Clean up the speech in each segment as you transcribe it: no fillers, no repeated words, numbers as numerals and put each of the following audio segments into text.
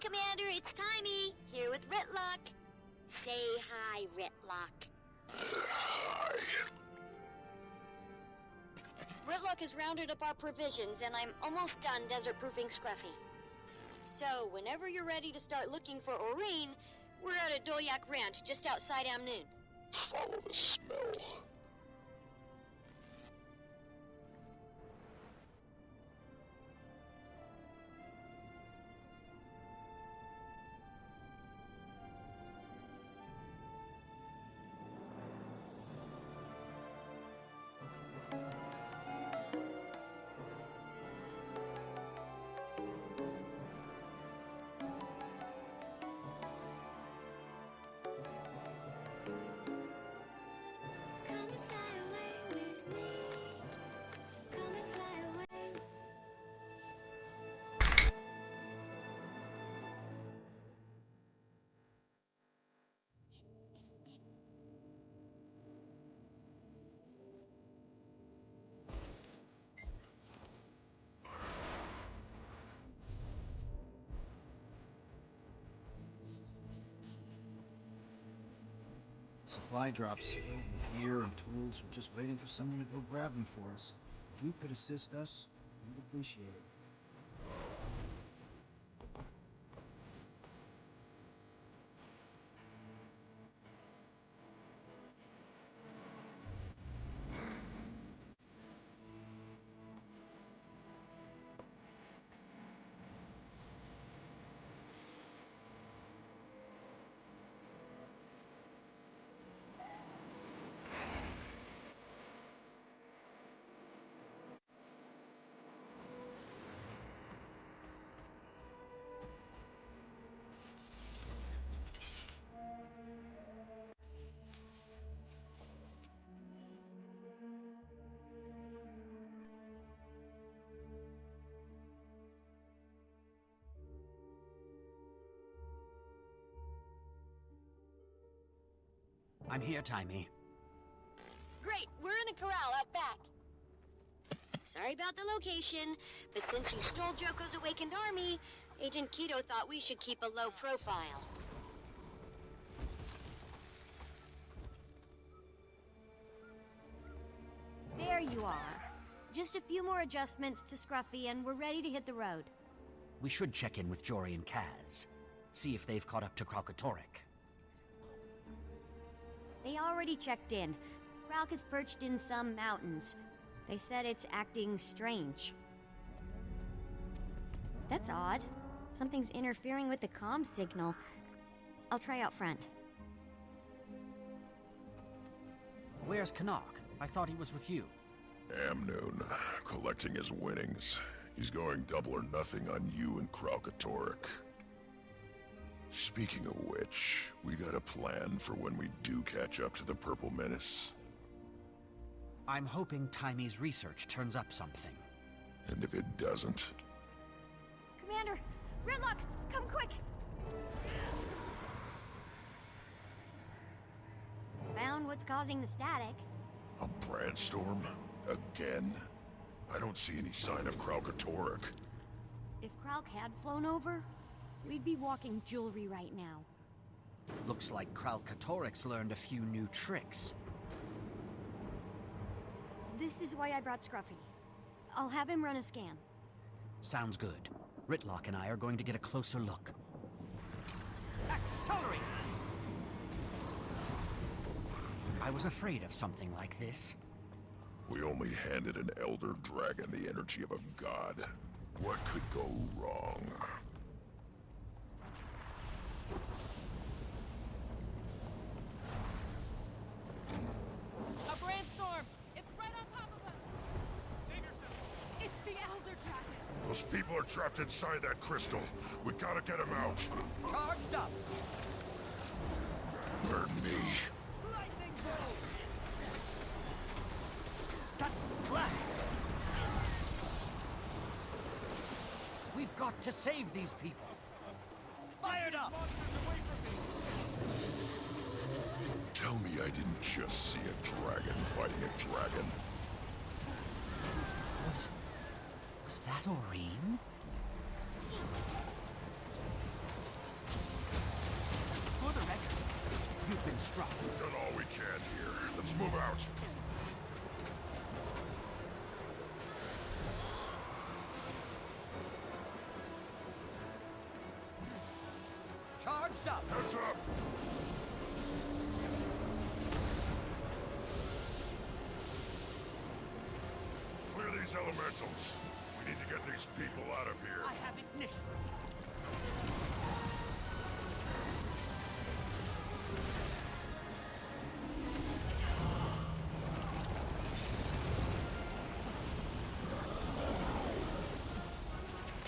Commander, it's Timey, here with Ritlock. Say hi, Ritlock. Hi. Ritlock has rounded up our provisions, and I'm almost done desert-proofing Scruffy. So, whenever you're ready to start looking for Aurene, we're at a Dolyak Ranch just outside Amnoon. Follow the smell. Supply drops filled with gear and tools. We're just waiting for someone to go grab them for us. If you could assist us, we'd appreciate it. I'm here, Timey. Great, we're in the corral out back. Sorry about the location, but since you stole Joko's awakened army, Agent Keto thought we should keep a low profile. There you are. Just a few more adjustments to Scruffy and we're ready to hit the road. We should check in with Jory and Kaz. See if they've caught up to Kralkatorrik. They already checked in. Kralk is perched in some mountains. They said it's acting strange. That's odd. Something's interfering with the comm signal. I'll try out front. Where's Canuck? I thought he was with you. Amnoon, collecting his winnings. He's going double or nothing on you and Kralkatorrik. Speaking of which, we got a plan for when we do catch up to the Purple Menace. I'm hoping Timey's research turns up something. And if it doesn't... Commander! Ritlock! Come quick! Found what's causing the static. A brandstorm? Again? I don't see any sign of Kralkatorrik. If Kralk had flown over, we'd be walking jewelry right now. Looks like Kralkatorrik's learned a few new tricks. This is why I brought Scruffy. I'll have him run a scan. Sounds good. Ritlock and I are going to get a closer look. Accelerate! I was afraid of something like this. We only handed an elder dragon the energy of a god. What could go wrong? A brandstorm! It's right on top of us! Save yourself! It's the Elder Dragon! Those people are trapped inside that crystal. We gotta get them out. Charged up! Burn me. Lightning bolt! That's blast! We've got to save these people. Fired up! Tell me I didn't just see a dragon fighting a dragon. Was that Aurene? You've been struck. We've done all we can here. Let's move out. Charged up. Heads up! Clear these elementals. We need to get these people out of here. I have ignition.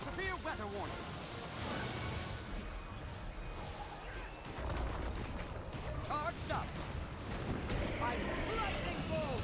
Severe weather warning. Charged up. I'm lightning bolt.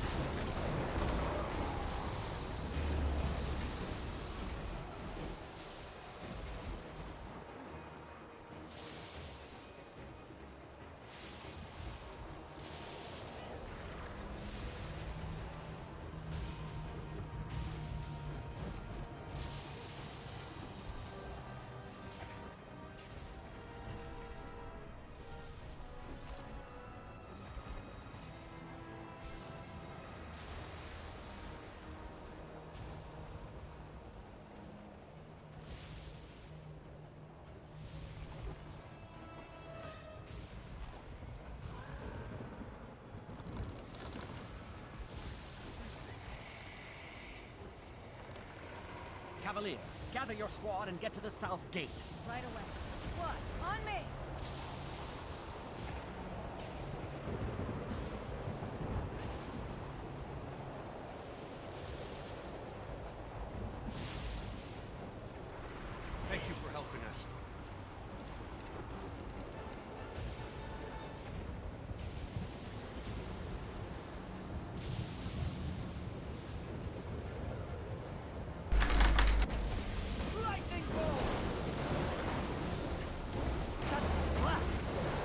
Cavalier, gather your squad and get to the south gate. Right away. Squad, on me! Thank you for helping us.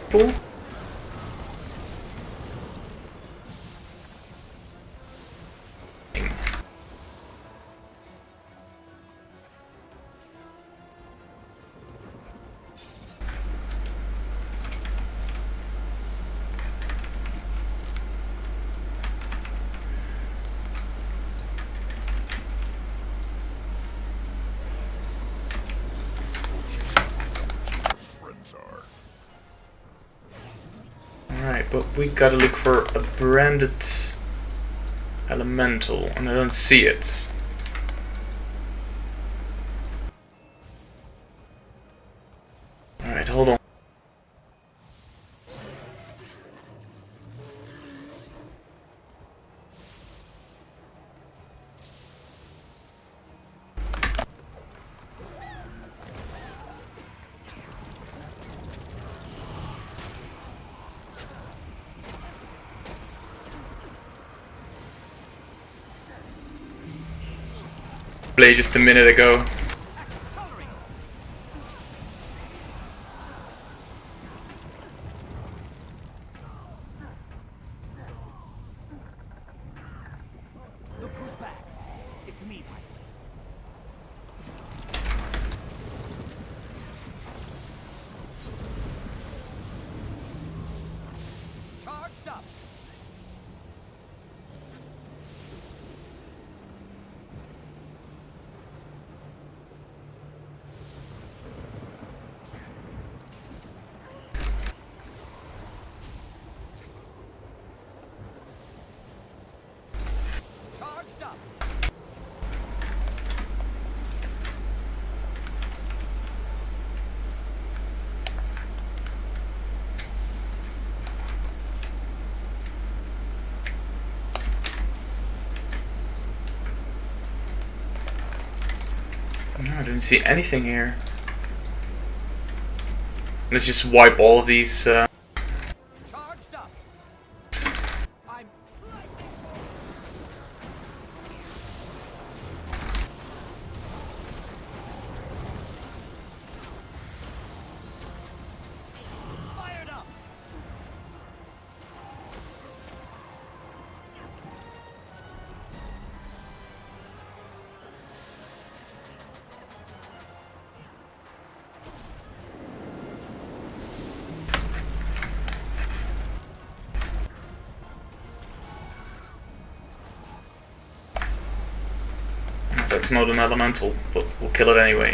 Cool. Friends are. Alright, but we gotta look for a branded elemental, and I don't see it. Alright, hold on. Play just a minute ago. Look who's back. It's me, by the way. Charged up. Charged up. No, I didn't see anything here. Let's just wipe all of these. Charged up. I'm fired up. that's not an elemental, but we'll kill it anyway.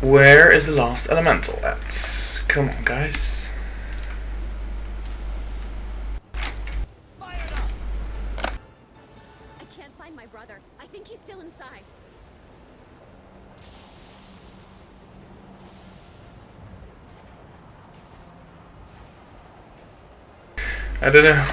Where is the last elemental at? Come on, guys. I can't find my brother. I think he's still inside. I don't know.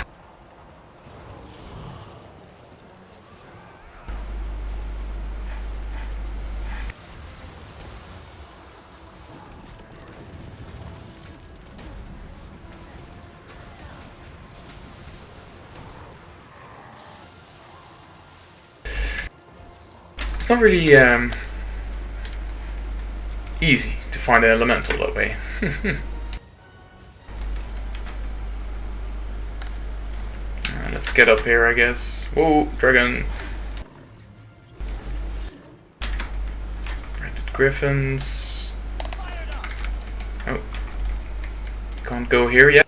It's not really easy to find an elemental that way. Let's get up here, I guess. Whoa, dragon. Rented griffins. Oh, can't go here yet.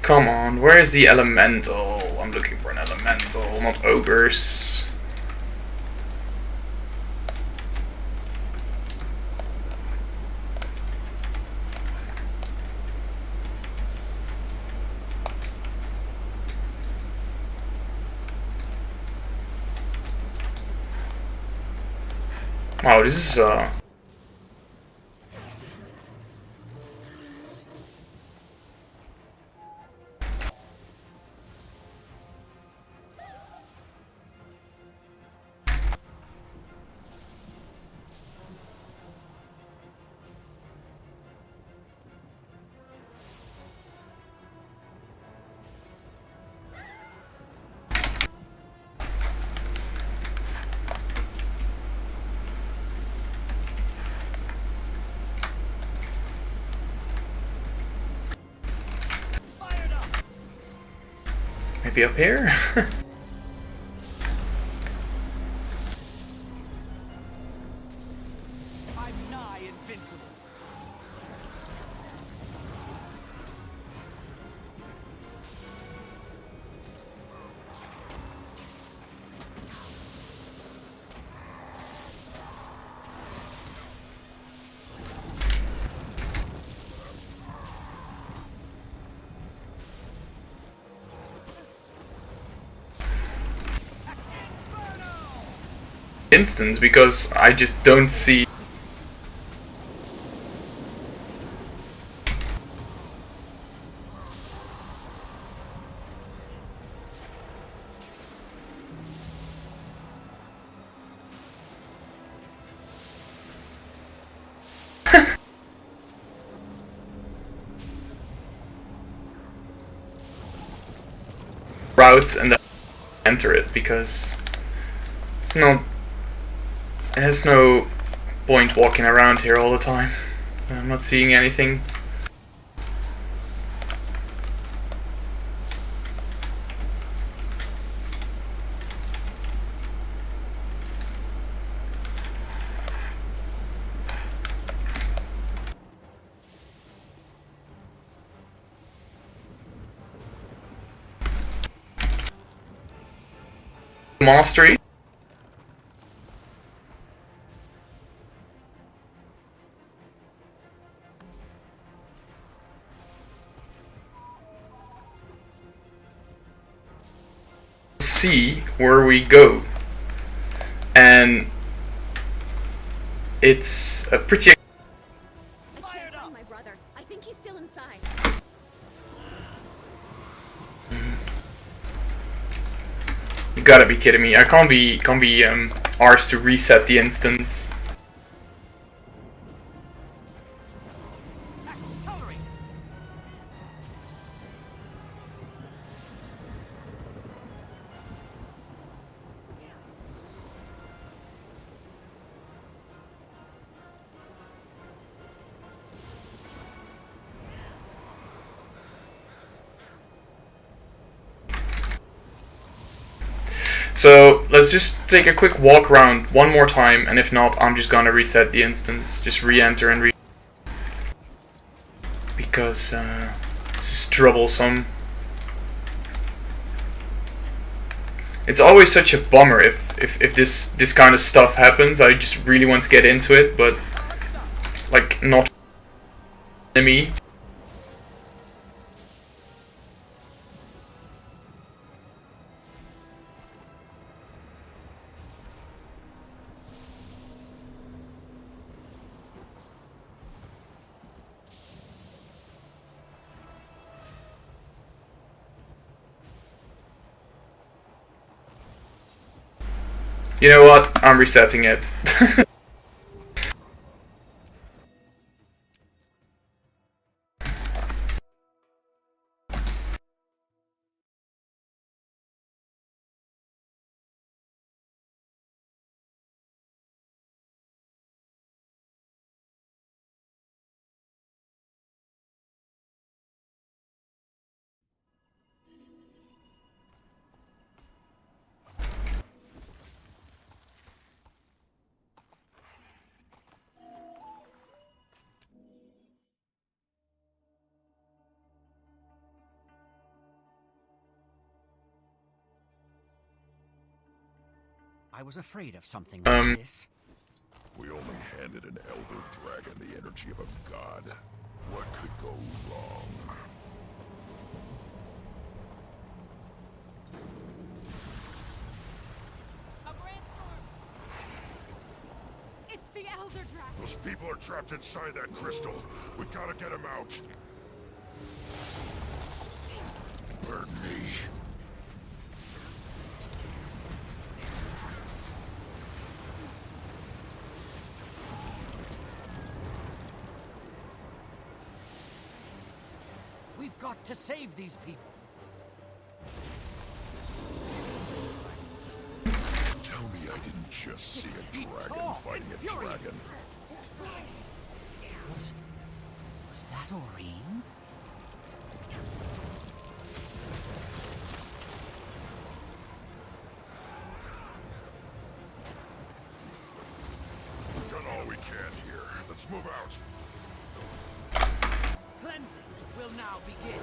Come on, where is the elemental? I'm looking for an elemental, not ogres. Wow, this is maybe up here? Instance, because I just don't see. route and then enter it, because it's not. It has no point walking around here all the time. I'm not seeing anything. Monastery. See where we go, and it's a pretty. I can't find my brother. I think he's still inside. You gotta be kidding me! I can't be arsed to reset the instance. Accelerate! So let's just take a quick walk around one more time, and if not, I'm just gonna reset the instance. Just re-enter and because this is troublesome. It's always such a bummer if this kind of stuff happens. I just really want to get into it, but like not me. You know what? I'm resetting it. I was afraid of something like this. We only handed an elder dragon the energy of a god. What could go wrong? A brainstorm. It's the Elder Dragon. Those people are trapped inside that crystal. We gotta get them out. Burn me. We've got to save these people. Tell me I didn't just see a dragon fighting a dragon. Was that Aurene? We've done all we can here. Let's move out. Cleansing will now begin.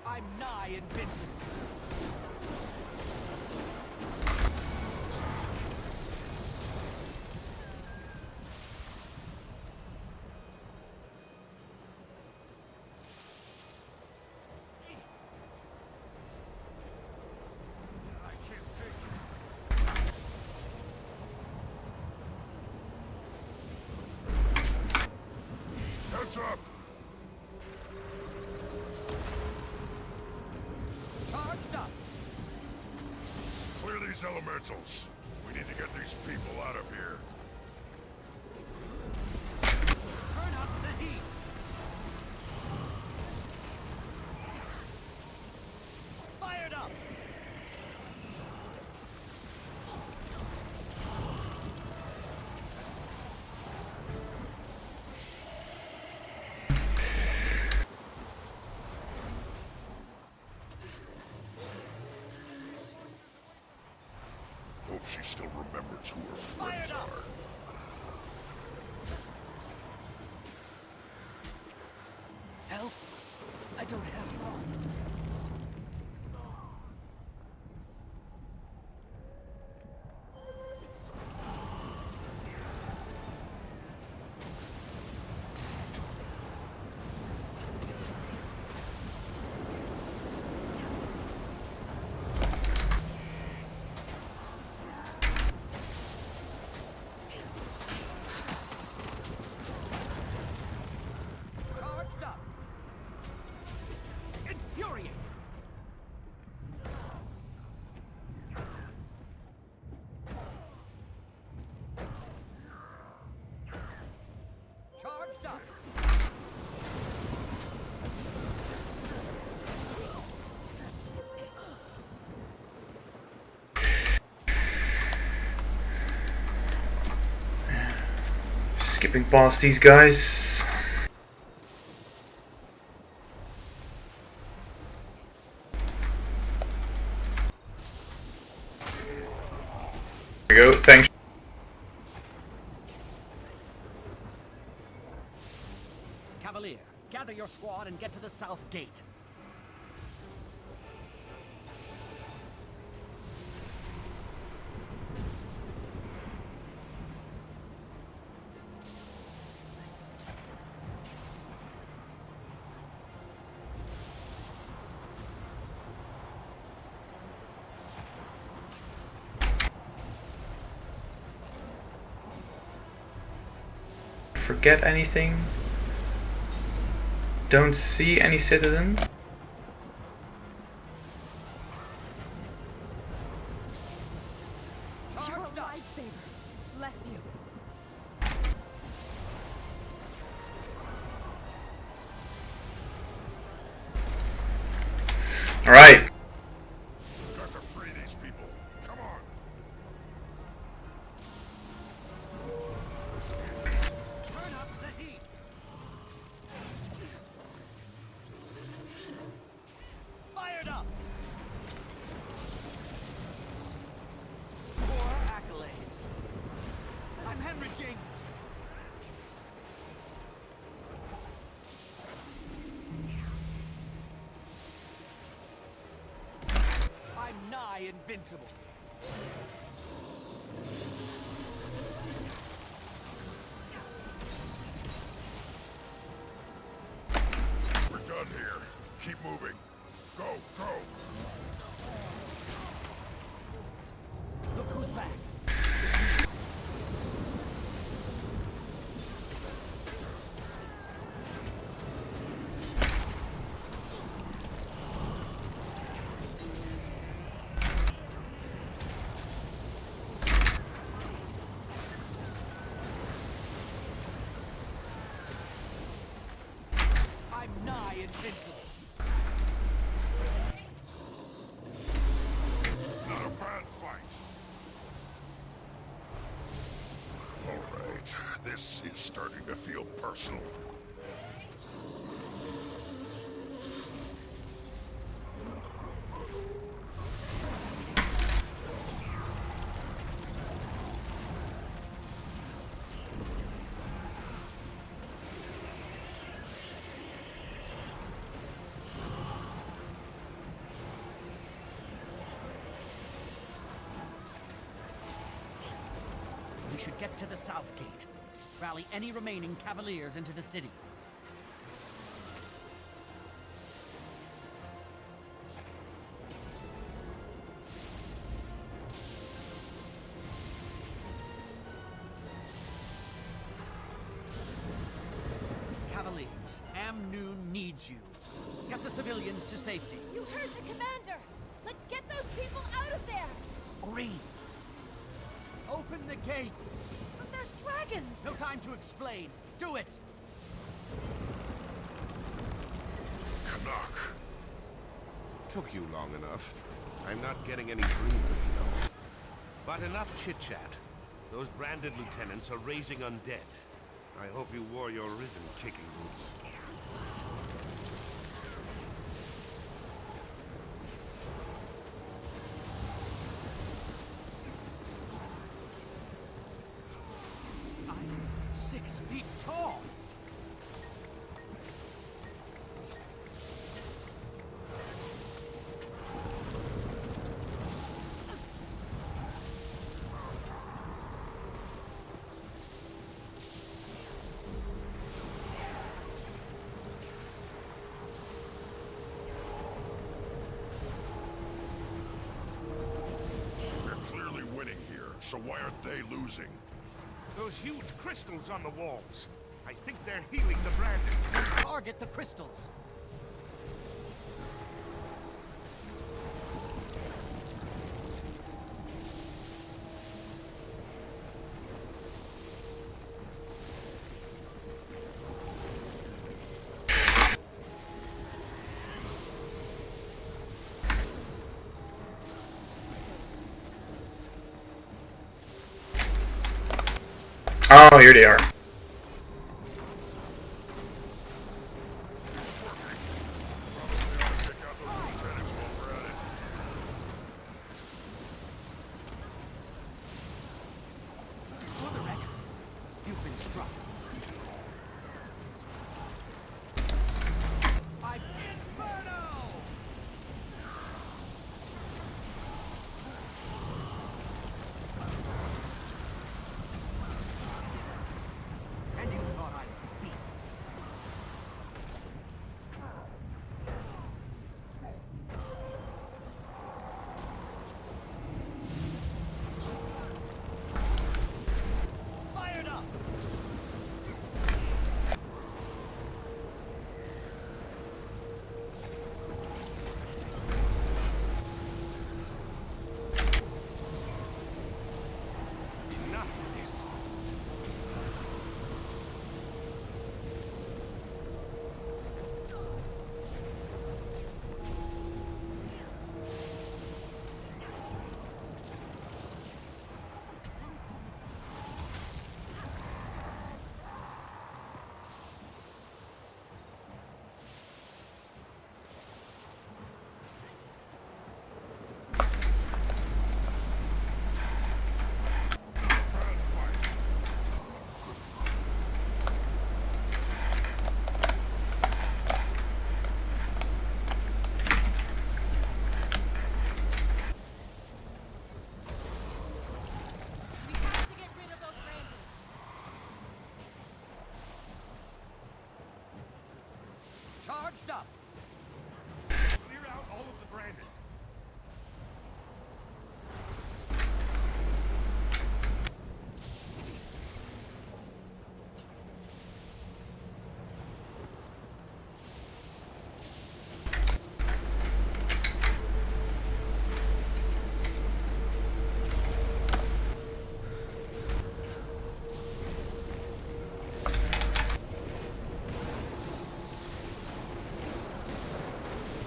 I'm nigh invincible. these elementals. We need to get these people out of here. Turn up the heat. Fired up. Hope she still remembers who her Fired friends up. are. Help? I don't have long. Charged up. Infuriating. Charged up. Skipping past these guys. There we go, thanks. Cavalier, gather your squad and get to the south gate. Forget anything? Don't see any citizens? You're a Charged up. lifesaver. Bless you. Alright. Got to free these people. Come on. Turn up the heat. Fired up. More accolades. I'm hemorrhaging. I'm nigh invincible. We're done here. Keep moving. Go, go. Look who's back. I'm nigh invincible. Not a bad fight. All right. This is starting to feel personal. We should get to the south gate. Rally any remaining cavaliers into the city. Cavaliers, Amnoon needs you. Get the civilians to safety. You heard the commander. Let's get those people out of there. Oreen! Open the gates! But there's dragons! No time to explain. Do it! Canuck. Took you long enough. I'm not getting any breathing, you know. But enough chit-chat. Those branded lieutenants are raising undead. I hope you wore your risen kicking boots. I'm 6 feet tall! So why aren't they losing? Those huge crystals on the walls. I think they're healing the branded. Target the crystals! Oh, here they are. For the record, you've been struck. I'm Inferno! And you thought I was beat. Fired up! Enough of this. We have to get rid of those brandons. Charged up! Clear out all of the branded.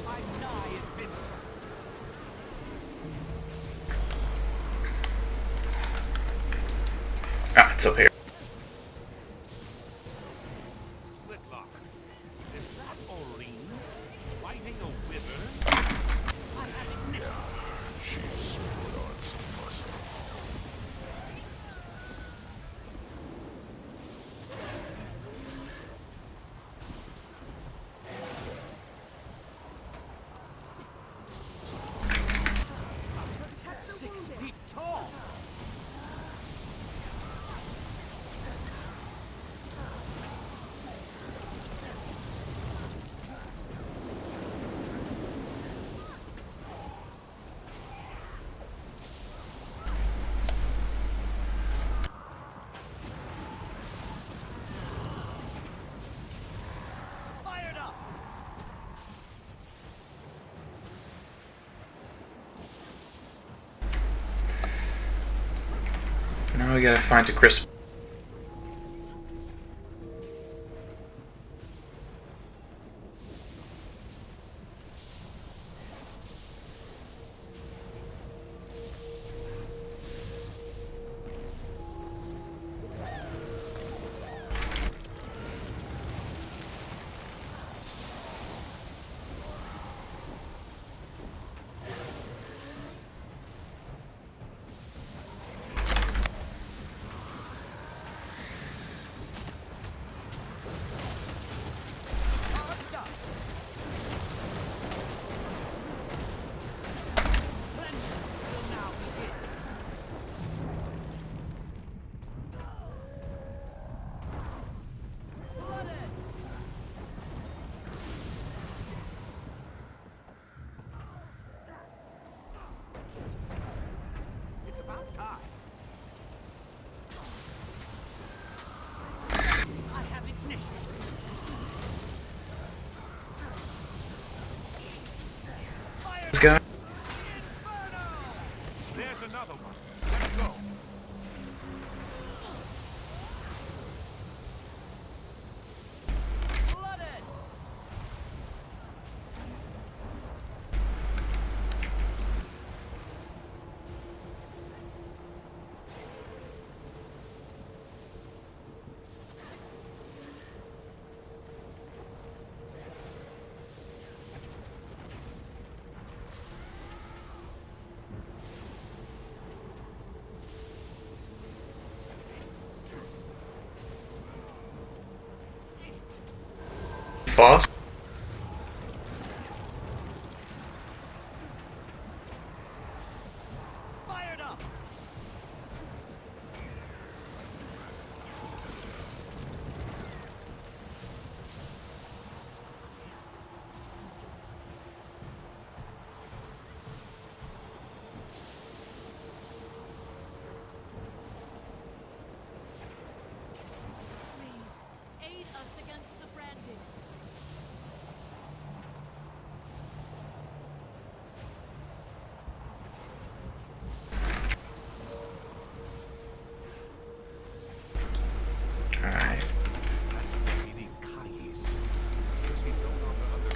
I'm nigh invincible. Ah, it's up here. Whitlock. Is that Oreen? Fighting a wyvern? I have ignition. She's put on some muscle. Protect 6 feet tall! Fired up! Now we gotta find the crisp. Guy. There's another one. Let's go. Fast. Fired up. Please, aid us against the branded. Alright. That's Deputy Kyosika. Seems he's no longer under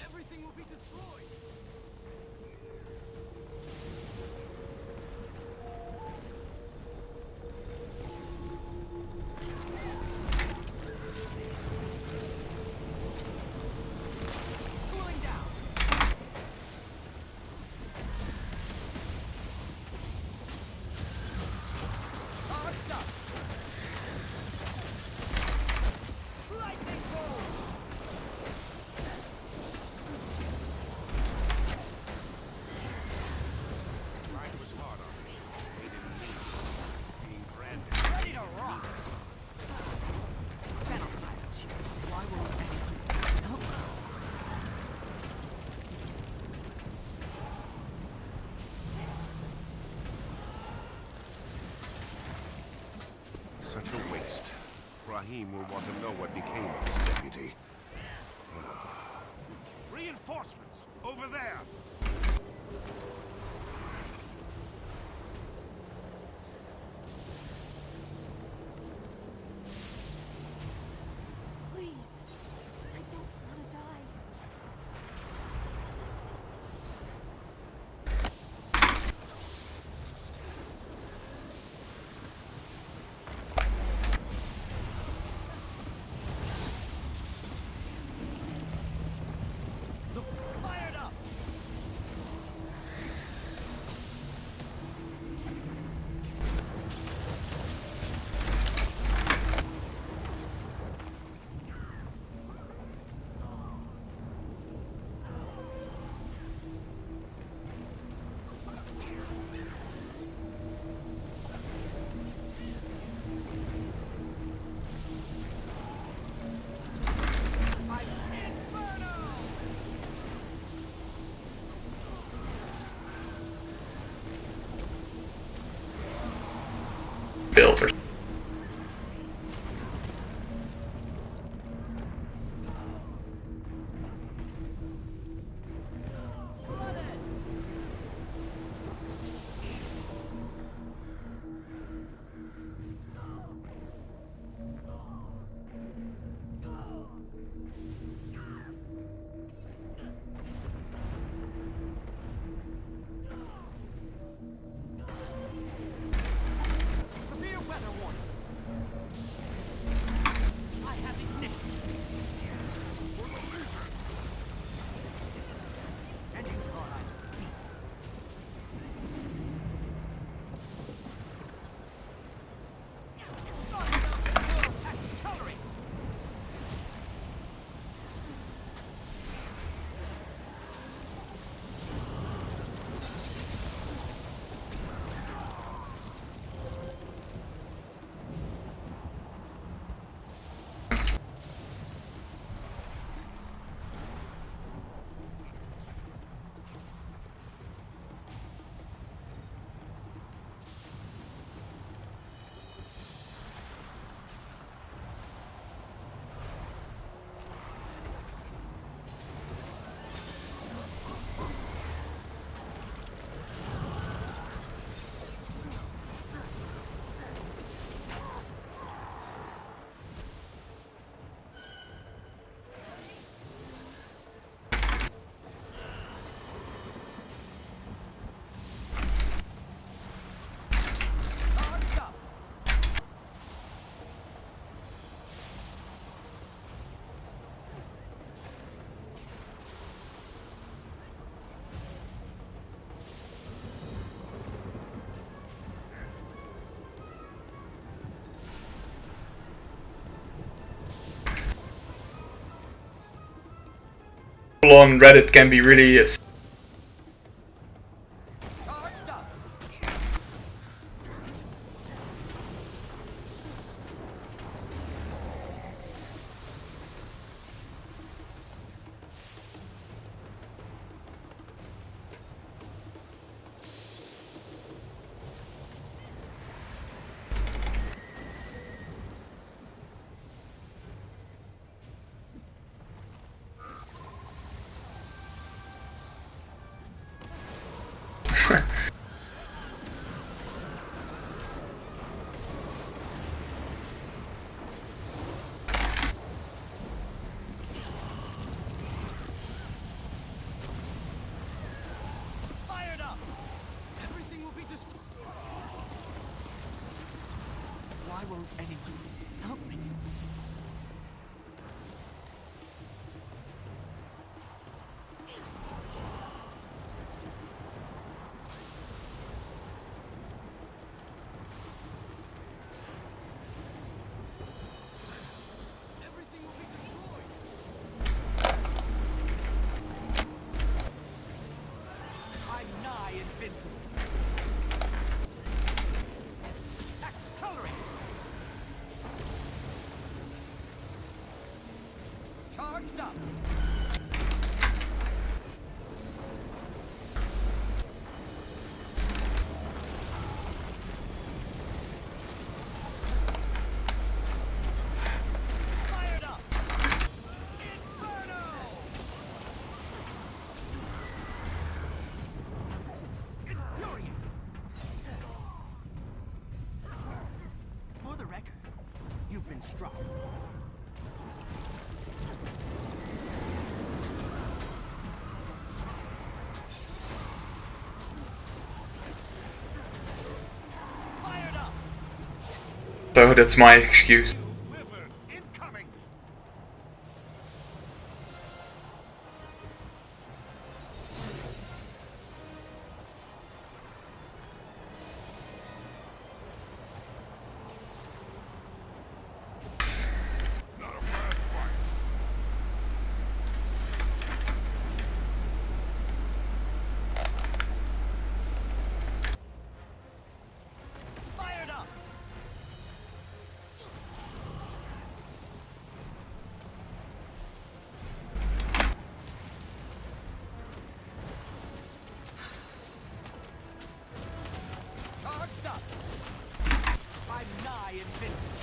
Everything will be destroyed. Cooling down. Charged up. Lightning bolt. Pride was hard on me. They didn't mean it. Being branded. Ready to rock. Then I'll silence you. Why won't anyone help? Such a waste. Rahim will want to know what became of his deputy. Reinforcements! Over there! Please, I don't want to die. Fired up. Build or on Reddit can be really Charged up. Fired up. Everything will be destroyed. Why won't anyone help me? Everything will be destroyed. I'm nigh invincible. Accelerate. Charged up. Fired up. Inferno. Infuriate. For the record, you've been struck. Fired up. so that's my excuse. Wyvern incoming. Not a bad fight. Fired up. Charged up. I'm nigh invincible.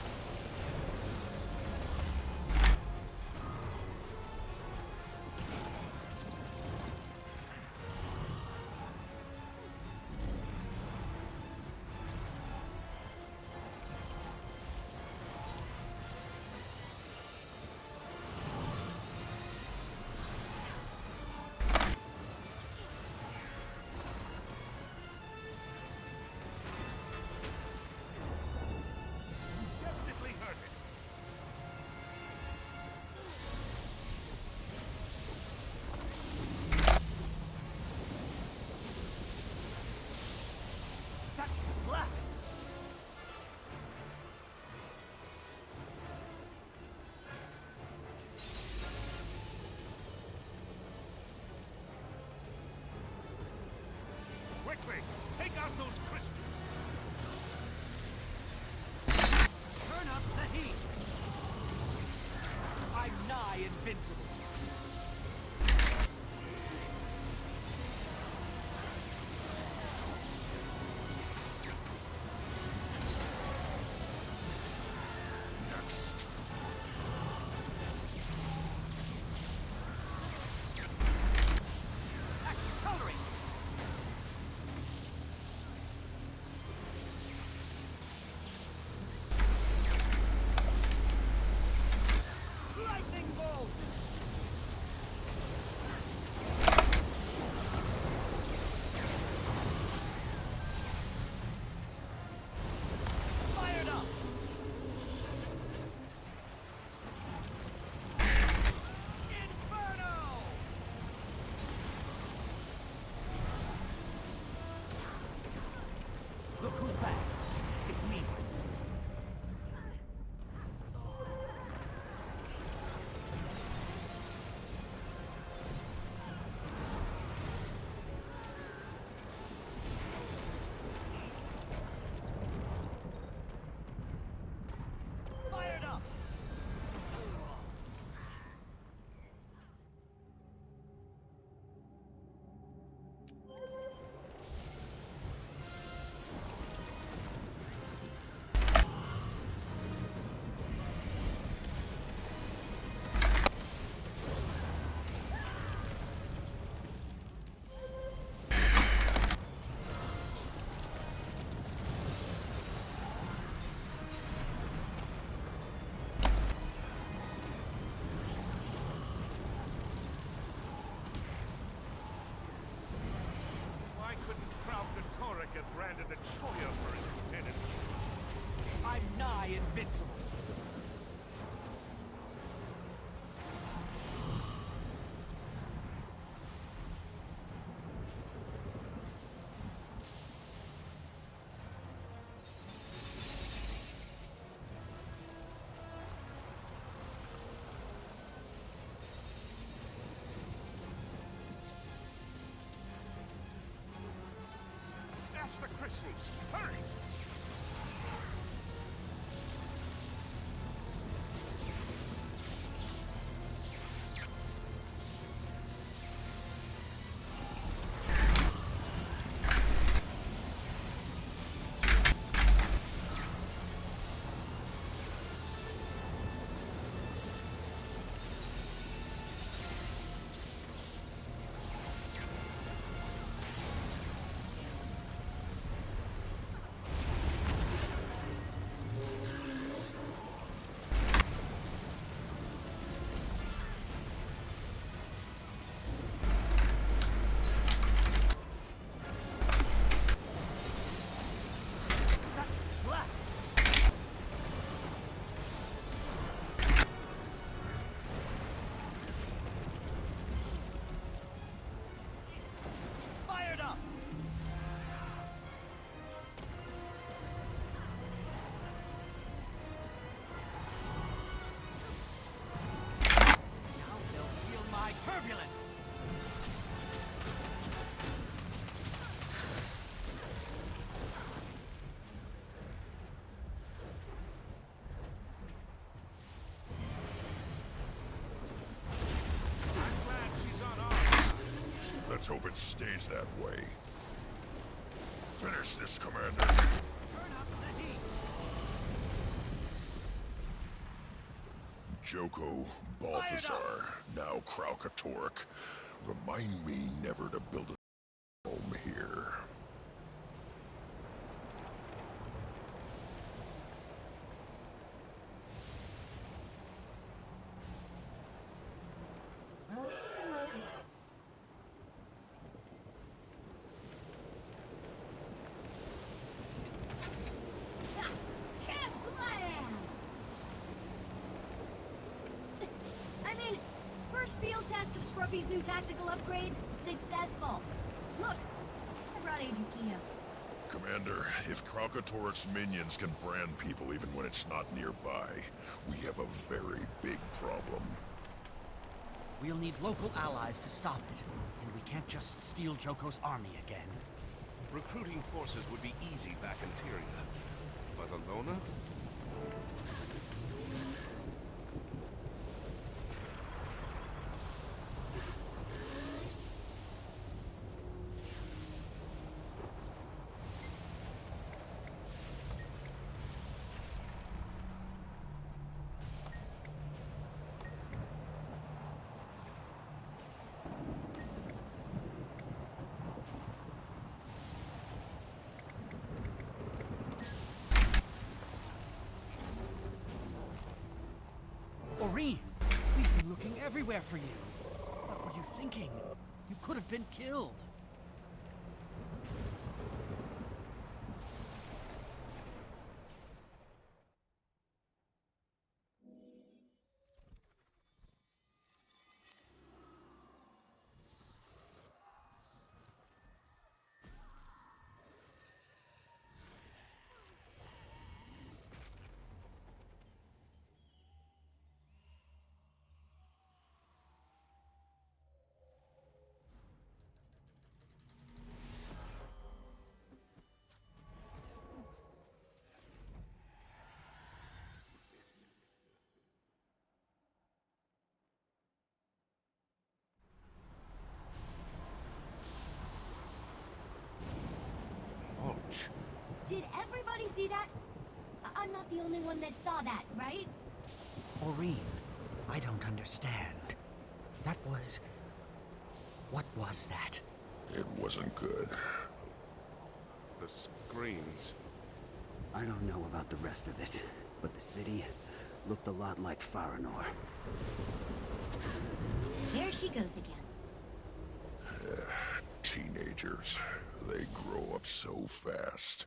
Definitely heard it. That's blast. Quickly, take out those crystals. Turn up the heat. I'm nigh invincible. Accelerate. Lightning bolt. get branded a choya for his lieutenant. I'm nigh invincible. Snatch the crystals! Hurry! Fired up! Now they'll feel my turbulence! I'm glad she's on our side. Let's hope it stays that way. Finish this, Commander. Turn up the heat! Joko, Balthazar, now Kraukatork. Remind me never to build a home here. I mean, first field test of Scruffy's new tactical upgrades, successful. Look, I brought Agent Kino. Commander, if Kraukatork's minions can brand people even when it's not nearby, we have a very big problem. We'll need local allies to stop it, and we can't just steal Joko's army again. Recruiting forces would be easy back in Tyria. But Alona? Oreen, we've been looking everywhere for you. What were you thinking? You could have been killed. Ouch. Did everybody see that? I'm not the only one that saw that, right? Oreen, I don't understand. That was... What was that? It wasn't good. The screams. I don't know about the rest of it, but the city looked a lot like Faranor. There she goes again. teenagers. They grow up so fast.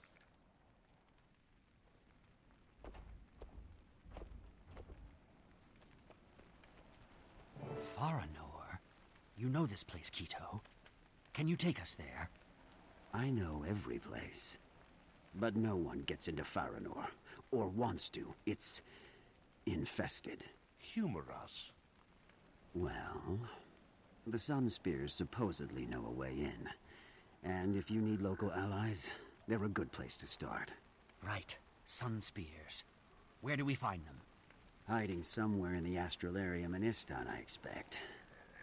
Faranor? You know this place, Quito. Can you take us there? I know every place. But no one gets into Faranor. Or wants to. It's infested. Humor us. Well, the Sunspears supposedly know a way in. And if you need local allies, they're a good place to start. Right. Sunspears. Where do we find them? Hiding somewhere in the Astralarium in Istan, I expect.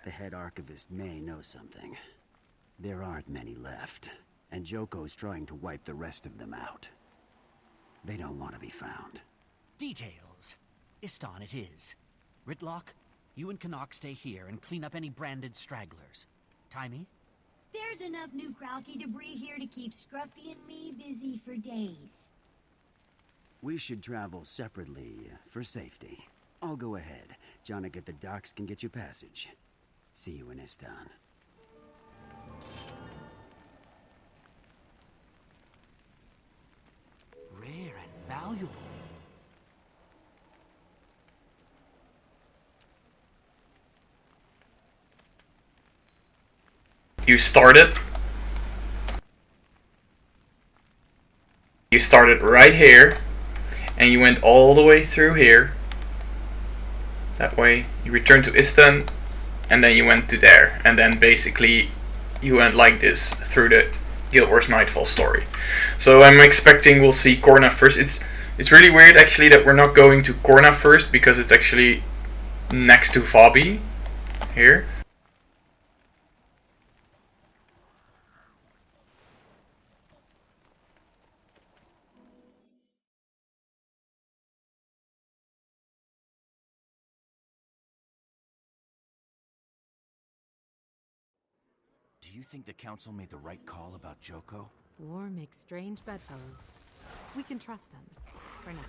The head archivist may know something. There aren't many left, and Joko's trying to wipe the rest of them out. They don't want to be found. Details. Istan it is. Ritlock, you and Canuck stay here and clean up any branded stragglers. Timey? There's enough new Kralky debris here to keep Scruffy and me busy for days. We should travel separately for safety. I'll go ahead. Jonik at the docks can get you passage. See you in Istan. Rare and valuable. You started right here, and you went all the way through here. That way, you returned to Istan, and then you went to there, and then basically you went like this through the Guild Wars Nightfall story. So I'm expecting we'll see Korna first. It's really weird actually that we're not going to Korna first, because it's actually next to Fabi here. Do you think the council made the right call about Joko? War makes strange bedfellows. We can trust them. For now.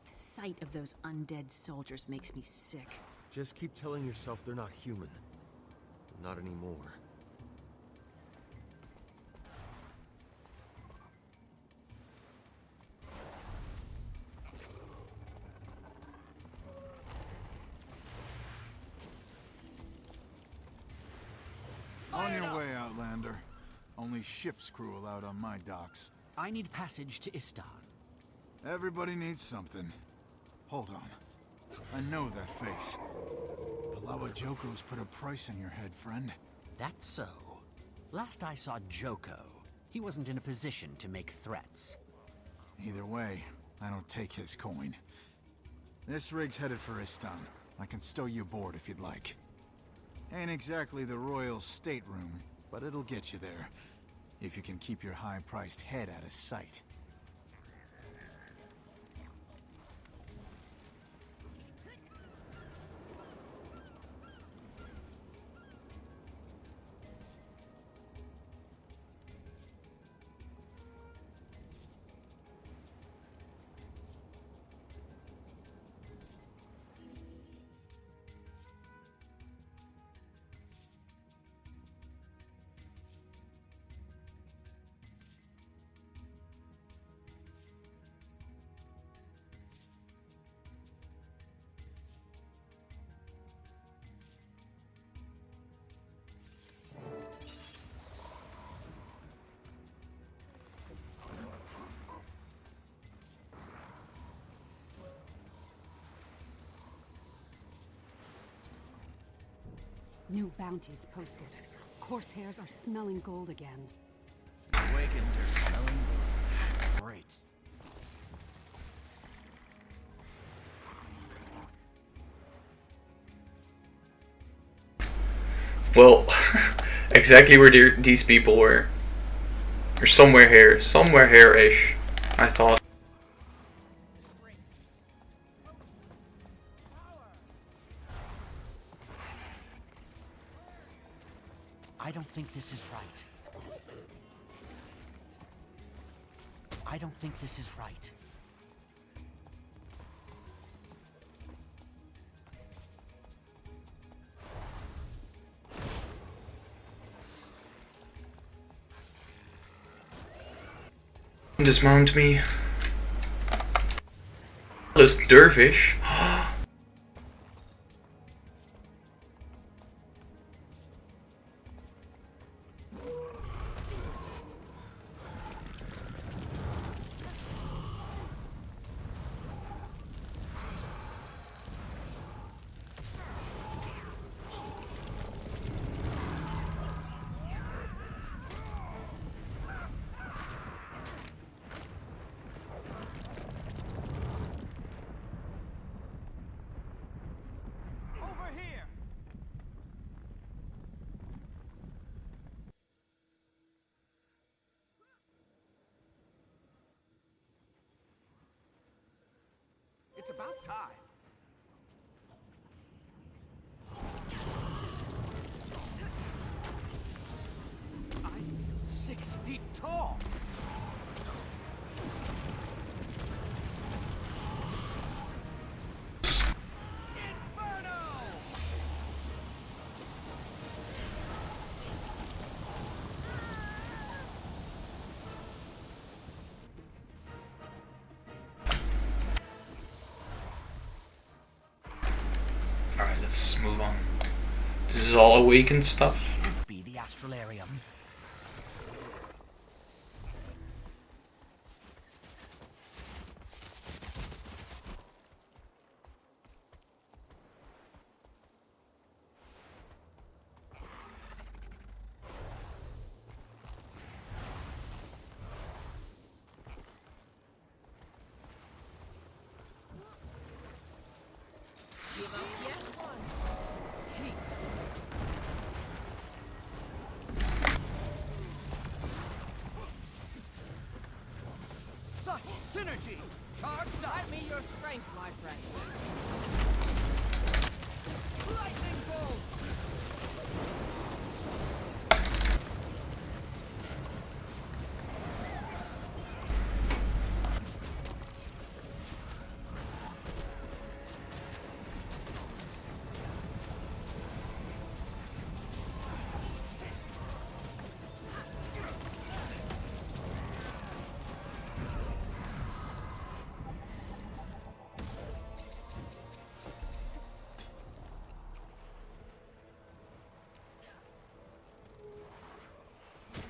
The sight of those undead soldiers makes me sick. Just keep telling yourself they're not human. Not anymore. On your way, Outlander. Only ship's crew allowed on my docks. I need passage to Istan. Everybody needs something. Hold on. I know that face. Palawa Joko's put a price on your head, friend. That's so. Last I saw Joko, he wasn't in a position to make threats. Either way, I don't take his coin. This rig's headed for Istan. I can stow you aboard if you'd like. Ain't exactly the royal stateroom, but it'll get you there. If you can keep your high-priced head out of sight. New bounties posted. Corsairs are smelling gold again. Awakened, they're smelling gold. Great. Well, exactly where these people were. They're somewhere here-ish, I thought. I don't think this is right. I don't think this is right. Dismount me. This dervish. It's about time. I'm 6 feet tall. Alright, let's move on. This is all awakened stuff. Can't be the Astralarium. Such synergy! Charged up! Let me your strength, my friend. Lightning bolt!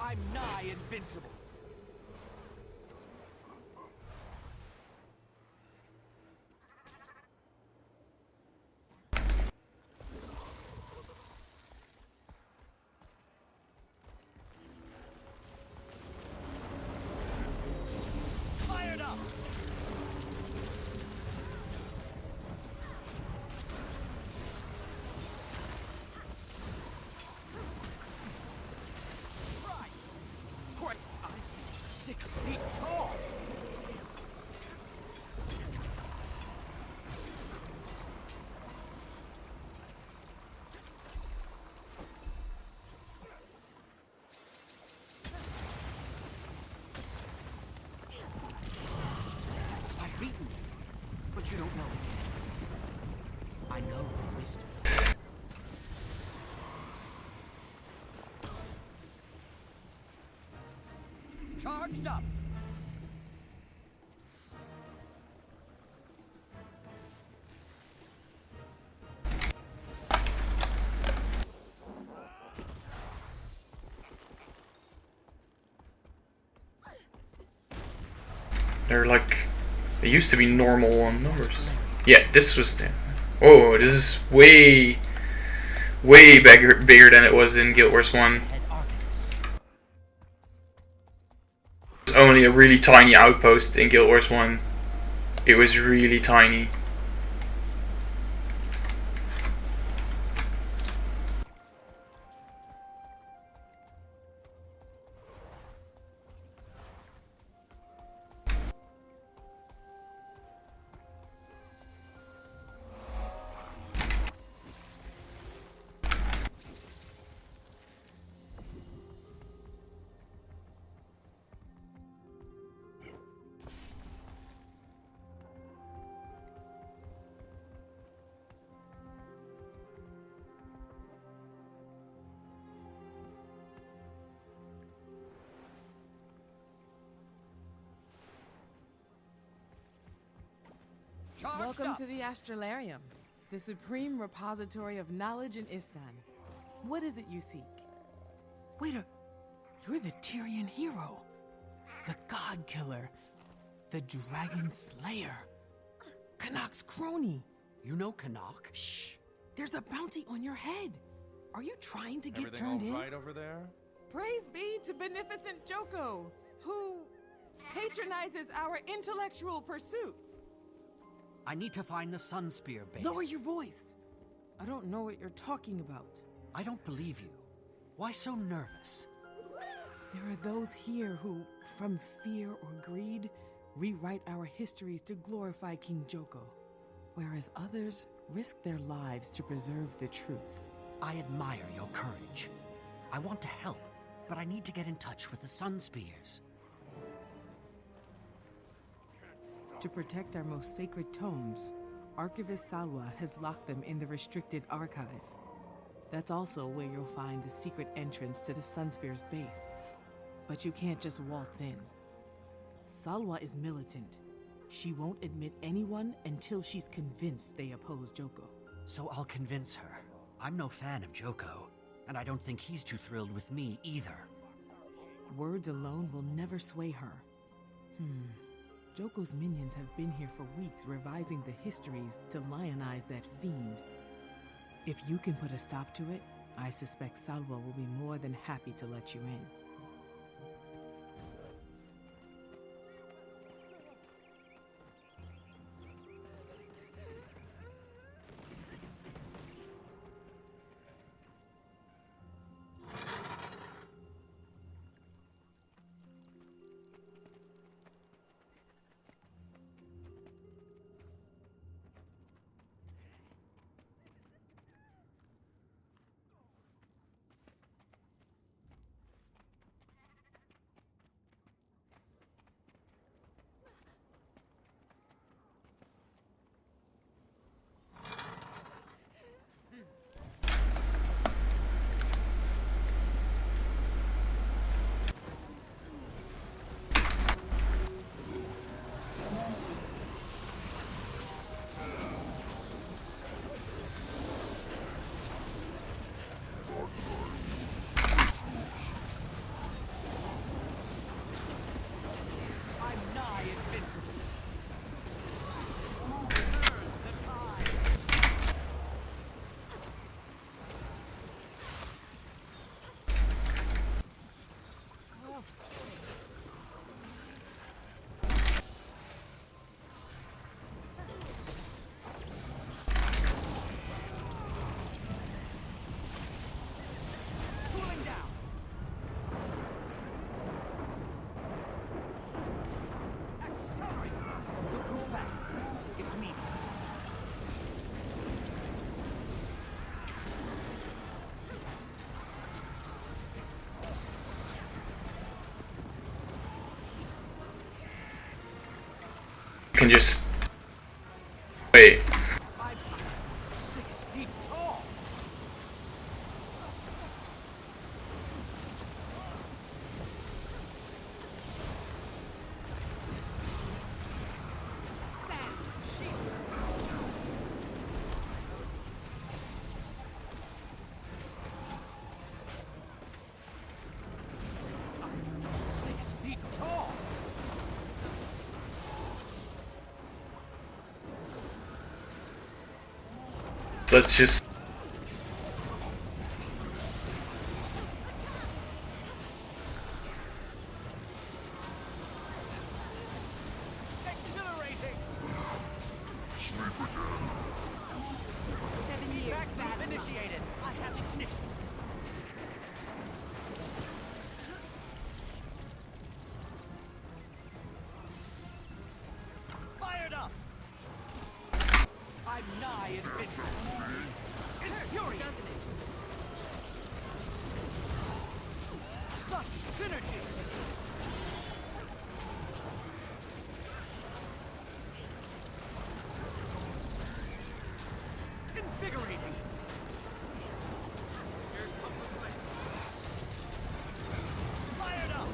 I'm nigh invincible. Fired up. Right. I'm 6 feet tall. I've beaten you, but you don't know it yet. I know you missed me. Charged up. They're like, they used to be normal on numbers. Yeah, this was there. Oh, this is way bigger than it was in Guild Wars 1. It was only a really tiny outpost in Guild Wars 1. It was really tiny. Welcome to the Astralarium, the supreme repository of knowledge in Istan. What is it you seek? Wait you're the Tyrian hero. The God Killer. The Dragon Slayer. Kanak's crony. You know Kanak? Shh! There's a bounty on your head. Are you trying to get Everything turned all in? right over there? Praise be to beneficent Joko, who patronizes our intellectual pursuits. I need to find the Sunspear base. Lower your voice. I don't know what you're talking about. I don't believe you. Why so nervous? There are those here who, from fear or greed, rewrite our histories to glorify King Joko, whereas others risk their lives to preserve the truth. I admire your courage. I want to help, but I need to get in touch with the Sunspears. To protect our most sacred tomes, Archivist Salwa has locked them in the restricted archive. That's also where you'll find the secret entrance to the Sunspear's base. But you can't just waltz in. Salwa is militant. She won't admit anyone until she's convinced they oppose Joko. So I'll convince her. I'm no fan of Joko, and I don't think he's too thrilled with me either. Words alone will never sway her. Joko's minions have been here for weeks revising the histories to lionize that fiend. If you can put a stop to it, I suspect Salwa will be more than happy to let you in. Can just wait. I'm 6 feet tall. I'm 6 feet tall. Let's just Exhilarating. 7 years. Backpack initiated. I have ignition. Fired up. I'm nigh invincible. Fury, doesn't it? Such synergy. Invigorating. Fired up.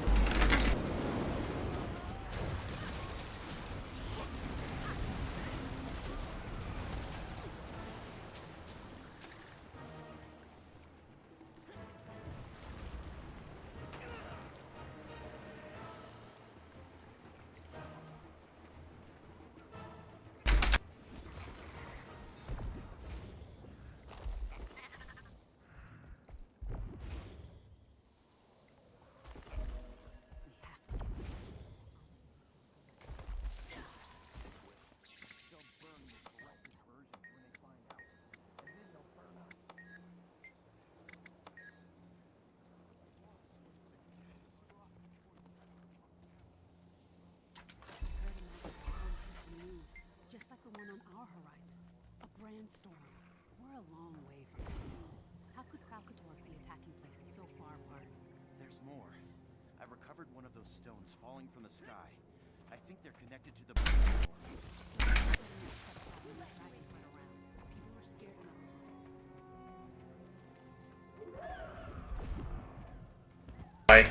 grand storm. We're a long way from it. How could Kralkator be attacking places so far apart? There's more. I recovered one of those stones falling from the sky. I think they're connected to the storm. Bye.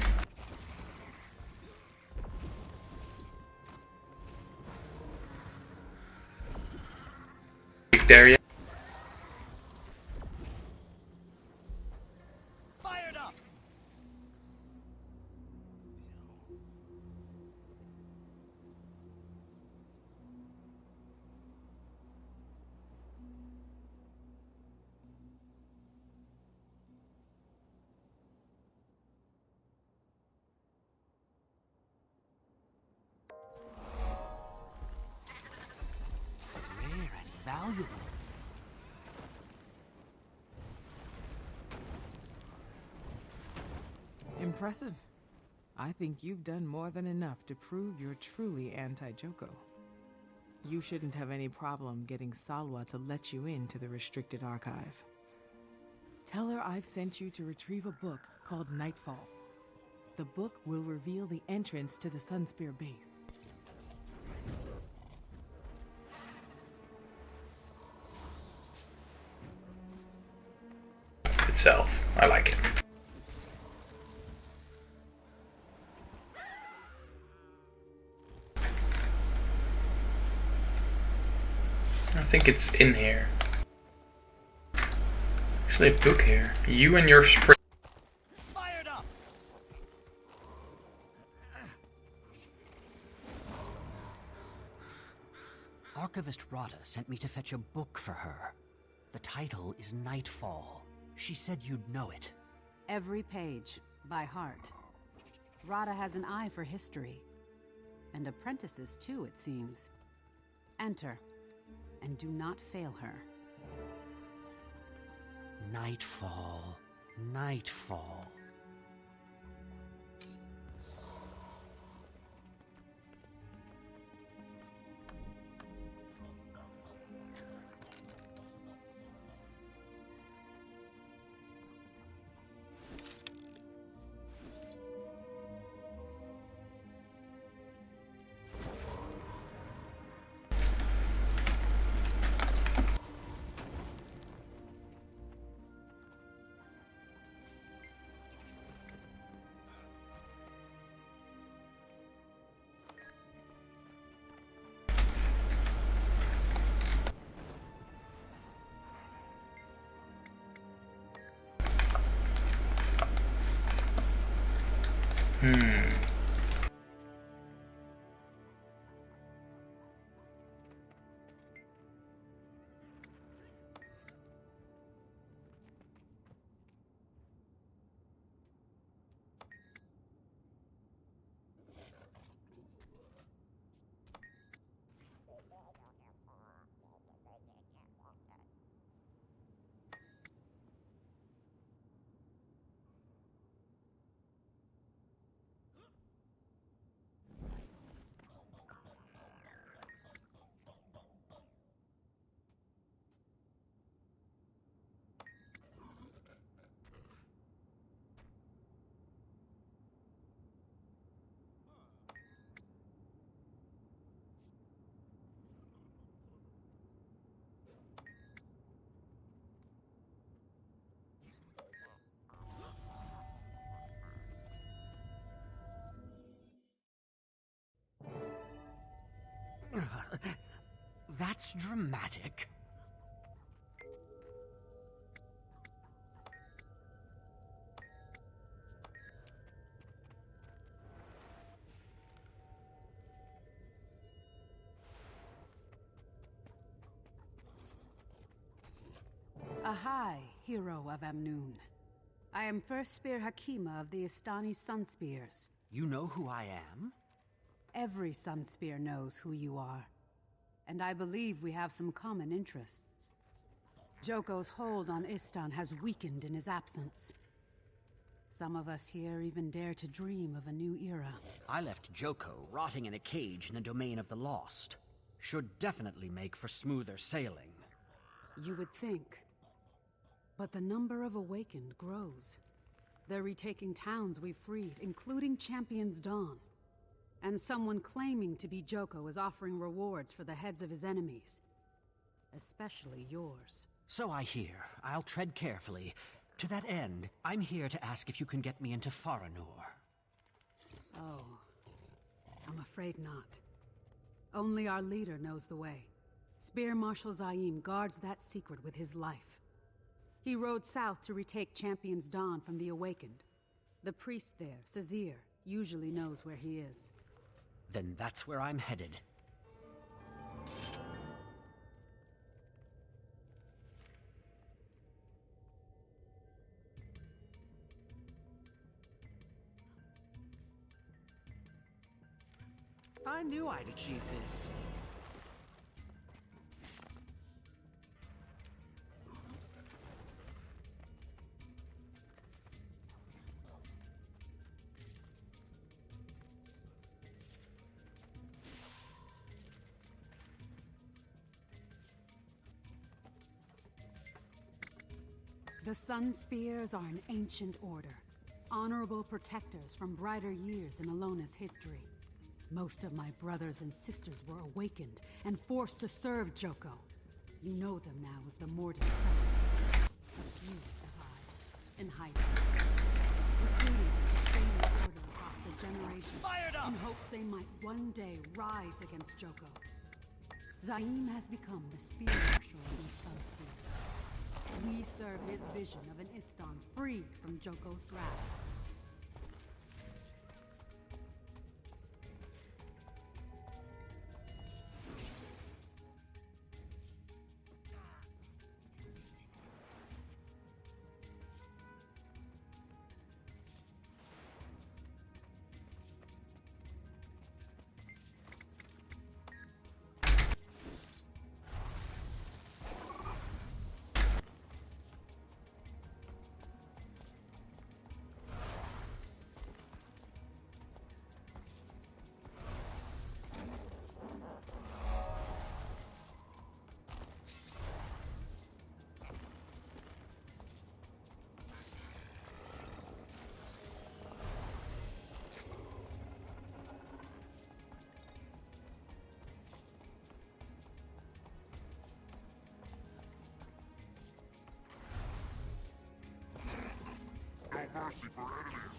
There yet? Fired up! Rare and valuable. Impressive. I think you've done more than enough to prove you're truly anti-Joko. You shouldn't have any problem getting Salwa to let you into the restricted archive. Tell her I've sent you to retrieve a book called Nightfall. The book will reveal the entrance to the Sunspear base. Itself. I like it. I think it's in here. Actually, a book here. You and your spring. Fired up! Archivist Rada sent me to fetch a book for her. The title is Nightfall. She said you'd know it. Every page, by heart. Rada has an eye for history. And apprentices, too, it seems. Enter, and do not fail her. Nightfall. Nightfall. That's dramatic. Ahai, hero of Amnoon. I am First Spear Hakima of the Istani Sunspears. You know who I am? Every Sunspear knows who you are. And I believe we have some common interests. Joko's hold on Istan has weakened in his absence. Some of us here even dare to dream of a new era. I left Joko rotting in a cage in the domain of the lost. Should definitely make for smoother sailing. You would think. But the number of awakened grows. They're retaking towns we freed, including Champion's Dawn. And someone claiming to be Joko is offering rewards for the heads of his enemies. Especially yours. So I hear. I'll tread carefully. To that end, I'm here to ask if you can get me into Faranur. Oh. I'm afraid not. Only our leader knows the way. Spear Marshal Zaim guards that secret with his life. He rode south to retake Champion's Dawn from the Awakened. The priest there, Sazir, usually knows where he is. Then that's where I'm headed. I knew I'd achieve this. The Sunspears are an ancient order, honorable protectors from brighter years in Alona's history. Most of my brothers and sisters were awakened and forced to serve Joko. You know them now as the Morty Crescent. A few survived in hiding, recruited to sustain the order across the generations in hopes they might one day rise against Joko. Zaim has become the spear marshal of these Sunspears. We serve his vision of an Istan free from Joko's grasp. No mercy for enemies.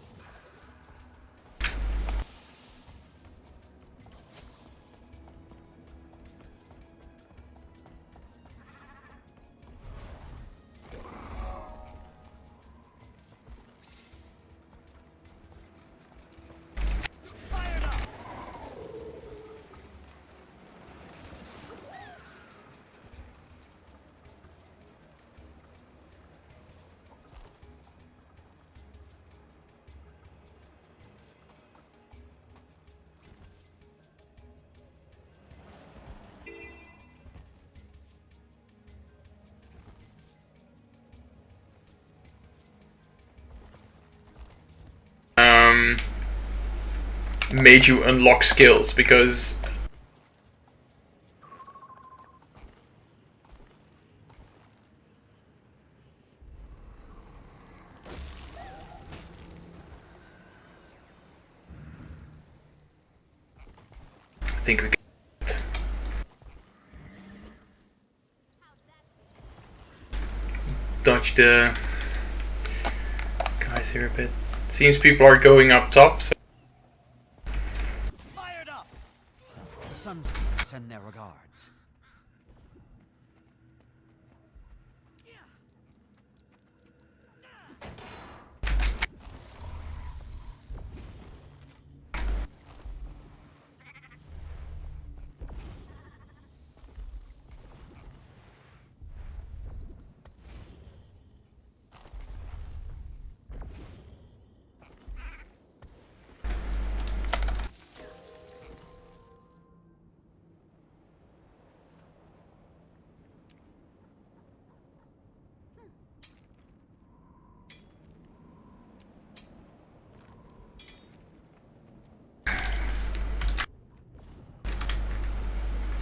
Made you unlock skills, because I think we can dodge the guys here a bit. Seems people are going up top, so The Sunspear send their regards.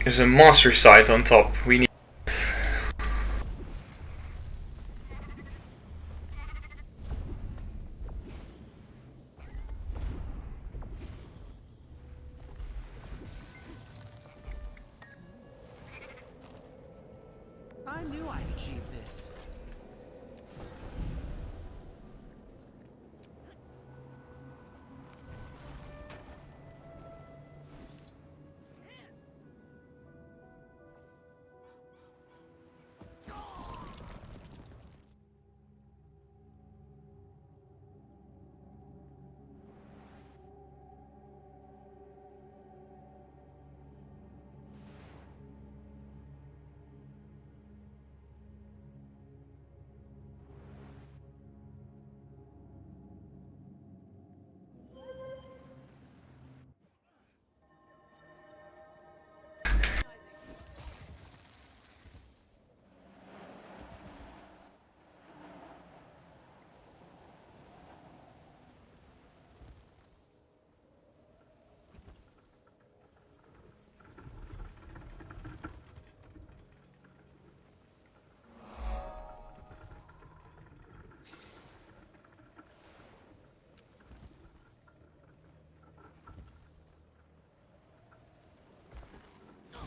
there's a monster site on top. We need knew I'd achieve this.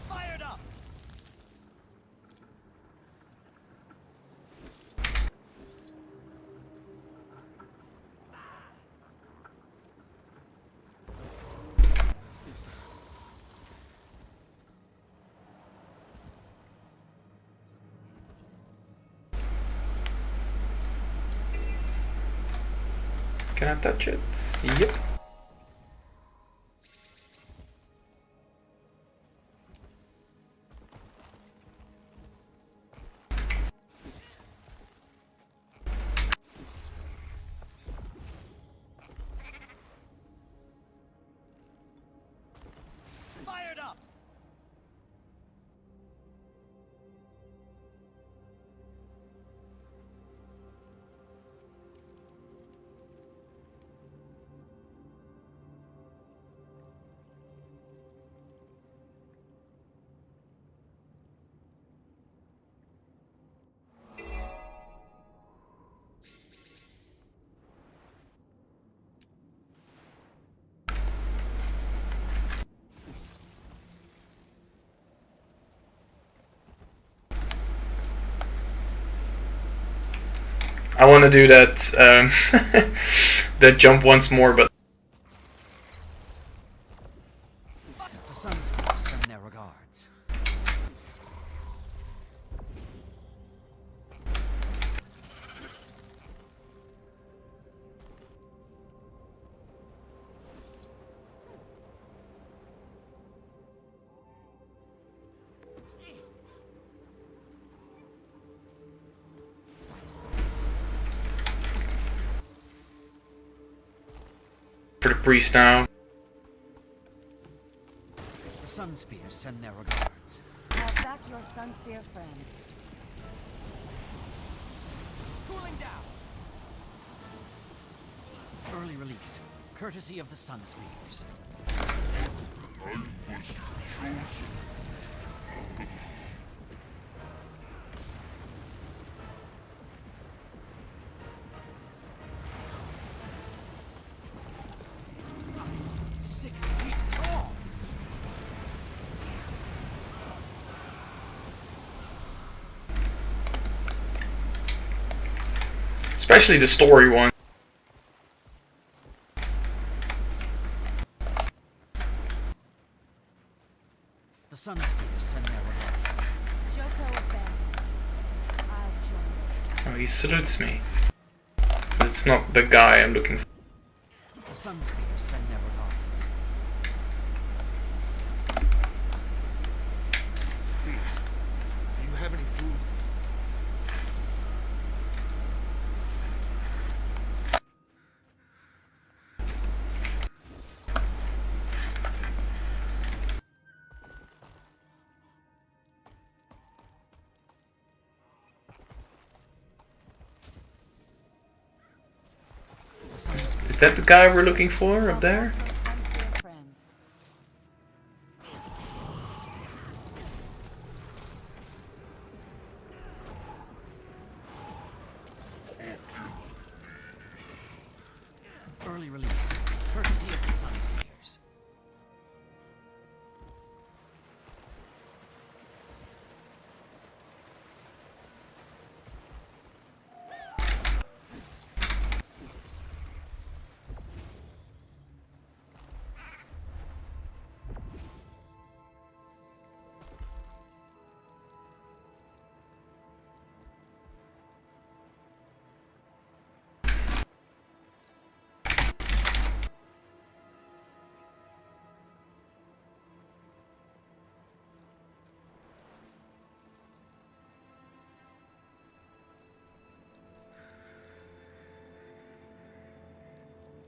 Fired up! Can I touch it? Yep. Fired up! I want to do that that jump once more, but The Sunspear send their regards. for the priest now. The Sunspear send their regards. Have back your Sunspear friends. Cooling down. Early release, courtesy of the Sunspears. I was chosen. Especially the story one. The Sunspear send their regards. Joko abandoned us. I'll join. Oh, he salutes me. But it's not the guy I'm looking for. The Sunspear send their regards. Please, do you have any food? Is that the guy we're looking for up there? Sunspear friends. Early release, courtesy of the Sunspears.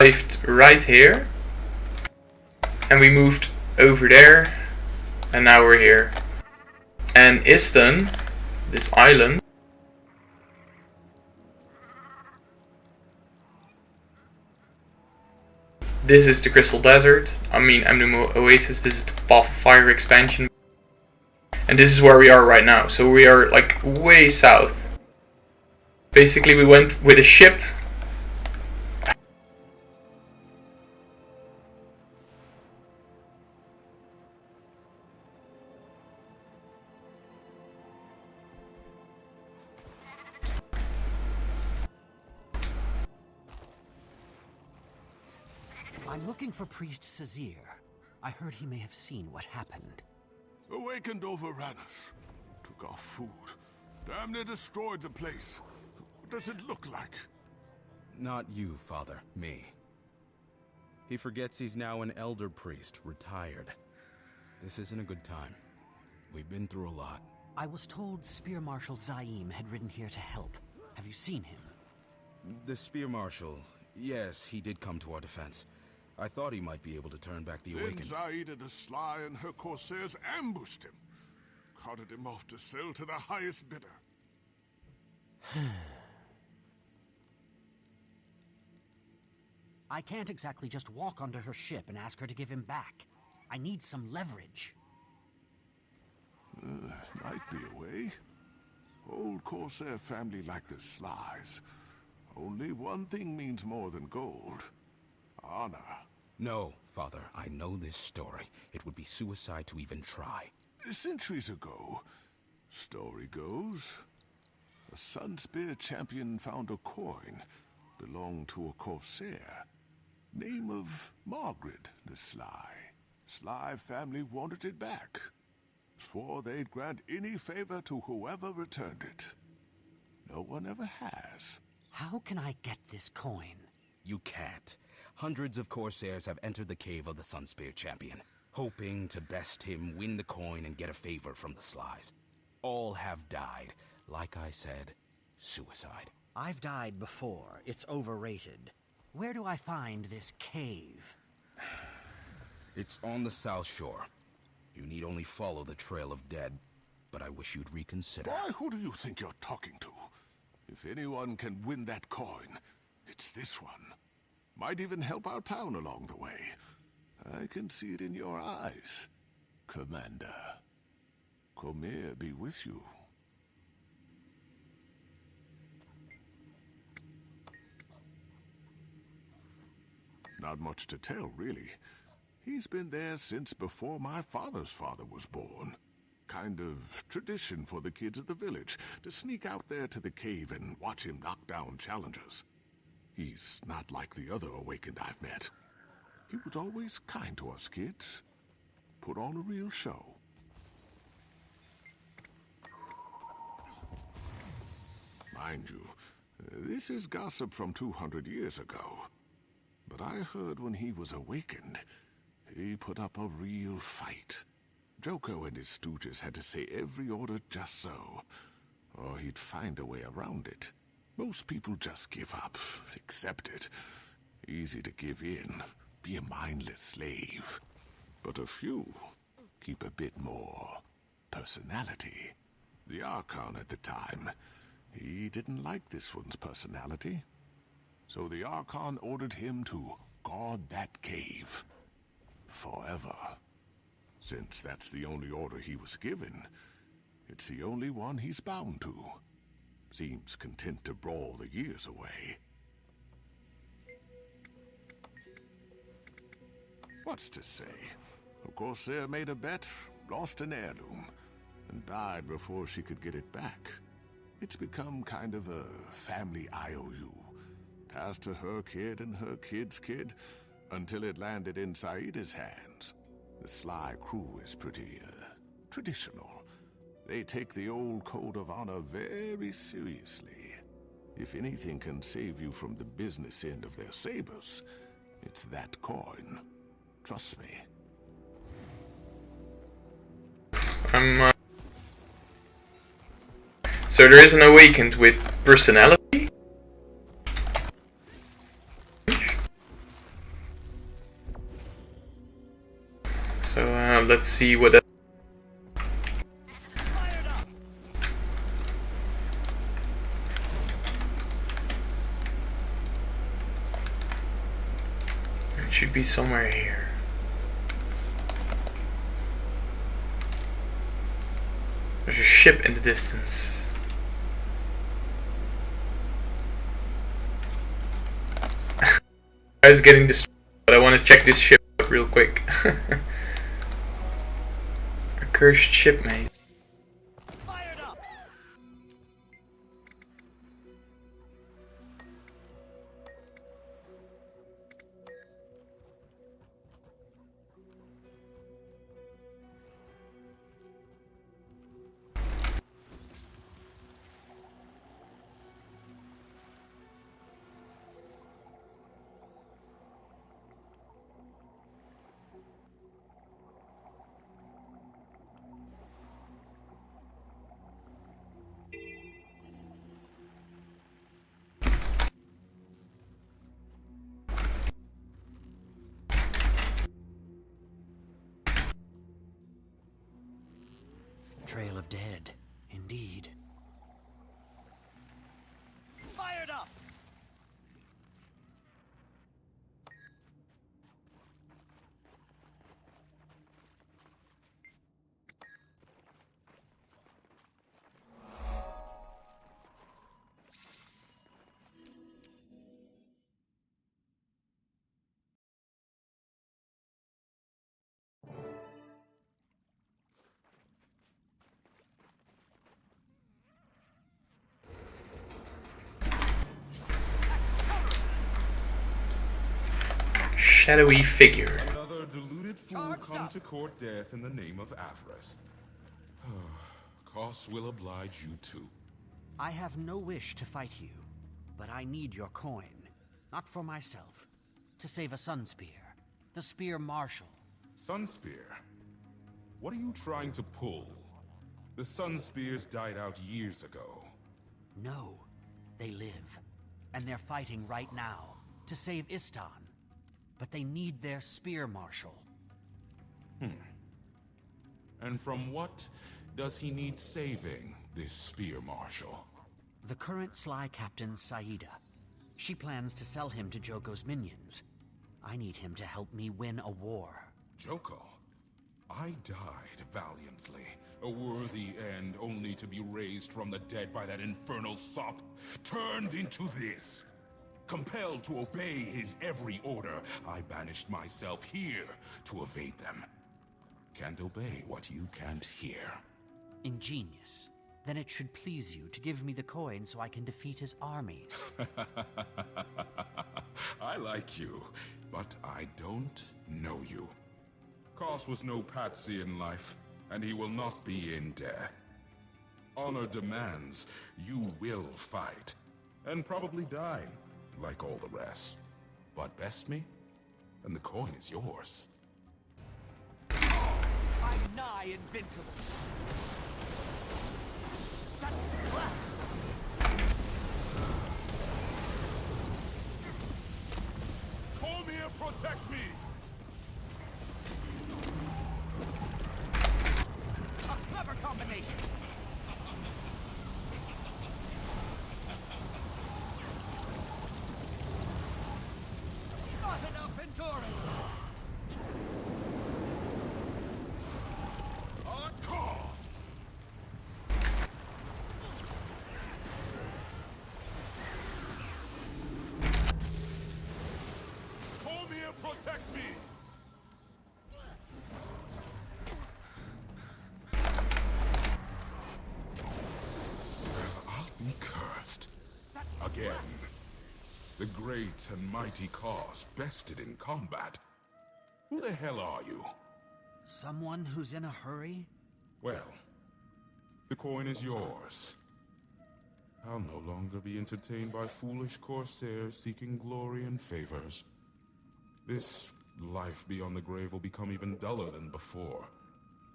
arrived right here. And we moved over there. And now we're here. And Istan, this island, this is the Crystal Desert. I mean, Amnumo Oasis. This is the Path of Fire expansion. And this is where we are right now. So we are like way south. Basically, we went with a ship. I'm looking for Priest Sazir. I heard he may have seen what happened. Awakened overran us. Took our food. Damn near destroyed the place. What does it look like? Not you, Father. Me. He forgets he's now an elder priest, retired. This isn't a good time. We've been through a lot. I was told Spear Marshal Zaim had ridden here to help. Have you seen him? The Spear Marshal, yes, he did come to our defense. I thought he might be able to turn back the Awakened. Then Zaida the Sly and her corsairs ambushed him. Carted him off to sell to the highest bidder. I can't exactly just walk onto her ship and ask her to give him back. I need some leverage. Might be a way. Old Corsair family like the Slies. Only one thing means more than gold. Honor. No, Father, I know this story. It would be suicide to even try. Centuries ago, story goes, a Sunspear champion found a coin. Belonged to a Corsair. Name of Margaret the Sly. Sly family wanted it back. Swore they'd grant any favor to whoever returned it. No one ever has. How can I get this coin? You can't. Hundreds of Corsairs have entered the cave of the Sunspear champion, hoping to best him, win the coin, and get a favor from the Slies. All have died. Like I said, suicide. I've died before. It's overrated. Where do I find this cave? It's on the south shore. You need only follow the trail of dead, but I wish you'd reconsider. Boy, who do you think you're talking to? If anyone can win that coin, it's this one. Might even help our town along the way. I can see it in your eyes, Commander. Comir be with you. Not much to tell, really. He's been there since before my father's father was born. Kind of tradition for the kids of the village, to sneak out there to the cave and watch him knock down challengers. He's not like the other Awakened I've met. He was always kind to us kids. Put on a real show. Mind you, this is gossip from 200 years ago. But I heard when he was awakened, he put up a real fight. Joko and his stooges had to say every order just so, or he'd find a way around it. Most people just give up, accept it. Easy to give in, be a mindless slave. But a few keep a bit more personality. The Archon at the time, he didn't like this one's personality. So the Archon ordered him to guard that cave. Forever. Since that's the only order he was given, it's the only one he's bound to. Seems content to brawl the years away. What's to say? Of course, Corsair made a bet, lost an heirloom, and died before she could get it back. It's become kind of a family IOU. Passed to her kid and her kid's kid, until it landed in Saida's hands. The Sly crew is pretty, traditional. They take the old code of honor very seriously. If anything can save you from the business end of their sabers, it's that coin. Trust me. So there is an Awakened with personality? let's see what. It should be somewhere here. There's a ship in the distance. I was getting destroyed, but I want to check this ship out real quick. A cursed shipmate. Trail of dead, indeed. Fired up! Shadowy figure. Another deluded fool come to court death in the name of avarice. Kos will oblige you too. I have no wish to fight you, but I need your coin. Not for myself. To save a Sunspear. The Spear Marshal. Sunspear? What are you trying to pull? The Sunspears died out years ago. No, they live. And they're fighting right now to save Istan. But they need their Spear Marshal. And from what does he need saving, this Spear Marshal? The current Sly Captain, Saida. She plans to sell him to Joko's minions. I need him to help me win a war. Joko? I died valiantly. A worthy end only to be raised from the dead by that infernal sop. Turned into this. Compelled to obey his every order, I banished myself here to evade them. Can't obey what you can't hear. Ingenious. Then it should please you to give me the coin so I can defeat his armies. I like you, but I don't know you. Kos was no patsy in life, and he will not be in death. Honor demands you will fight, and probably die, like all the rest. But best me, and the coin is yours. I'm nigh invincible. Call me and protect me! A clever combination. Not enough endurance. Protect me! I'll be cursed. Again. The great and mighty Kos bested in combat. Who the hell are you? Someone who's in a hurry? Well, the coin is yours. I'll no longer be entertained by foolish corsairs seeking glory and favors. This life beyond the grave will become even duller than before.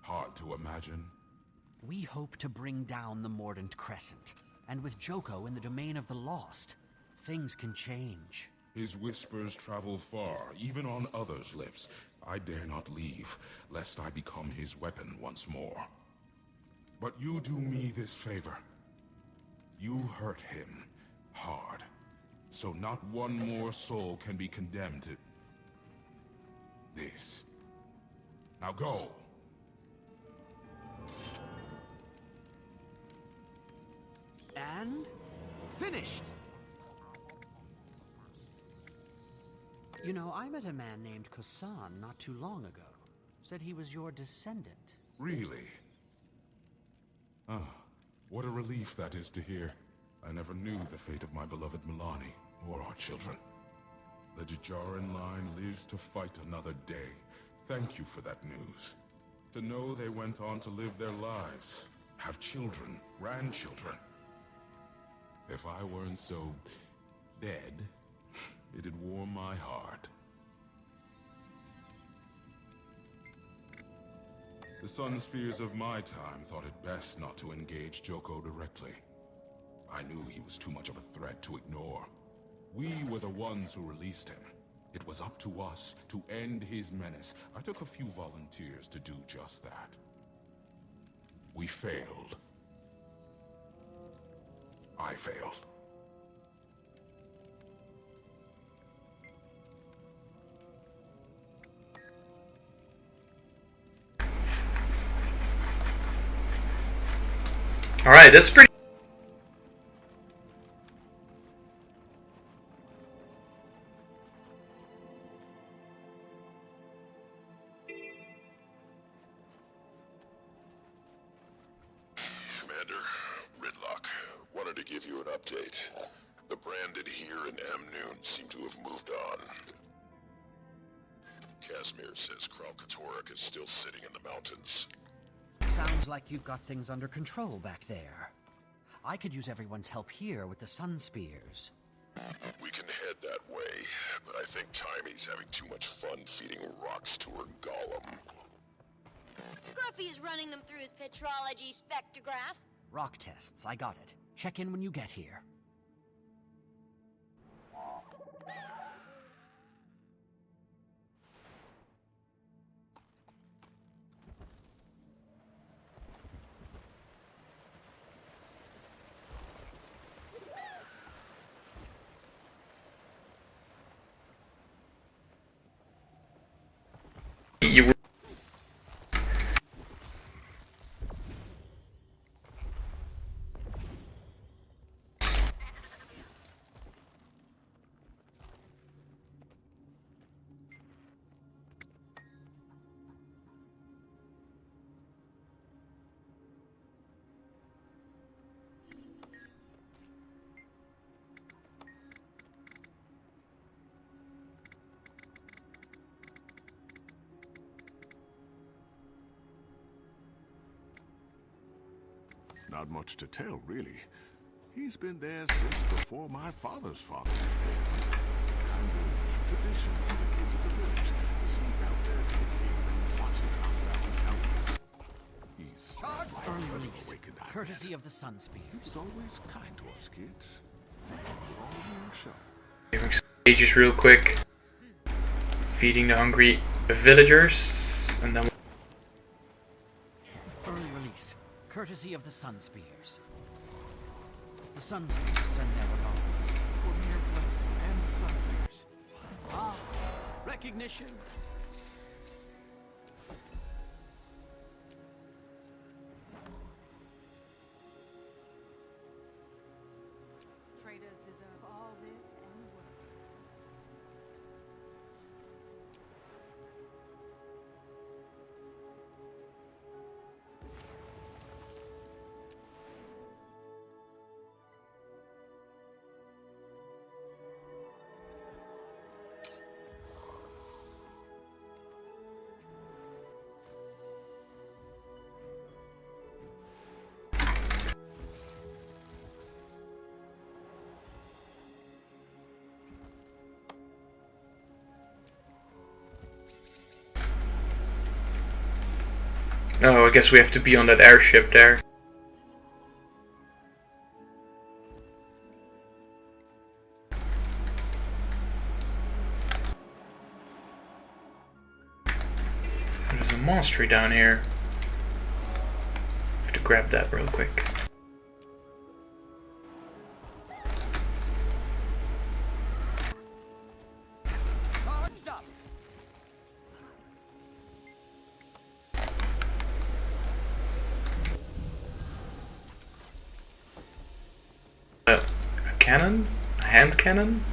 Hard to imagine. We hope to bring down the Mordant Crescent. And with Joko in the domain of the lost, things can change. His whispers travel far, even on others' lips. I dare not leave, lest I become his weapon once more. But you do me this favor. You hurt him hard, so not one more soul can be condemned to this. Now go. And finished. You know, I met a man named Kusan not too long ago. Said he was your descendant. Really? Ah, what a relief that is to hear. I never knew the fate of my beloved Milani, or our children. The Jajaran line lives to fight another day. Thank you for that news. To know they went on to live their lives, have children, grandchildren. If I weren't so dead, it'd warm my heart. The Sunspears of my time thought it best not to engage Joko directly. I knew he was too much of a threat to ignore. We were the ones who released him. It was up to us to end his menace. I took a few volunteers to do just that. We failed. I failed. Alright, that's pretty. Commander, Ridlock, wanted to give you an update. The branded here in Amnoon seem to have moved on. Casimir says Kralkatorik is still sitting in the mountains. Sounds like you've got things under control back there. I could use everyone's help here with the Sunspears. We can head that way, but I think Timey's having too much fun feeding rocks to her golem. Scruffy is running them through his petrology spectrograph. Rock tests, I got it. Check in when you get here. You were. Not much to tell, really. He's been there since before my father's father was born. Kind of tradition for the kids of the village to sneak out there to the cave and watch it unravel elders. He's Early release, courtesy of the Sunspears. He's always kind to us kids. All real show. Saving some pages real quick. Feeding the hungry villagers, and then. Early release, courtesy of the Sunspears. The Sunspears send their regards. Cormier Bliss and the Sunspears. Ah, recognition. Traders deserve all this and more. Oh, I guess we have to be on that airship there. monastery down here. Have to grab that real quick. Charged up. A cannon? A hand cannon?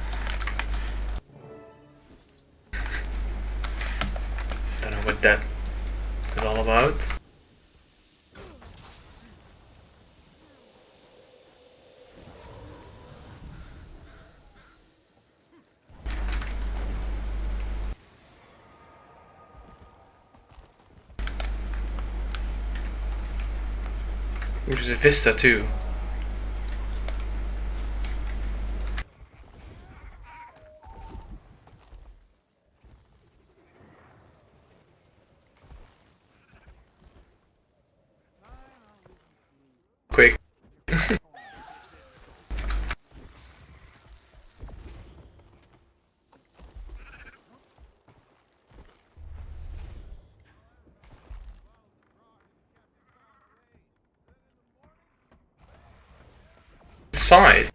Don't know what that is all about. There's a vista too. Quick. Side.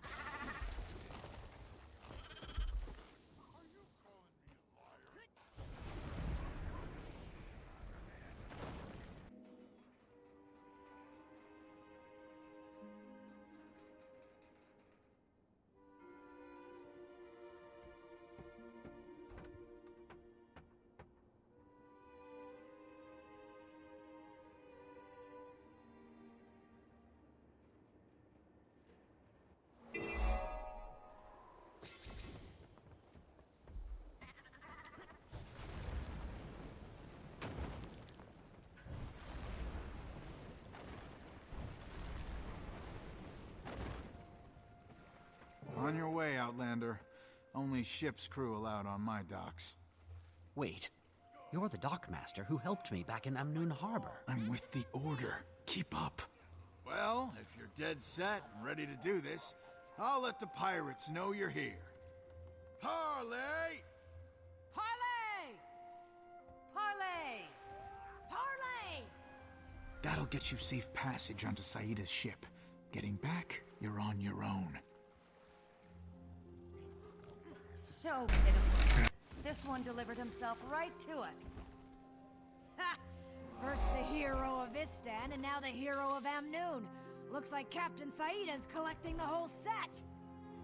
On your way, Outlander. Only ship's crew allowed on my docks. Wait, you're the dockmaster who helped me back in Amnoon Harbor. I'm with the Order. Keep up. Well, if you're dead set and ready to do this, I'll let the pirates know you're here. Parley! Parley! Parley! Parley! That'll get you safe passage onto Saida's ship. Getting back, you're on your own. So pitiful. This one delivered himself right to us. Ha! First the hero of Istan, and now the hero of Amnoon. Looks like Captain Saida's collecting the whole set.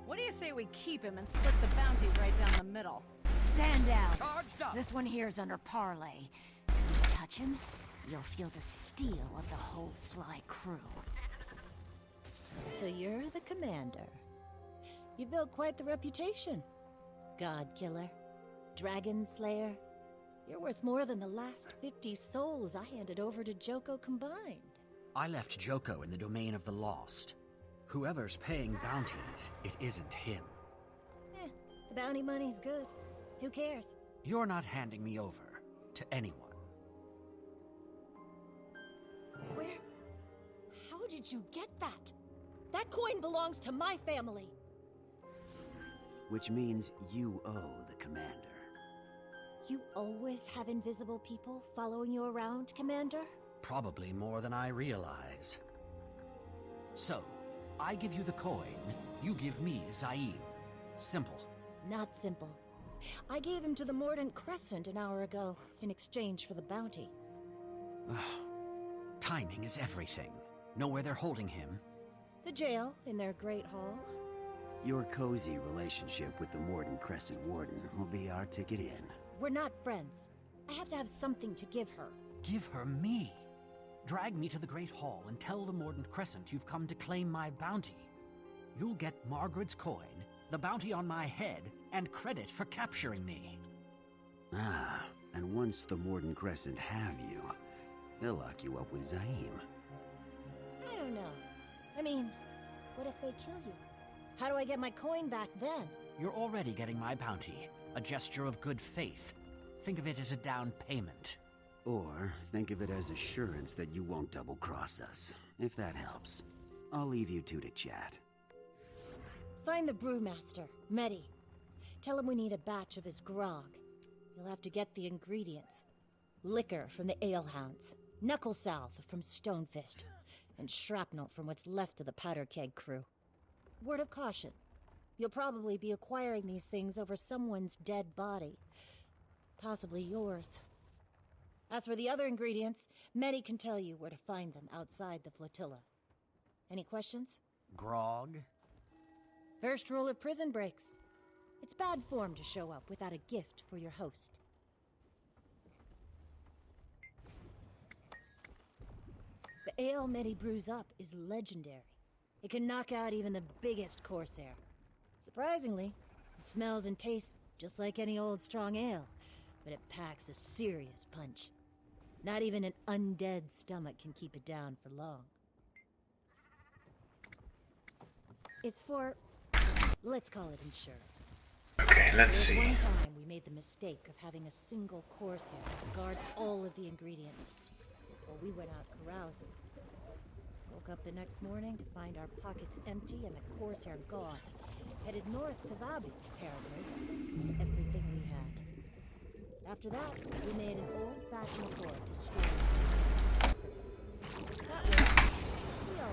What do you say we keep him and split the bounty right down the middle? Stand down. Charged up. This one here's under Parley. You touch him, you'll feel the steel of the whole sly crew. So you're the commander. You built quite the reputation. God Killer, Dragon Slayer. You're worth more than the last 50 souls I handed over to Joko combined. I left Joko in the domain of the lost. Whoever's paying bounties, it isn't him. The bounty money's good. Who cares? You're not handing me over to anyone. Where? How did you get that? That coin belongs to my family. Which means you owe the commander. You always have invisible people following you around, Commander? Probably more than I realize. So, I give you the coin, you give me Zaim. Simple. Not simple. I gave him to the Mordant Crescent an hour ago, in exchange for the bounty. Timing is everything. Know where they're holding him? The jail in their Great Hall. Your cozy relationship with the Mordant Crescent Warden will be our ticket in. We're not friends. I have to have something to give her. Give her me. Drag me to the Great Hall and tell the Mordant Crescent you've come to claim my bounty. You'll get Margaret's coin, the bounty on my head, and credit for capturing me. Ah, and once the Mordant Crescent have you, they'll lock you up with Zaim. I don't know. I mean, what if they kill you? How do I get my coin back then? You're already getting my bounty, a gesture of good faith. Think of it as a down payment. Or think of it as assurance that you won't double-cross us, if that helps. I'll leave you two to chat. Find the brewmaster, Medi. Tell him we need a batch of his grog. You'll have to get the ingredients. liquor from the alehounds, knuckle salve from Stonefist, and shrapnel from what's left of the powder keg crew. Word of caution. You'll probably be acquiring these things over someone's dead body. Possibly yours. As for the other ingredients, many can tell you where to find them outside the flotilla. Any questions? Grog? First rule of prison breaks. It's bad form to show up without a gift for your host. The ale Medi brews up is legendary. It can knock out even the biggest corsair. Surprisingly, it smells and tastes just like any old strong ale, but it packs a serious punch. Not even an undead stomach can keep it down for long. It's for, let's call it insurance. Okay, let's see. One time we made the mistake of having a single corsair to guard all of the ingredients. Well, we went out carousing. Woke up the next morning to find our pockets empty and the corsair gone. Headed north to Vabi, apparently. Everything we had. After that, we made an old-fashioned tour to store. That way, we all know.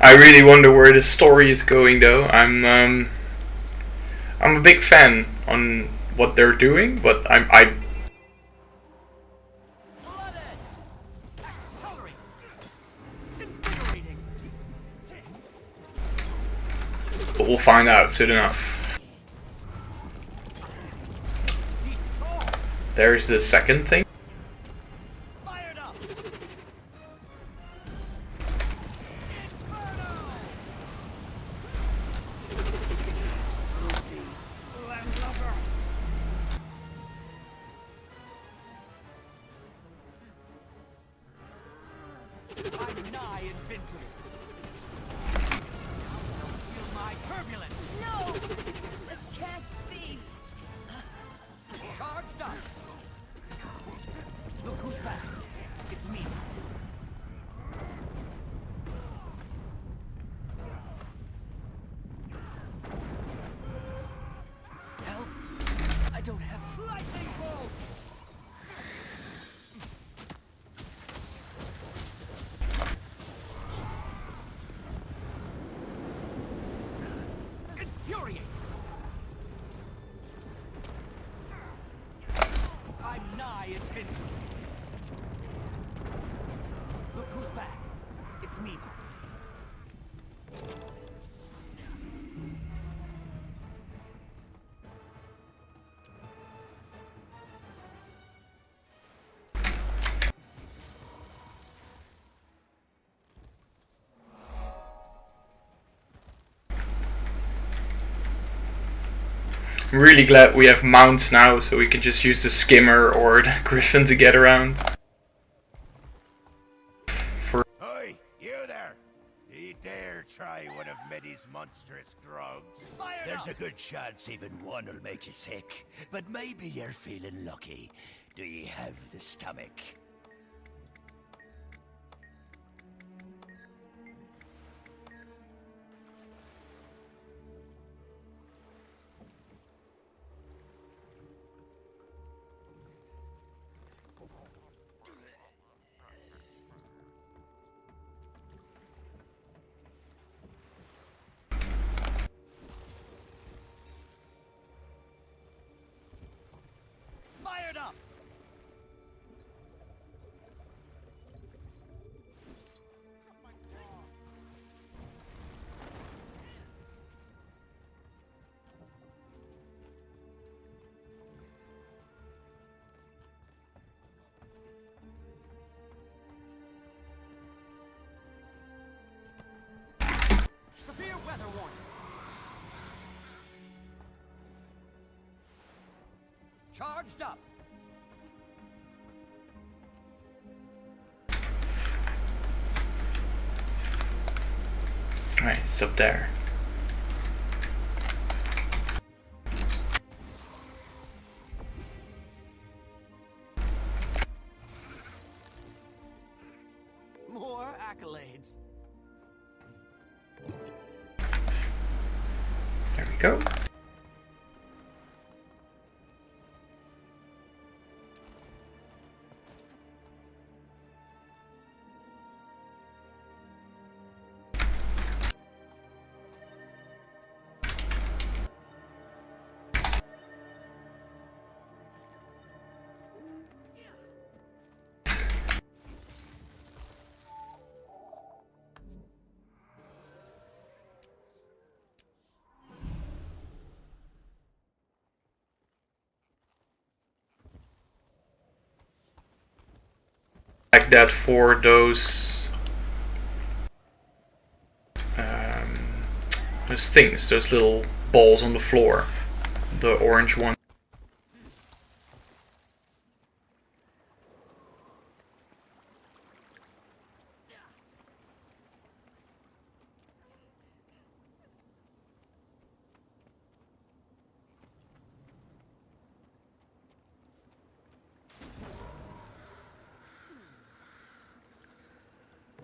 I really wonder where the story is going, though. I'm a big fan on what they're doing, but But we'll find out soon enough. There's the second thing. I'm really glad we have mounts now, so we can just use the skimmer or the griffin to get around. Oi, you there! Do you dare try one of Medi's monstrous drugs? There's a good chance even one will make you sick, but maybe you're feeling lucky. Do you have the stomach? Severe weather warning. Charged up. Alright, it's up there. More accolades. There we go. Like that for those things, those little balls on the floor, the orange one.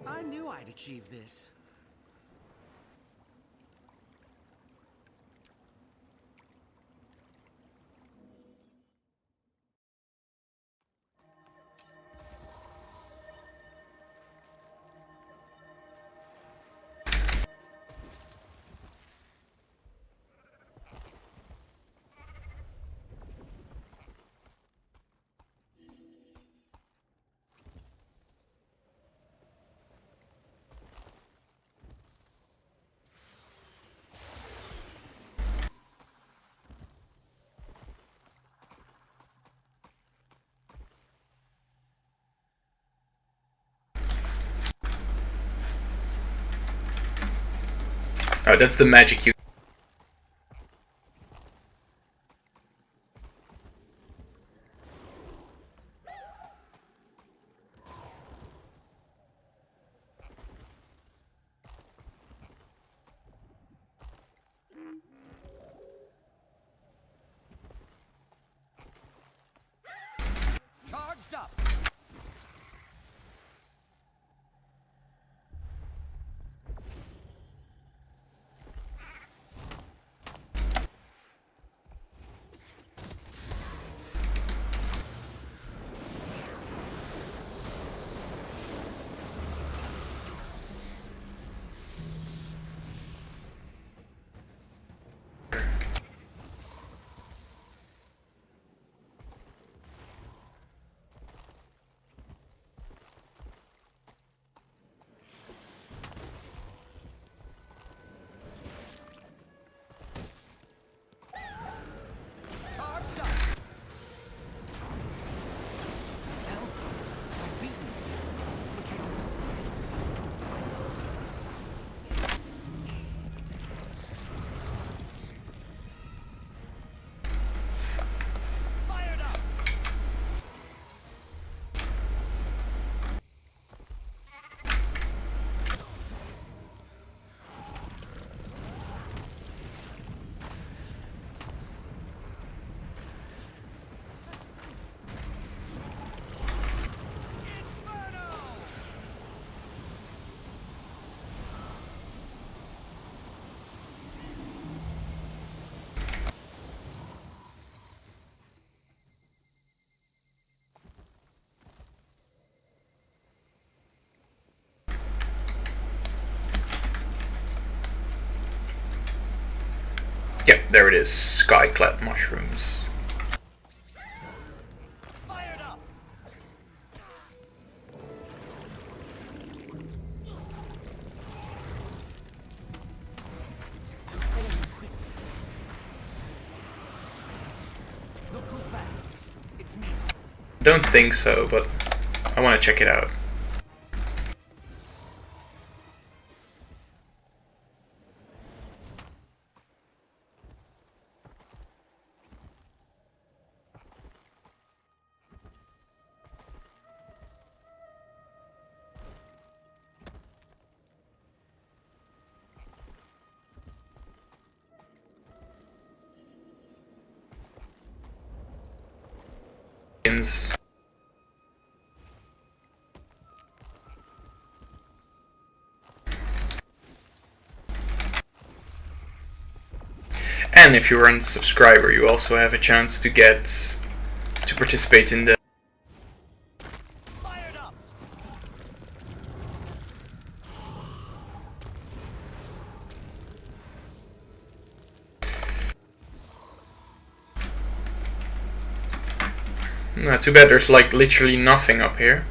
I knew I'd achieve this. Oh, that's the magic you. Charged up. Yep, there it is. Skyclad mushrooms. Don't think so, but I want to check it out. tokens. And if you're a subscriber, you also have a chance to participate in the too bad there's like literally nothing up here.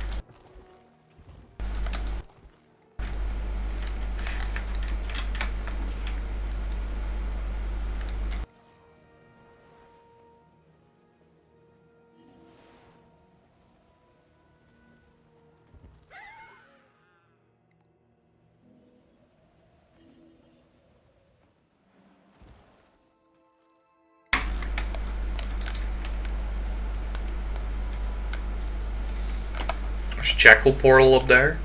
There's a jackal portal up there.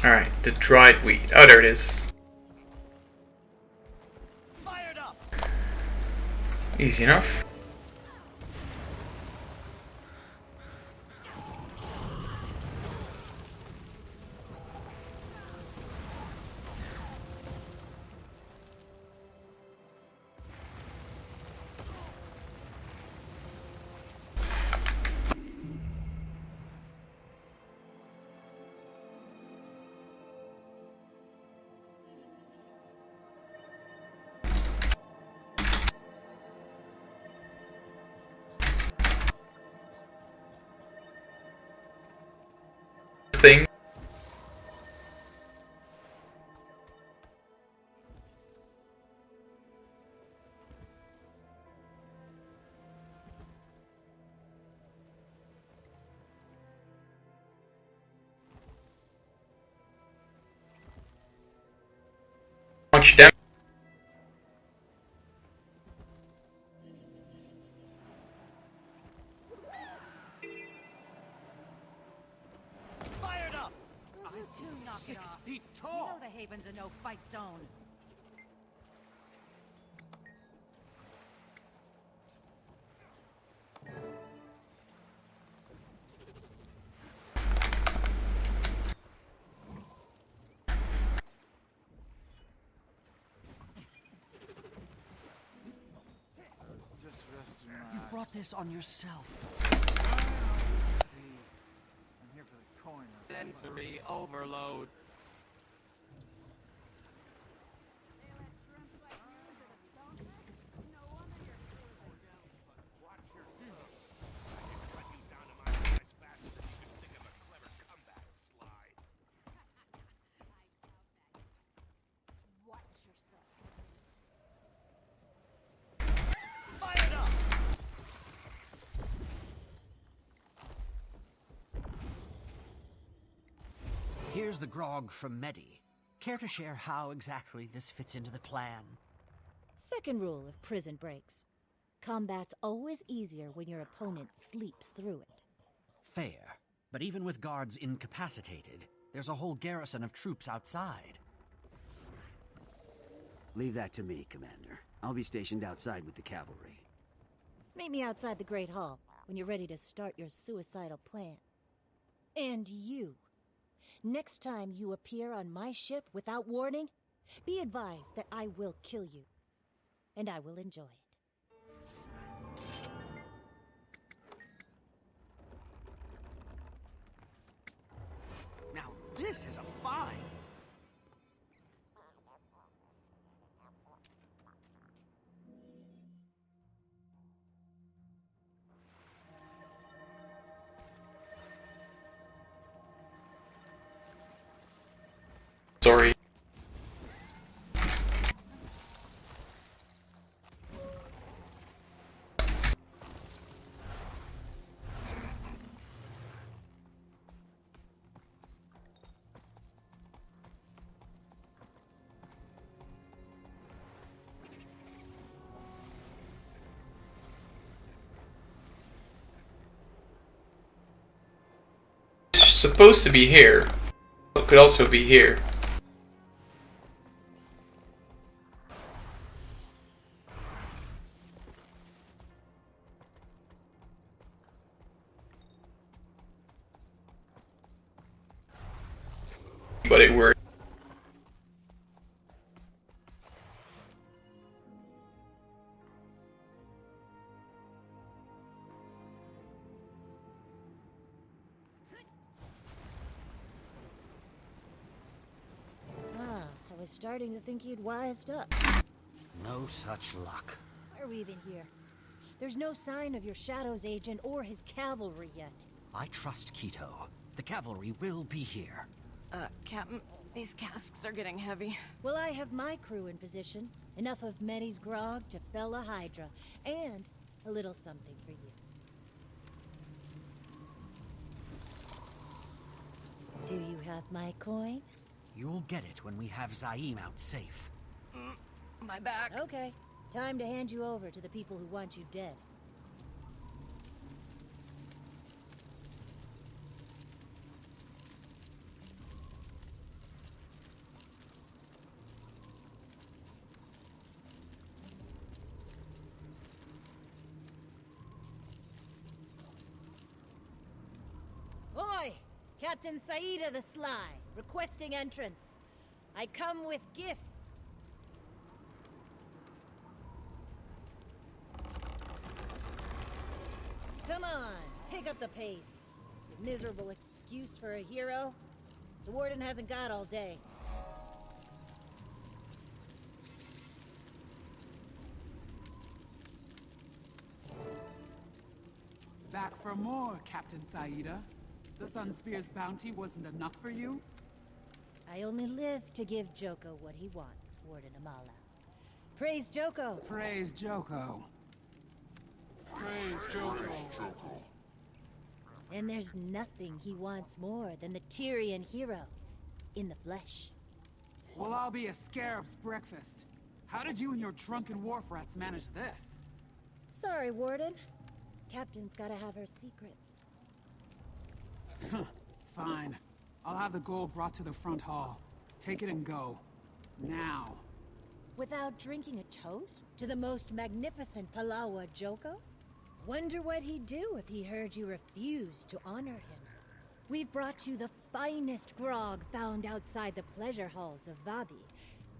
Alright, the dried wheat. Oh, there it is. Easy enough. Thing. Much damage. Fired up! You two knock it 6 off. feet You tall. know the Haven's a no-fight zone. Just resting my You've brought this on yourself. I'm here for the coin. Sensory overload. Here's the grog from Medi. Care to share how exactly this fits into the plan? Second rule of Prison Breaks. Combat's always easier when your opponent sleeps through it. Fair. But even with guards incapacitated, there's a whole garrison of troops outside. Leave that to me, Commander. I'll be stationed outside with the cavalry. Meet me outside the Great Hall when you're ready to start your suicidal plan. And you. Next time you appear on my ship without warning, be advised that I will kill you. And I will enjoy it. Now this is a find. Sorry. supposed to be here. It could also be here. But it worked. I was starting to think you'd wised up. No such luck. Why are we even here? There's no sign of your Shadow's agent or his cavalry yet. I trust Quito. The cavalry will be here. Captain, these casks are getting heavy. Well, I have my crew in position. Enough of Medi's grog to fell a Hydra. And a little something for you. Do you have my coin? You'll get it when we have Zaim out safe. My back. Okay. Time to hand you over to the people who want you dead. Oi! Captain Saida the Sly, requesting entrance. I come with gifts. Come on, pick up the pace. Miserable excuse for a hero. The warden hasn't got all day. Back for more, Captain Saida. The Sunspear's bounty wasn't enough for you? I only live to give Joko what he wants, Warden Amala. Praise Joko! Praise Joko. Praise Joko. And there's nothing he wants more than the Tyrian hero in the flesh. Well, I'll be a scarab's breakfast. How did you and your drunken wharf rats manage this? Sorry, Warden. Captain's gotta have her secrets. Fine. I'll have the gold brought to the front hall. Take it and go. Now. Without drinking a toast to the most magnificent Palawa Joko? Wonder what he'd do if he heard you refuse to honor him. We've brought you the finest grog found outside the pleasure halls of Vabi,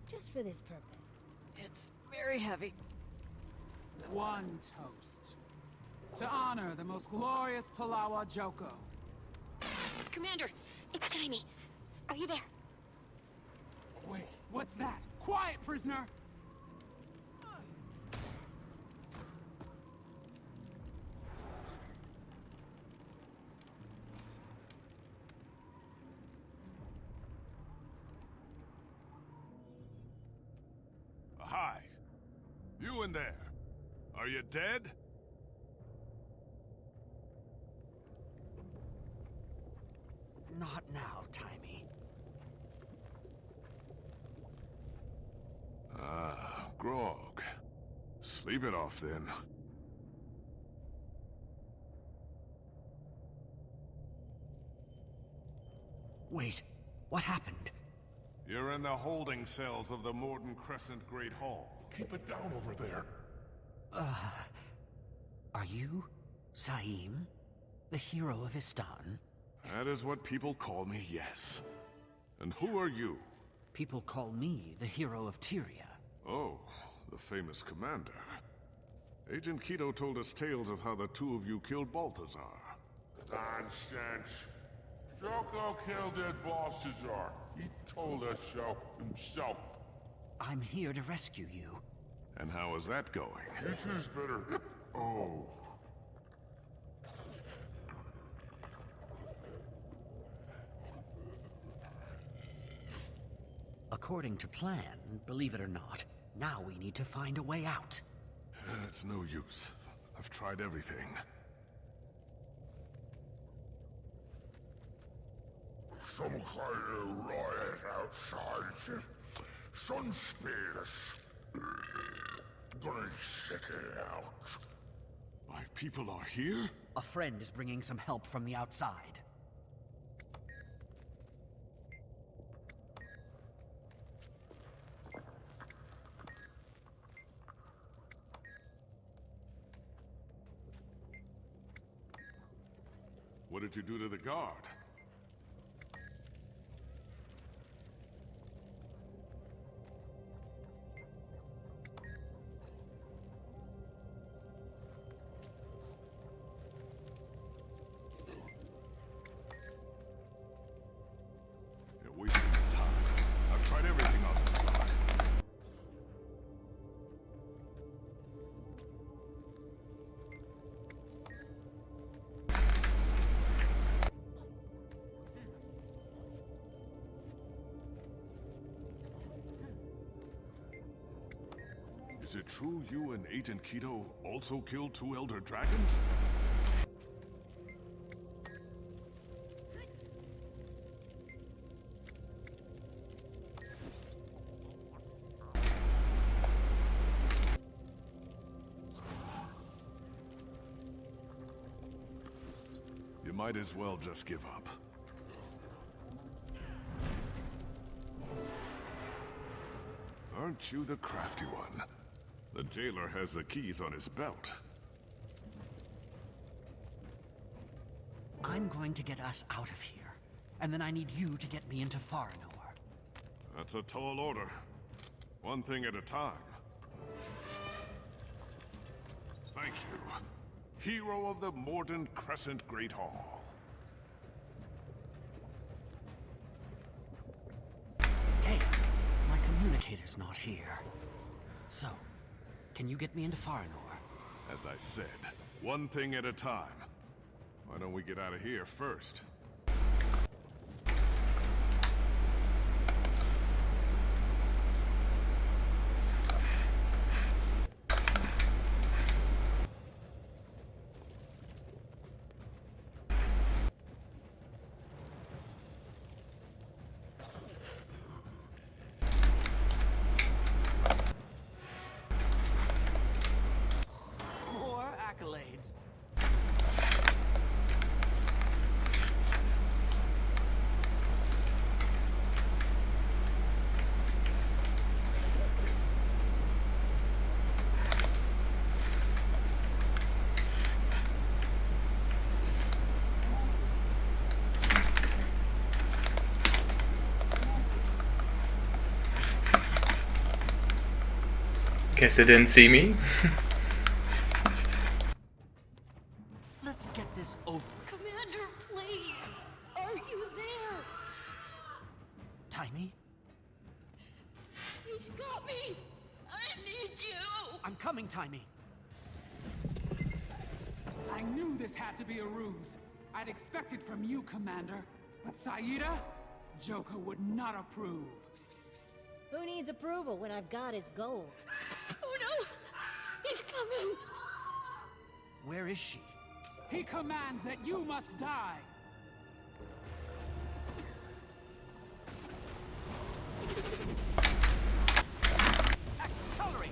just for this purpose. It's very heavy. One toast. To honor the most glorious Palawa Joko. Commander, it's Jaime. Are you there? Wait, what's that? Quiet, prisoner! Hi. You in there. Are you dead? Not now, Timey. Ah, grog. Sleep it off then. Wait, what happened? You're in the holding cells of the Morden Crescent Great Hall. Keep it down over there. Are you Zaim? The hero of Istan? That is what people call me, yes. And who are you? People call me the hero of Tyria. Oh, the famous commander. Agent Quito told us tales of how the two of you killed Balthazar. Nonsense. Joko killed that Balthazar. He told us so himself. I'm here to rescue you. And how is that going? You two's better. Oh. According to plan, believe it or not, now we need to find a way out. It's no use. I've tried everything. Some kind of riot outside. Sunspear. Gonna check it out. My people are here? A friend is bringing some help from the outside. what did you do to the guard? You're wasting your time. I've tried everything on this lock. Is it true you and Agent Keto also killed 2 elder dragons? You might as well just give up. Aren't you the crafty one? The jailer has the keys on his belt. I'm going to get us out of here, and then I need you to get me into Farinor. That's a tall order. One thing at a time. Thank you. Hero of the Mordant Crescent Great Hall. Damn, my communicator's not here. So, can you get me into Farinor? As I said, one thing at a time. Why don't we get out of here first? More accolades. Guess they didn't see me. Let's get this over. Commander, please! Are you there? Timey? You've got me! I need you! I'm coming, Timey. I knew this had to be a ruse. I'd expect it from you, Commander. But Saida? Joker would not approve. Who needs approval when I've got his gold? Oh no! He's coming! Where is she? He commands that you must die. Accelerate!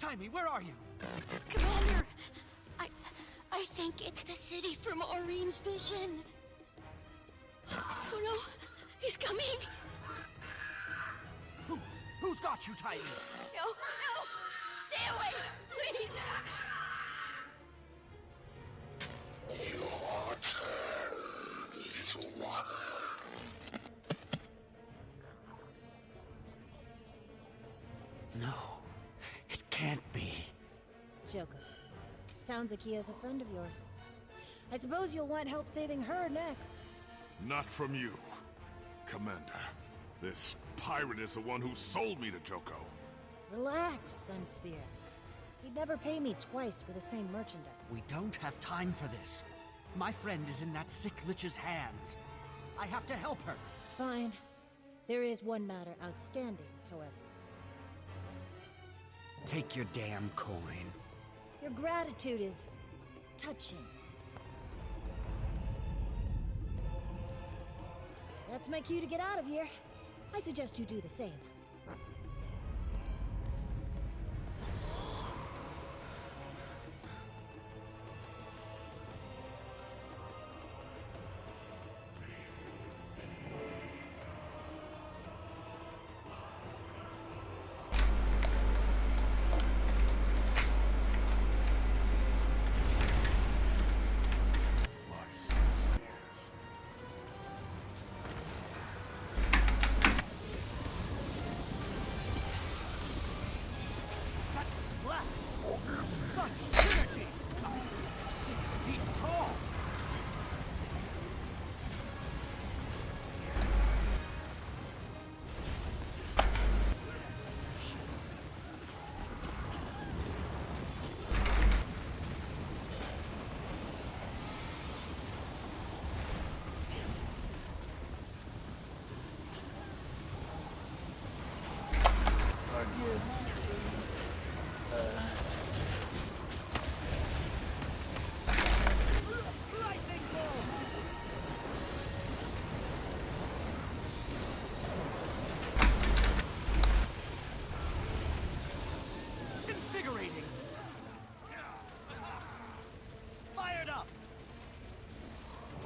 Timey, where are you? Commander, I think it's the city from Oreen's vision. Oh no, he's coming. Who's got you, Timey? No, no, stay away, please. You are turned, little one. No, it can't be. Joker. Sounds like he has a friend of yours. I suppose you'll want help saving her next. Not from you, Commander. This pirate is the one who sold me to Joko. Relax, Sunspear. He'd never pay me twice for the same merchandise. We don't have time for this. My friend is in that sick lich's hands. I have to help her. Fine. There is one matter outstanding, however. Take your damn coin. Your gratitude is touching. That's my cue to get out of here. I suggest you do the same.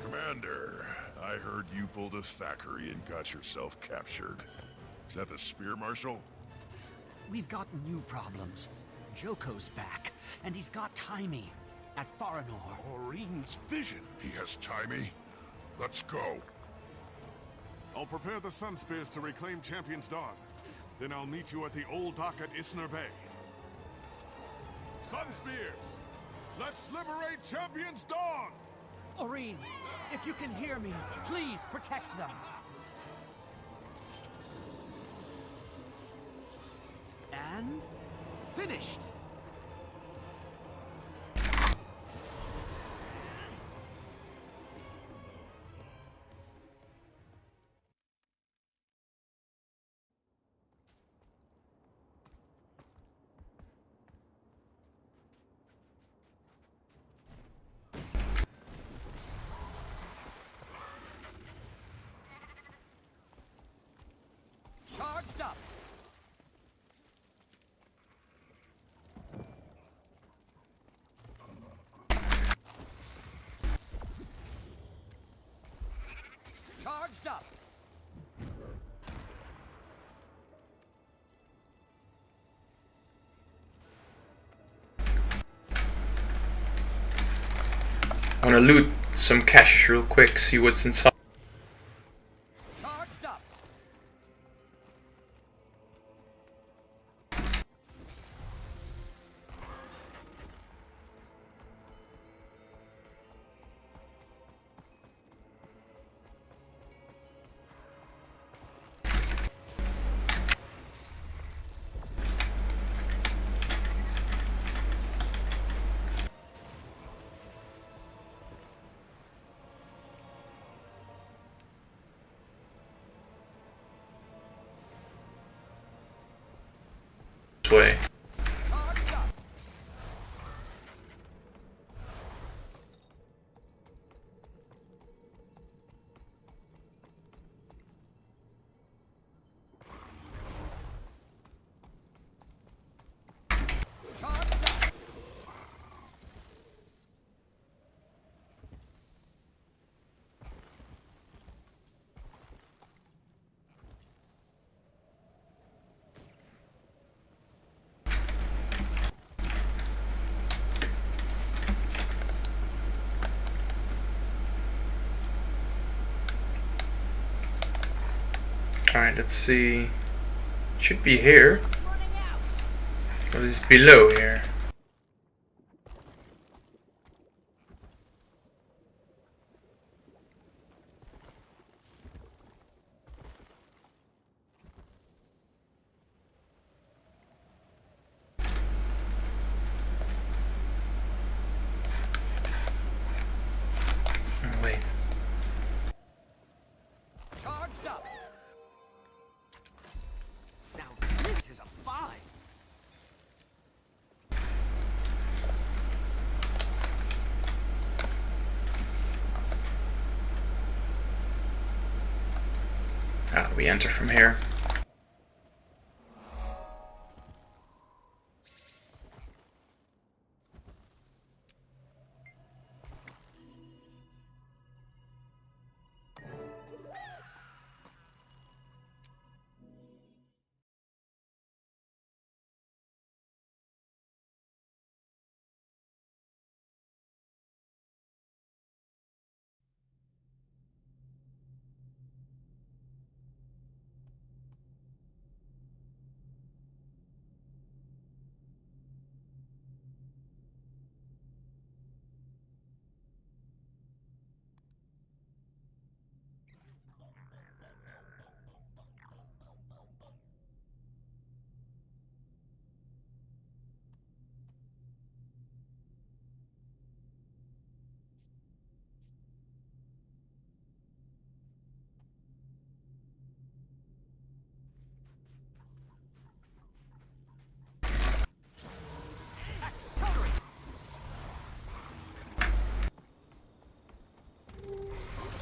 Commander, I heard you pulled a Thackeray and got yourself captured. Is that the Spear Marshal? We've got new problems. Joko's back, and he's got Timey at Faranor. Oreen's vision. He has Timey? Let's go. I'll prepare the Sunspears to reclaim Champion's Dawn. Then I'll meet you at the old dock at Isner Bay. Sunspears! Let's liberate Champion's Dawn! Oreen, if you can hear me, please protect them. And finished. Charged up. Charged up. I wanna loot some caches real quick, see what's inside. Charged up. Way. Alright, let's see. Should be here. What is below here? Oh, wait. Charged up. Now this is a find. Ah, we enter from here.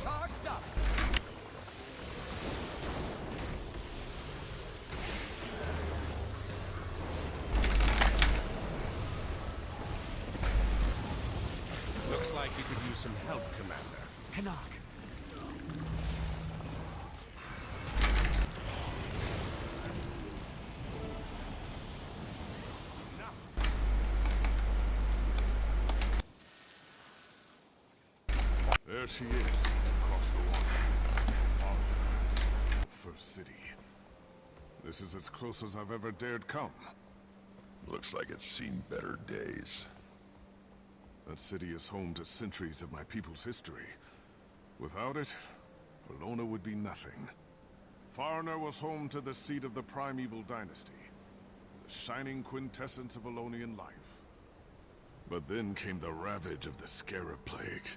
Charged up. Looks like you could use some help, Commander. Canuck. There she is, across the water. Farther. First city. This is as close as I've ever dared come. Looks like it's seen better days. That city is home to centuries of my people's history. Without it, Valona would be nothing. Farner was home to the seat of the primeval dynasty, the shining quintessence of Valonian life. But then came the ravage of the Scarab Plague,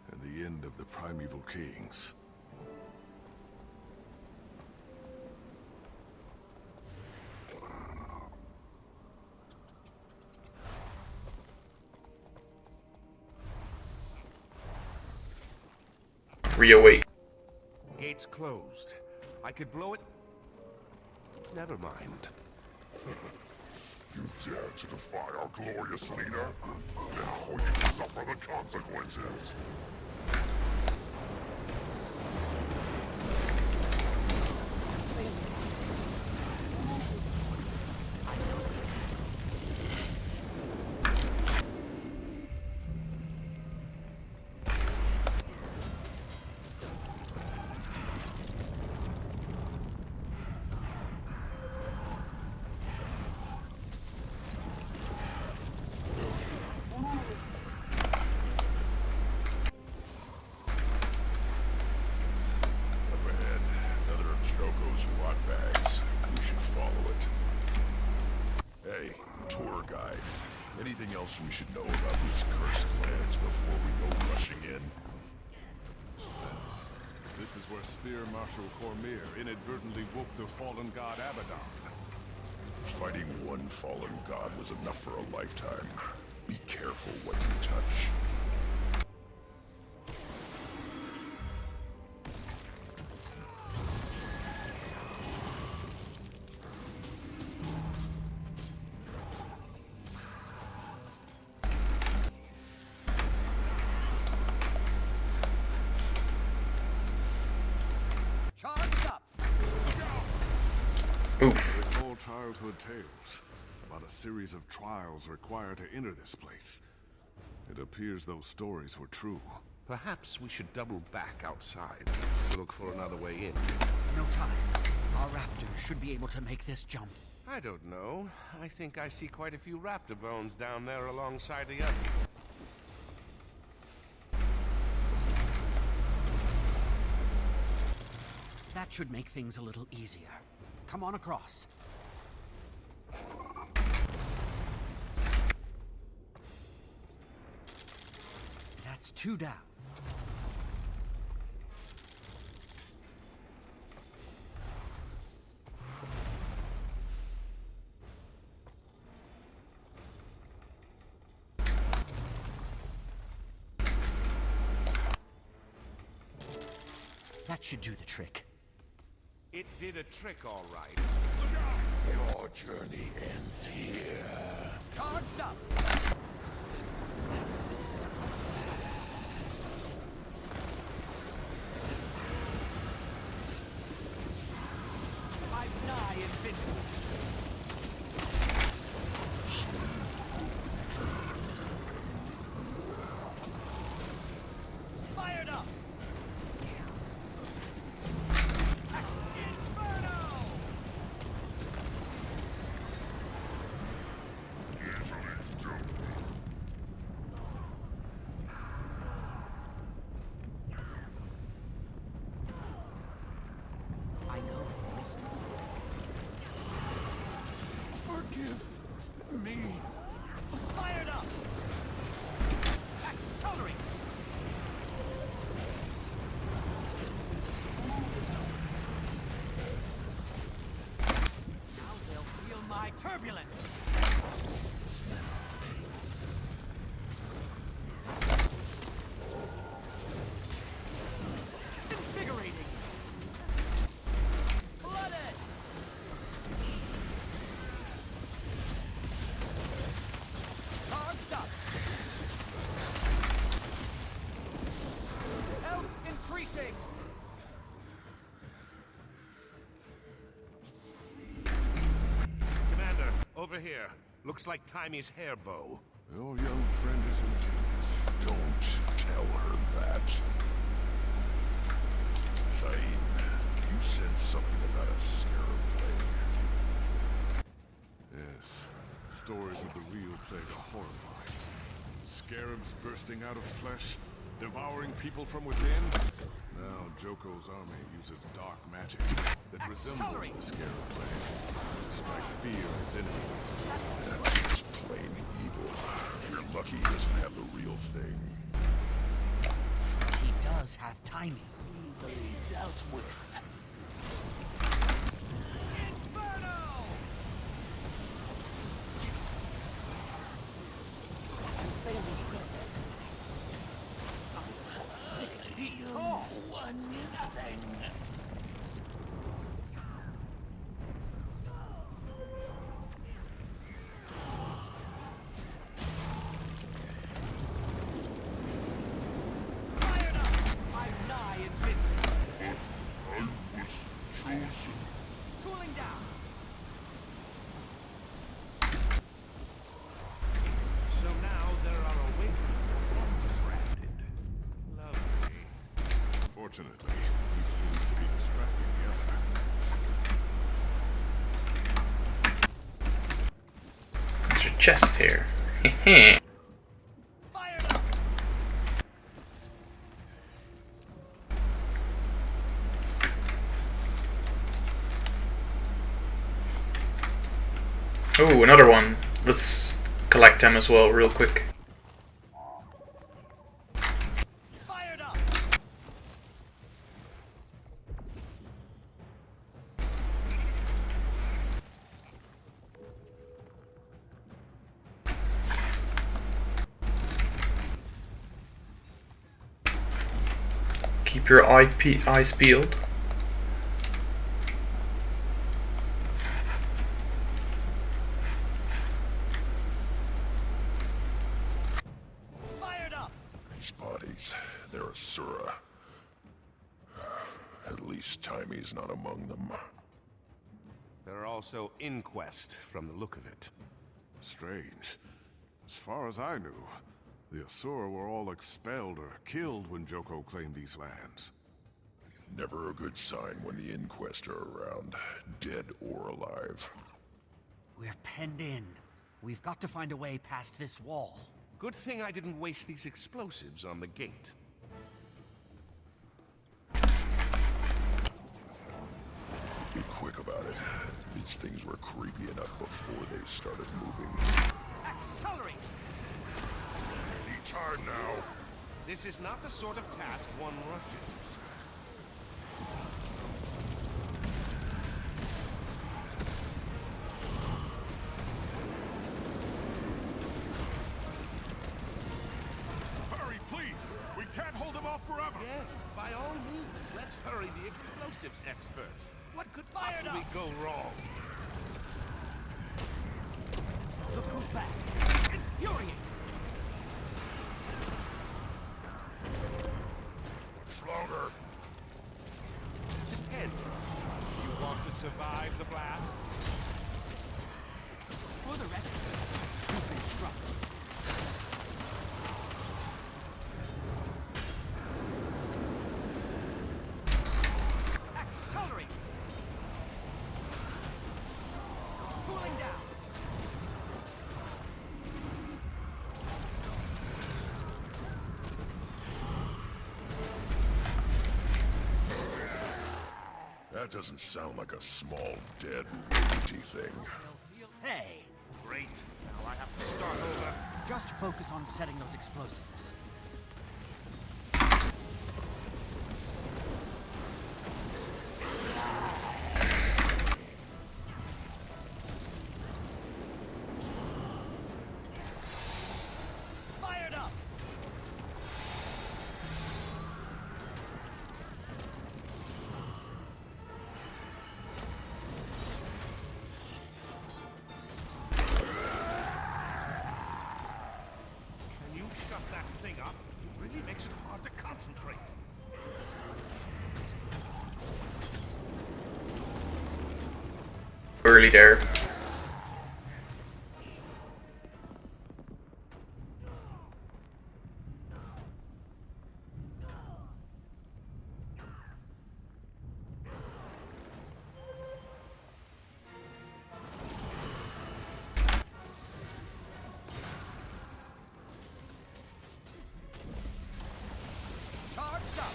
and the end of the primeval kings. Reawake. Gates closed. I could blow it. Never mind. You dare to defy our glorious leader? Now you suffer the consequences. Anything else we should know about these cursed lands before we go rushing in? This is where Spear Marshal Cormier inadvertently woke the fallen god Abaddon. Fighting one fallen god was enough for a lifetime. Be careful what you touch. Oof. Recall childhood tales about a series of trials required to enter this place. It appears those stories were true. Perhaps we should double back outside to look for another way in. No time. Our raptors should be able to make this jump. I don't know. I think I see quite a few raptor bones down there alongside the other. That should make things a little easier. Come on across. That's 2 down. That should do the trick. It did a trick, all right. Your journey ends here. Charged up! I'm nigh invincible. Fired up! Forgive me. Fired up! Accelerate! Now they'll feel my turbulence! Invigorating! Flooded! Charged up! Health increasing! Commander, over here. Looks like Timy's hair bow. Your young friend is ingenious. Don't tell her that. Saeed, you said something about a scarab plague. Yes, the stories of the real plague are horrifying. Scarabs bursting out of flesh, devouring people from within. Now Joko's army uses dark magic that resembles the scarab plague to strike fear in his enemies. That's just plain evil. You're lucky he doesn't have the real thing. He does have timing. Easily dealt with. Cooling down. So now there are awakened and branded. Lovely. Fortunately, he seems to be distracting the other. There's a chest here. Heh. Oh, another one. Let's collect them as well, real quick. Fired up. Keep your eyes peeled. These bodies, they're Asura. At least Timy's not among them. There are also inquest from the look of it. Strange. As far as I knew, The Asura were all expelled or killed when Joko claimed these lands. Never a good sign when the Inquest are around, dead or alive. We're penned in. We've got to find a way past this wall. Good thing I didn't waste these explosives on the gate. Be quick about it. These things were creepy enough before they started moving. Accelerate! Any time now. This is not the sort of task one rushes. Hurry, please! We can't hold them off forever! Yes, by all means, let's hurry the explosives expert. What could possibly go wrong? Look who's back. Infuriate! Much longer. Depends. You want to survive the blast? For the record, you've been struck. Accelerate! Cooling down. That doesn't sound like a small, dead, rickety thing. Hey! Great. Now I have to start over. Just focus on setting those explosives. Fired up! Can you shut that thing up? It really makes it hard to concentrate. Early there. Charged up!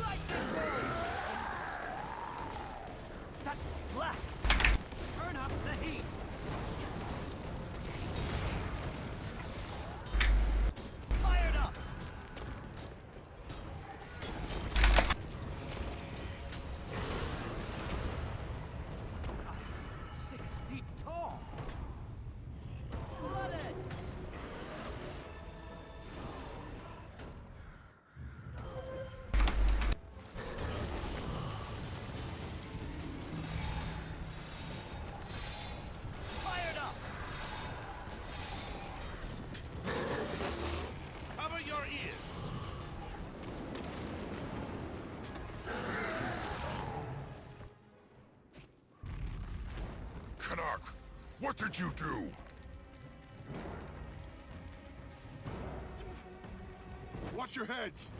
Lightning bolt! That was blast! Turn up the heat! Fired up! I'm 6 feet tall! Flooded! Fired up! Cover your ears. Canuck, what did you do? Watch your heads!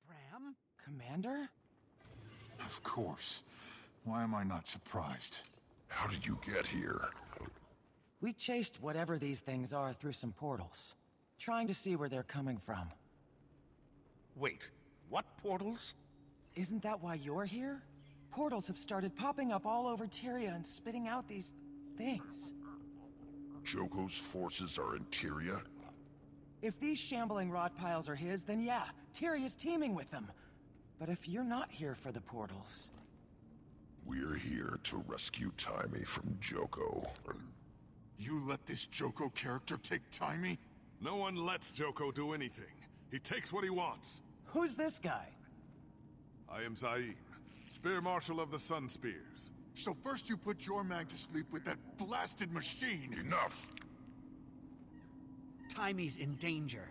Bram? Commander? Of course. Why am I not surprised? How did you get here? We chased whatever these things are through some portals, trying to see where they're coming from. Wait, what portals? Isn't that why you're here? Portals have started popping up all over Tyria and spitting out these things. Joko's forces are in Tyria? If these shambling rot piles are his, then yeah, Tyria's teaming with them. But if you're not here for the portals... We're here to rescue Taimi from Joko. You let this Joko character take Taimi? No one lets Joko do anything. He takes what he wants. Who's this guy? I am Zain, Spear Marshal of the Sunspears. So first you put your man to sleep with that blasted machine. Enough! Taimi's in danger.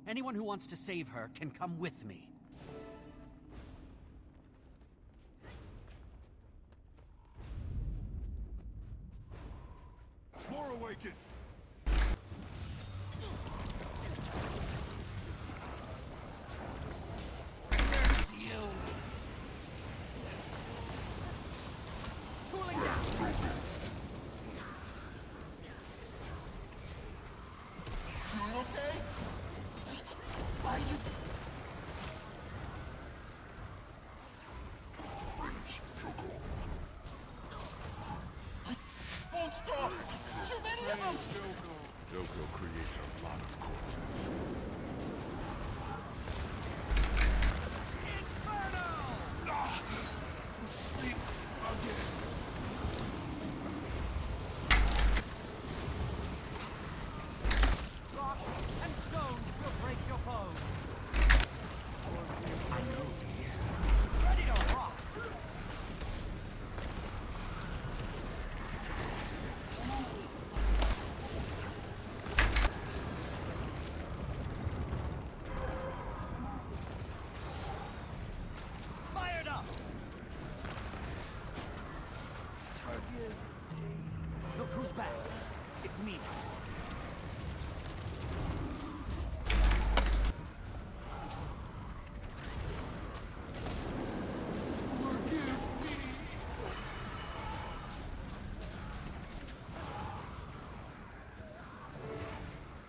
Anyone who wants to save her can come with me. More awakened! Joko creates a lot of corpses. Sleep again. Rocks and stones will break your bones. I know this. Ready to rock. Fired up. Look who's back. It's me.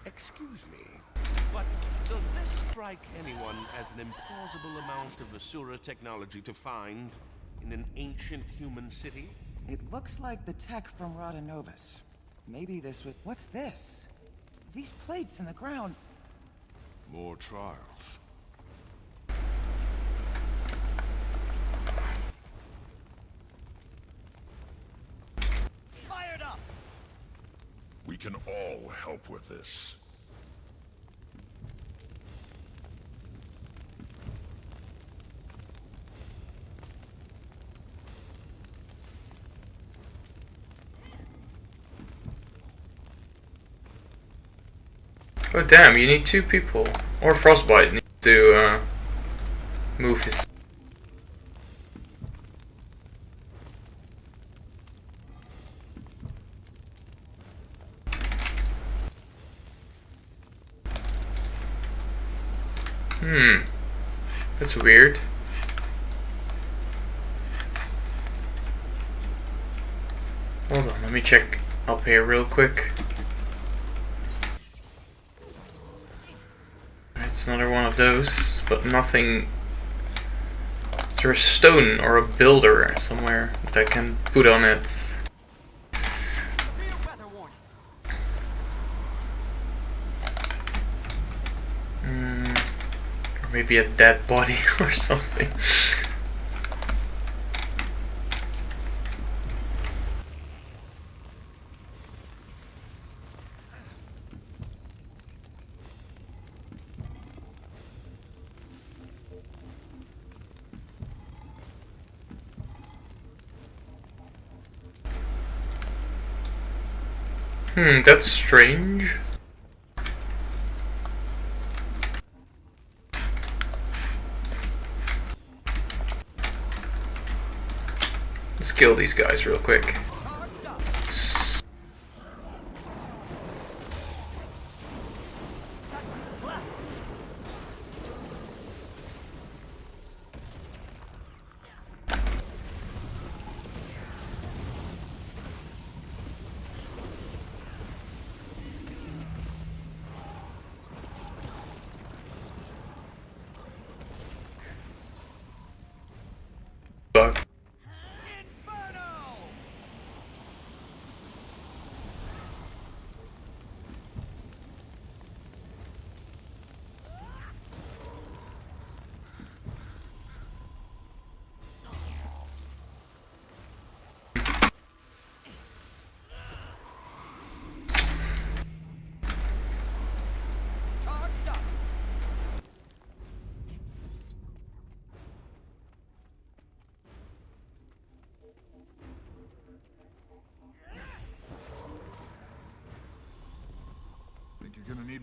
Excuse me, but does this strike anyone as an implausible amount of Asura technology to find in an ancient human city? It looks like the tech from Radanovis. Maybe this would... What's this? These plates in the ground... More trials. Fired up. We can all help with this. Oh damn, you need 2 people. Or Frostbite needs to move his... That's weird. Hold on, let me check up here real quick. It's another one of those, but nothing... Is there a stone or a builder somewhere that I can put on it? Or maybe a dead body or something. That's strange. Let's kill these guys real quick.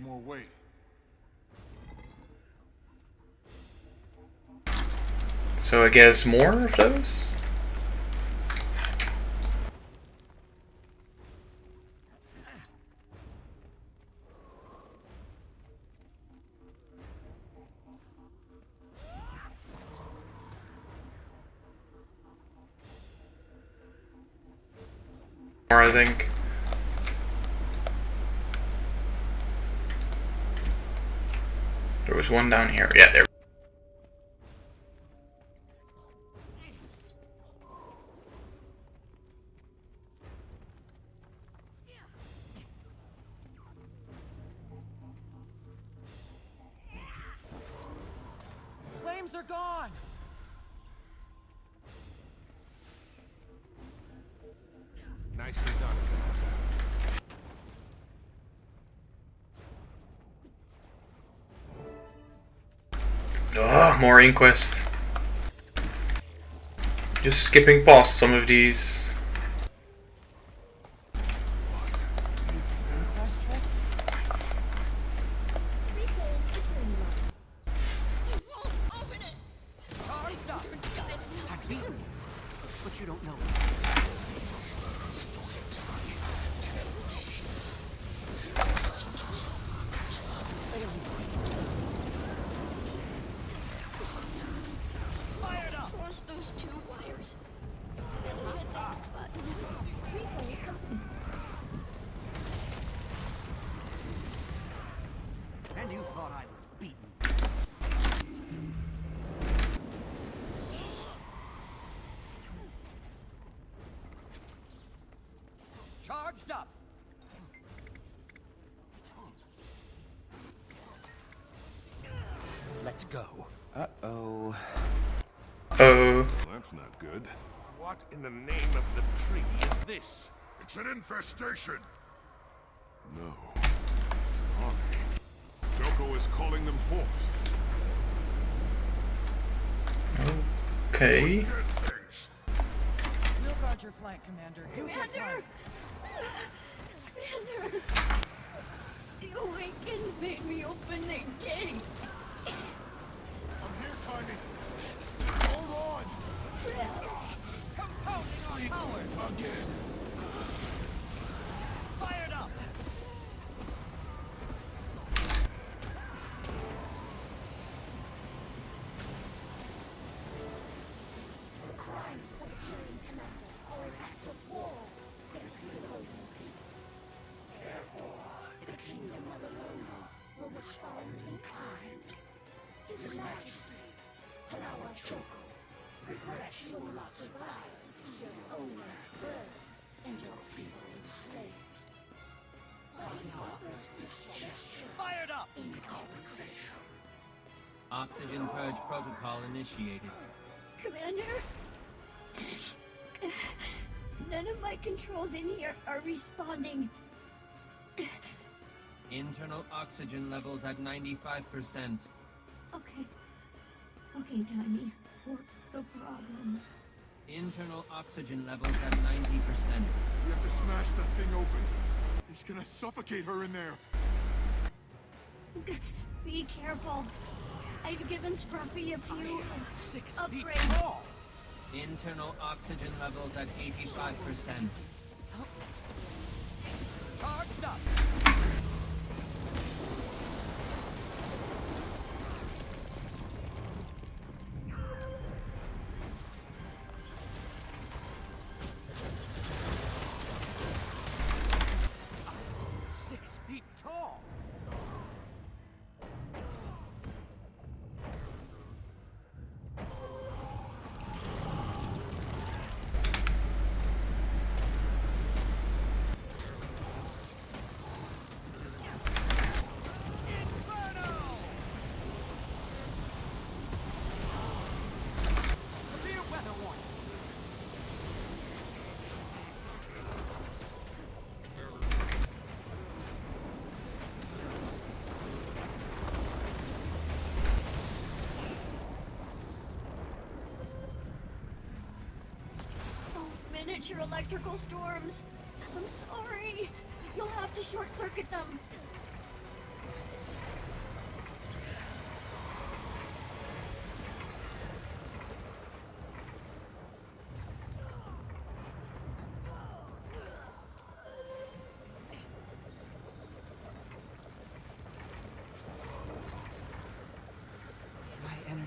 more weight. So I guess more of those? More, I think. There was one down here. Yeah, there. Flames are gone! Nicely done. Ah, more Inquest. Just skipping past some of these. But you don't know. Fired up! Cross those two wires. Then hit the button. And you thought I was beaten. Charged up! Let's go. Uh-oh. Oh. That's not good. What in the name of the tree is this? It's an infestation. No. It's an army. Joko is calling them forth. Okay. We'll guard your flank, Commander. You get time. Commander! The Awakened made me open the gate. I'm here, Tiny. Hold on. Compounding our power! Again. Fired up! The crimes of the Syrian commander are an act of war against the Alolan people. Therefore, the kingdom of Alola will respond in kind. His Majesty, Halawa Joko, regrets you will not survive to see your owner burned and your people enslaved. But he offers this gesture Fired up! in compensation. Oxygen purge protocol initiated. Commander? None of my controls in here are responding. Internal oxygen levels at 95%. Okay. Okay, Tiny. What's the problem? Internal oxygen levels at 90%. We have to smash that thing open. He's gonna suffocate her in there. Be careful. I've given Scruffy a few 6 feet upgrades. tall. Internal oxygen levels at 85%. Charged up! Miniature electrical storms. I'm sorry. You'll have to short circuit them.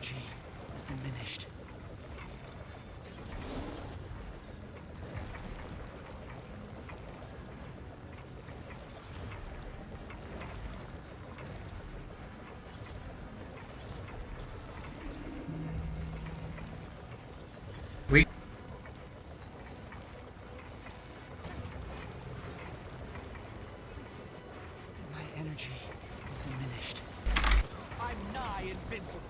energy is diminished. My energy is diminished. I'm nigh invincible.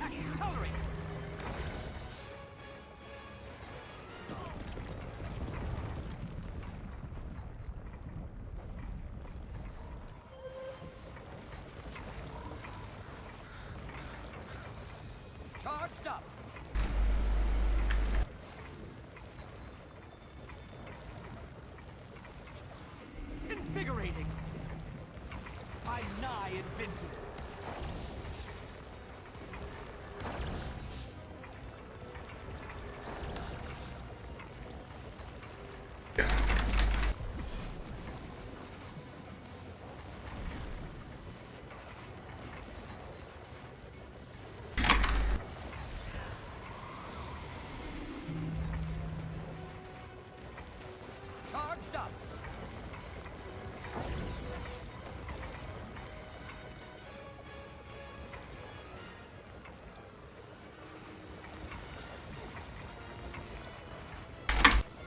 Accelerate! Charged up! Invigorating! I'm nigh invincible. Charged up!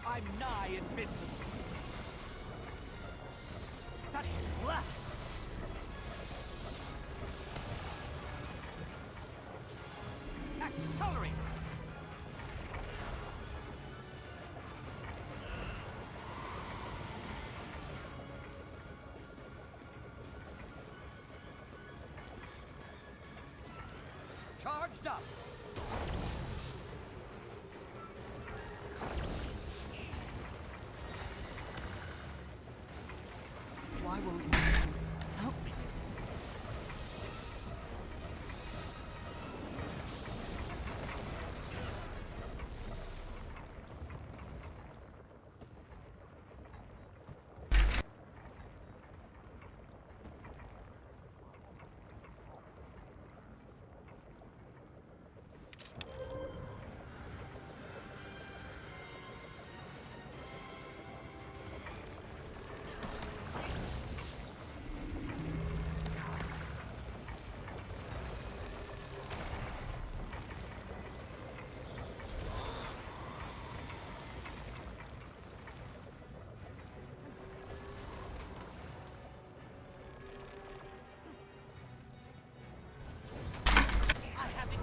I'm nigh invincible. That is left. Accelerate. Charged up. Why won't you help me?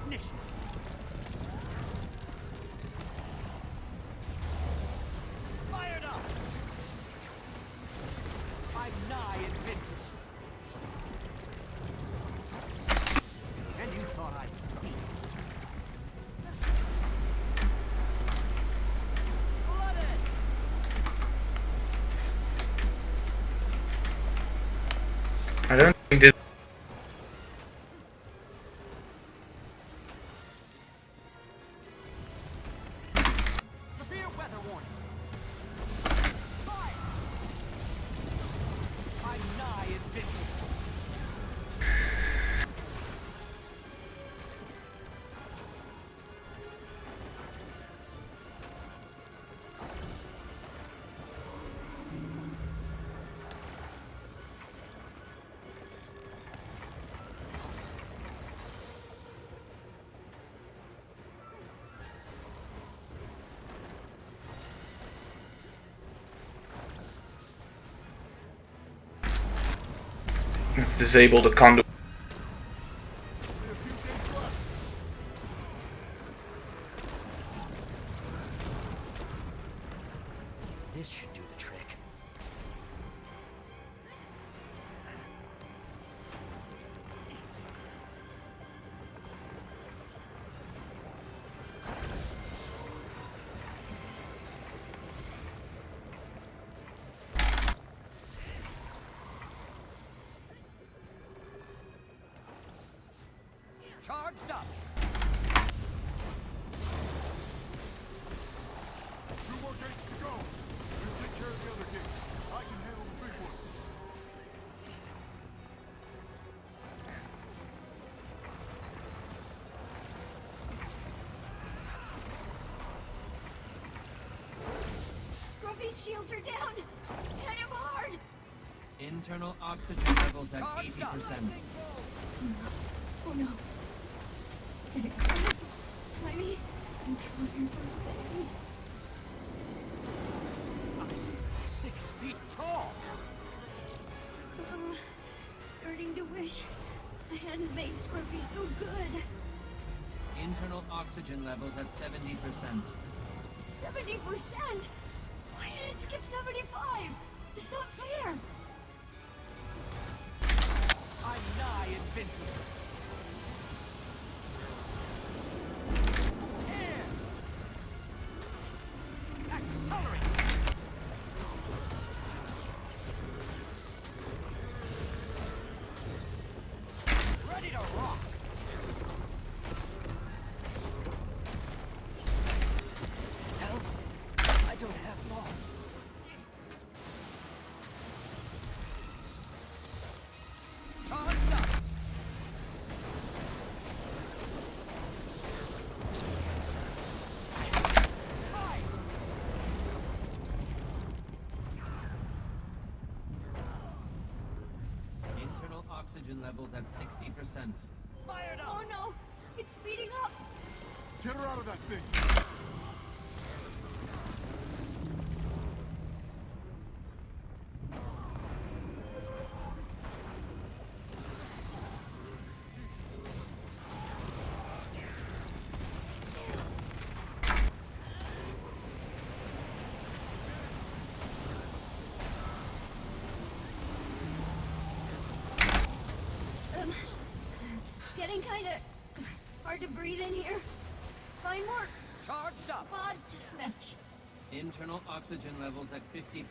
Ignition. Fired up. I'm nigh invincible. And you thought I was beat. I don't think this. Severe weather warning. Fire. I'm nigh invincible. Let's disable the conduit. This should do the trick. Charged up. 2 more gates to go. You take care of the other gates. I can handle the These shields are down! Hit him hard! Internal oxygen levels at 80%. Oh no. Get it quiet. Tiny. Control your breathing. 6 feet tall! Starting to wish I hadn't made Scruffy so good. Internal oxygen levels at 70%. 70%? Why did it skip 75? It's not fair. I'm nigh invincible. Air! Accelerate! Ready to rock! Help? I don't have long. Charged up! Internal oxygen levels at 60%. Fired up! Oh no! It's speeding up! Get her out of that thing! Getting kinda hard to breathe in here. Find more Charged up! pods to smash. Internal oxygen levels at 50%.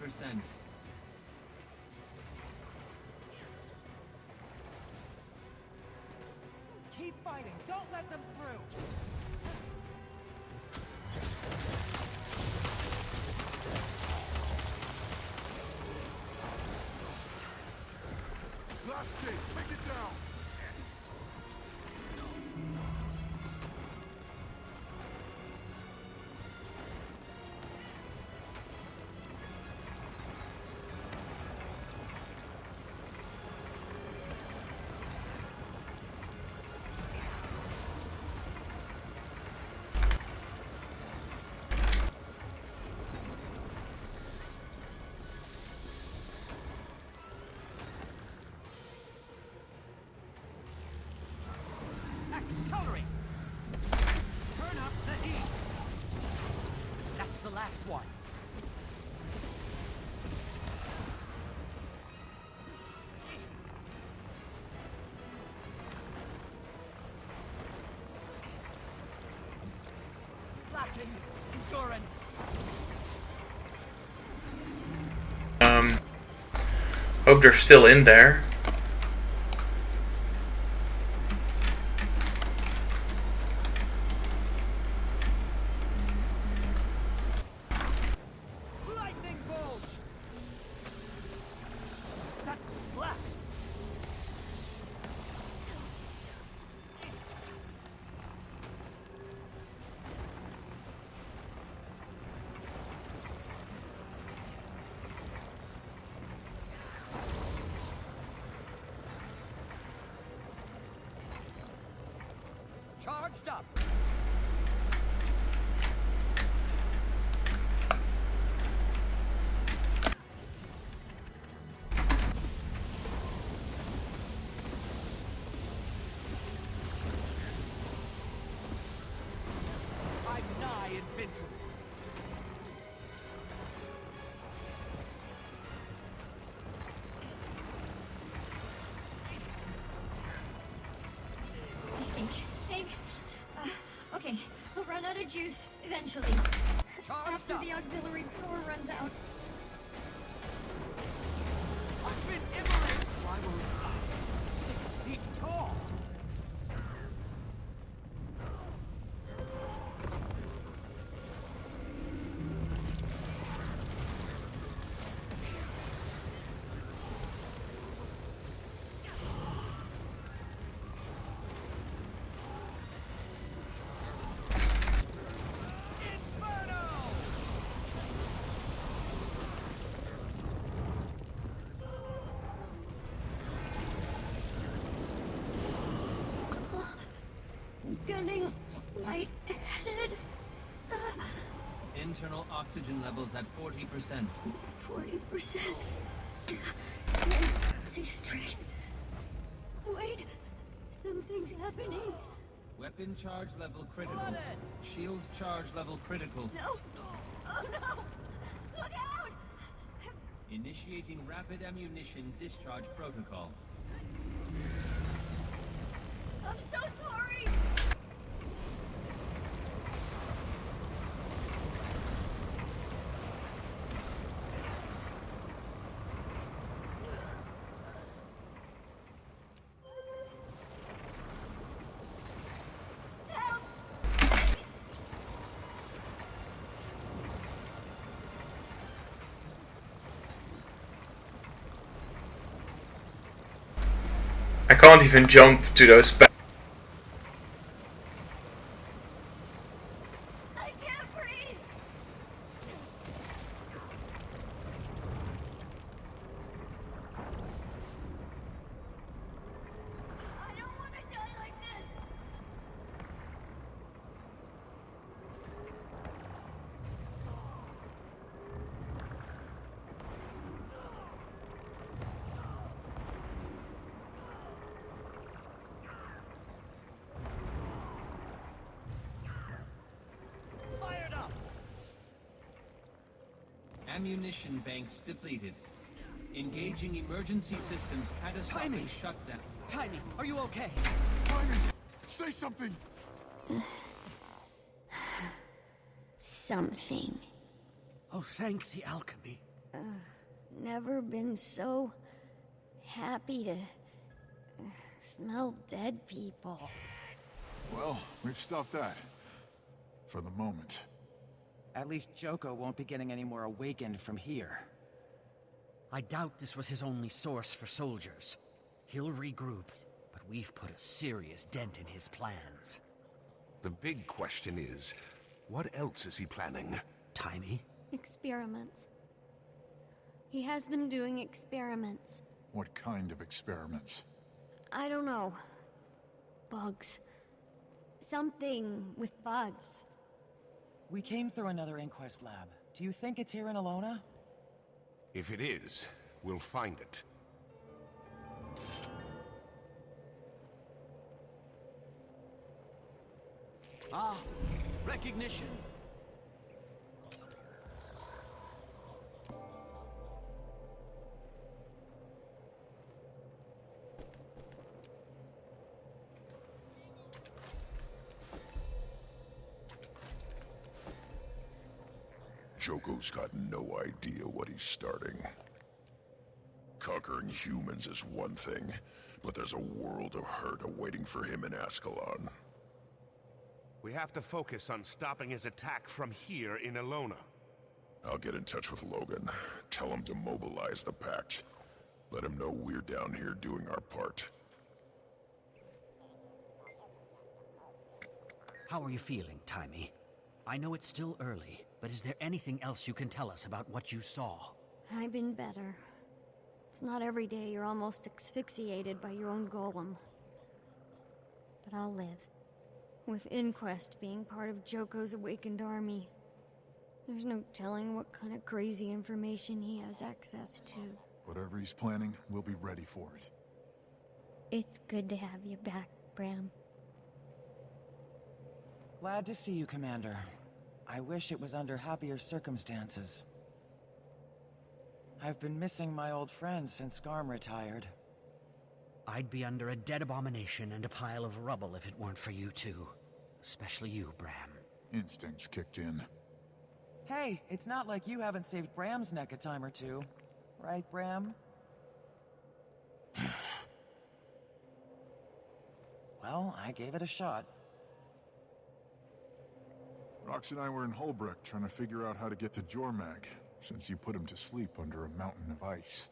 Keep fighting! Don't let them through! Last gate, take it down! Accelerate! Turn up the heat! That's the last one. Lacking endurance. Hope they're still in there. Lightning bolt! That blast! Charged up! I'm nigh invincible. I think, okay, we'll run out of juice eventually. After the auxiliary power runs out. I've been immolated. Why were 6 feet tall? oxygen levels at 40%. 40%. See straight. Wait. Something's happening. Weapon charge level critical. Shield charge level critical. No. Oh no. Look out. Initiating rapid ammunition discharge protocol. I'm so sorry. I can't even jump to those back. I can't breathe. I don't want to die like this. Fired up! Ammunition banks depleted. Engaging emergency systems catastrophic shutdown. Timmy, are you okay? Timmy, say something! Something. Oh, thanks, the alchemy. Never been so happy to smell dead people. Well, we've stopped that. For the moment. At least Joko won't be getting any more awakened from here. I doubt this was his only source for soldiers. He'll regroup, but we've put a serious dent in his plans. The big question is, what else is he planning? Timey? Experiments. He has them doing experiments. What kind of experiments? I don't know. Bugs. Something with bugs. We came through another inquest lab. Do you think it's here in Alona? If it is, we'll find it. Ah, recognition. Joko's got no idea what he's starting. Conquering humans is one thing, but there's a world of hurt awaiting for him in Ascalon. We have to focus on stopping his attack from here in Alona. I'll get in touch with Logan. Tell him to mobilize the Pact. Let him know we're down here doing our part. How are you feeling, Timey? I know it's still early, but is there anything else you can tell us about what you saw? I've been better. It's not every day you're almost asphyxiated by your own golem. But I'll live. With Inquest being part of Joko's awakened army, there's no telling what kind of crazy information he has access to. Whatever he's planning, we'll be ready for it. It's good to have you back, Bram. Glad to see you, Commander. I wish it was under happier circumstances. I've been missing my old friends since Garm retired. I'd be under a dead abomination and a pile of rubble if it weren't for you two. Especially you, Bram. Instincts kicked in. Hey, it's not like you haven't saved Bram's neck a time or two. Right, Bram? Well, I gave it a shot. Rox and I were in Holbrook trying to figure out how to get to Jormag, since you put him to sleep under a mountain of ice.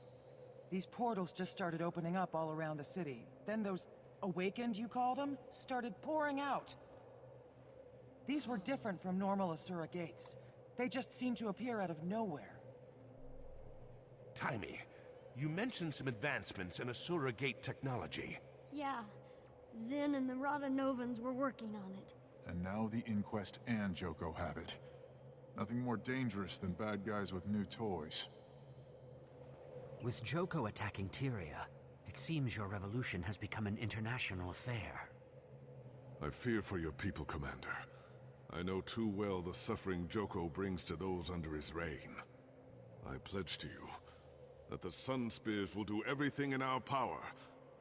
These portals just started opening up all around the city. Then those awakened, you call them, started pouring out. These were different from normal Asura gates. They just seemed to appear out of nowhere. Timey, you mentioned some advancements in Asura gate technology. Yeah, Zin and the Rada Novans were working on it. And now the Inquest and Joko have it. Nothing more dangerous than bad guys with new toys. With Joko attacking Tyria, it seems your revolution has become an international affair. I fear for your people, Commander. I know too well the suffering Joko brings to those under his reign. I pledge to you that the Sunspears will do everything in our power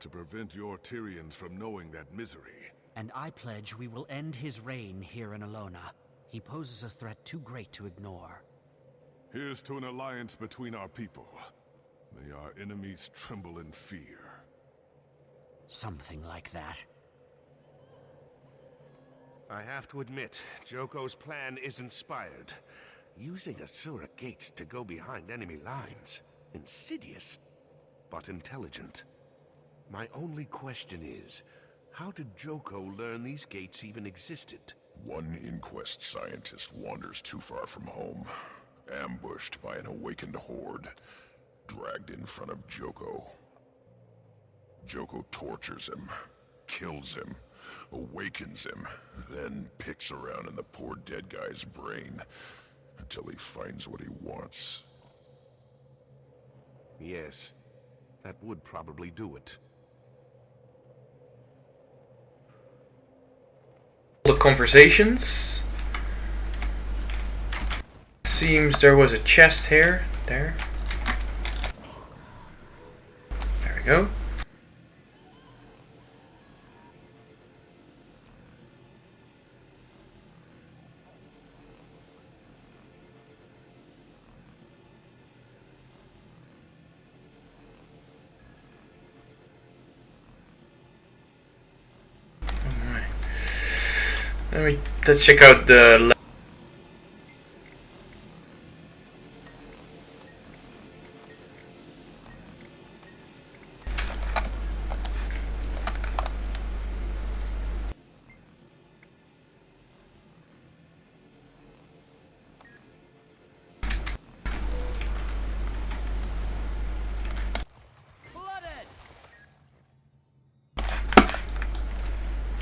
to prevent your Tyrians from knowing that misery. And I pledge we will end his reign here in Alona. He poses a threat too great to ignore. Here's to an alliance between our people. May our enemies tremble in fear. Something like that. I have to admit, Joko's plan is inspired. Using Asura gates to go behind enemy lines. Insidious, but intelligent. My only question is, how did Joko learn these gates even existed? One Inquest scientist wanders too far from home, ambushed by an awakened horde, dragged in front of Joko. Joko tortures him, kills him, awakens him, then picks around in the poor dead guy's brain until he finds what he wants. Yes, that would probably do it. The conversations. Seems there was a chest here. There we go. Let's check out the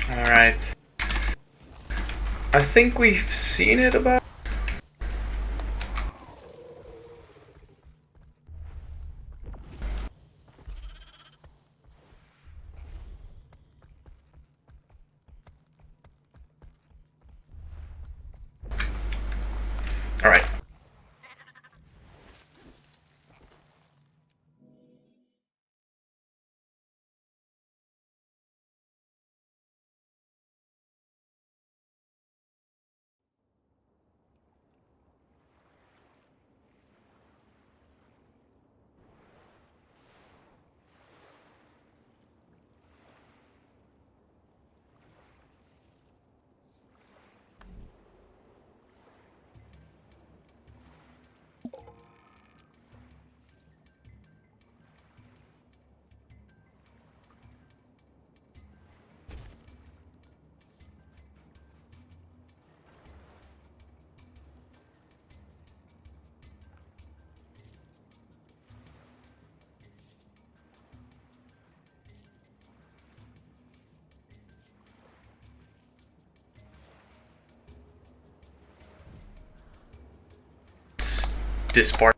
Alright. I think we've seen it about. All right. This part.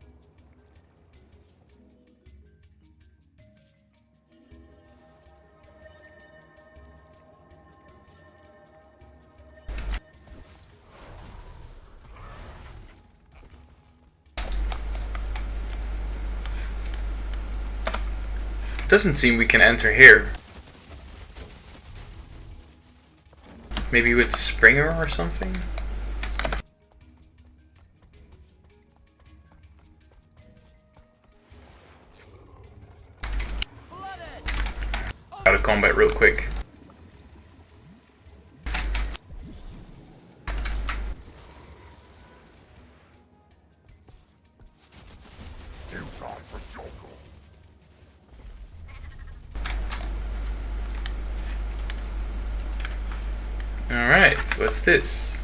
Doesn't seem we can enter here. Maybe with the Springer or something? Out of combat real quick. Alright, what's this?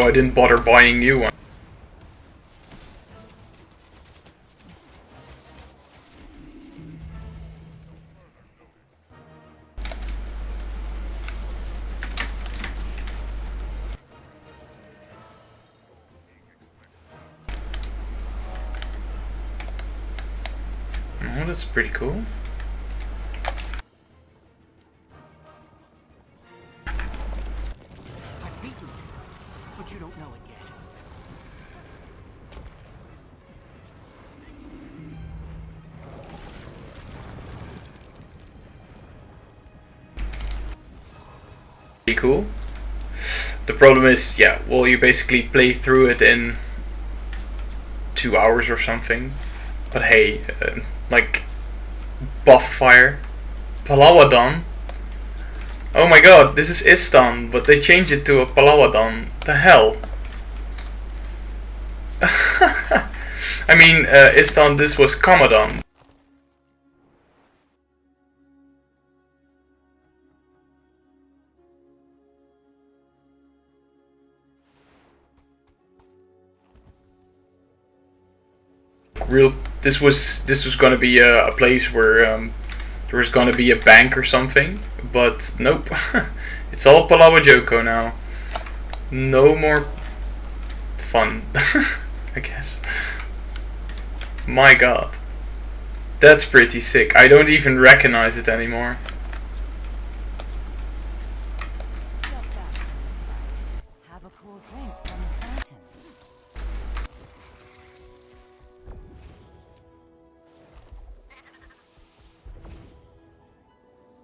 Oh, I didn't bother buying new one. Oh, that's pretty cool. I've beaten you, but you don't know it yet. Pretty cool. The problem is, yeah, well, you basically play through it in 2 hours or something. But hey, like, buff fire, Palawadon. Oh my god, this is Istan, but they changed it to a Palawadon. The hell? I mean, Istan, this was Commodon. This was gonna be a place where there was gonna be a bank or something, but nope. It's all Palawa Joko now. No more fun, I guess. My god. That's pretty sick. I don't even recognize it anymore. Step back from this fight. Have a cool drink from the fountains.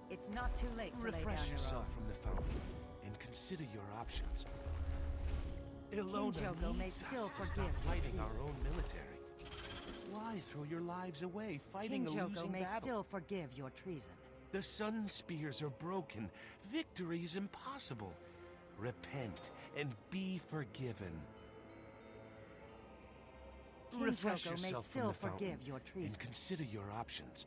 It's not too late to lay down Refresh your yourself from arms. the fountain and consider your options. Ilona Joko may needs still us to stop forgive fighting our treason. own military. Why throw your lives away fighting King a Joko losing may battle? still forgive your treason. The Sunspears are broken. Victory is impossible. Repent and be forgiven. King Refresh Joko may yourself still from the fountain forgive your treason. and consider your options.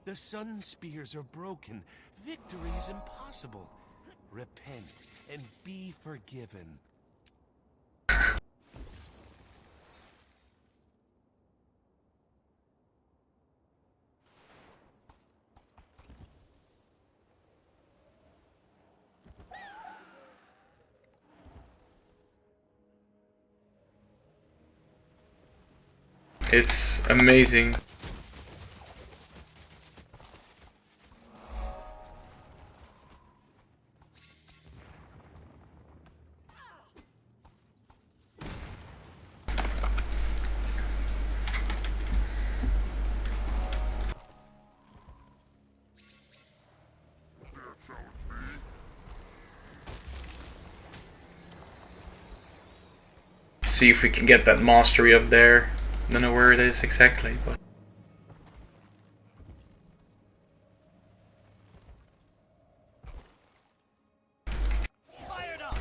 The Sunspears are broken. Victory is impossible. Repent and be forgiven. It's amazing. See if we can get that mastery up there. Don't know where it is exactly, but Fired up!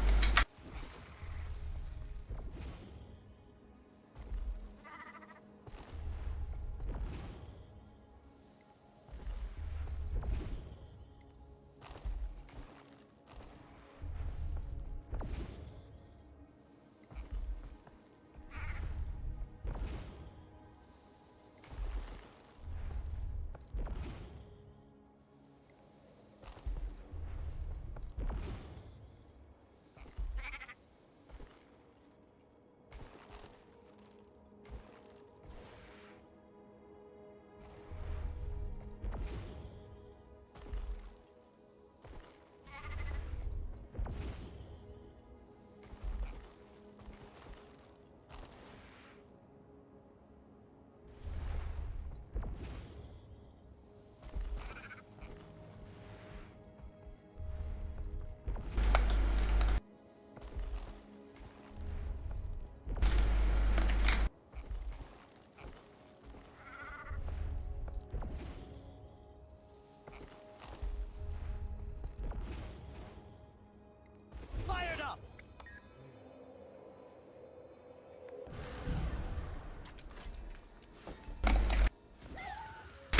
Fired up!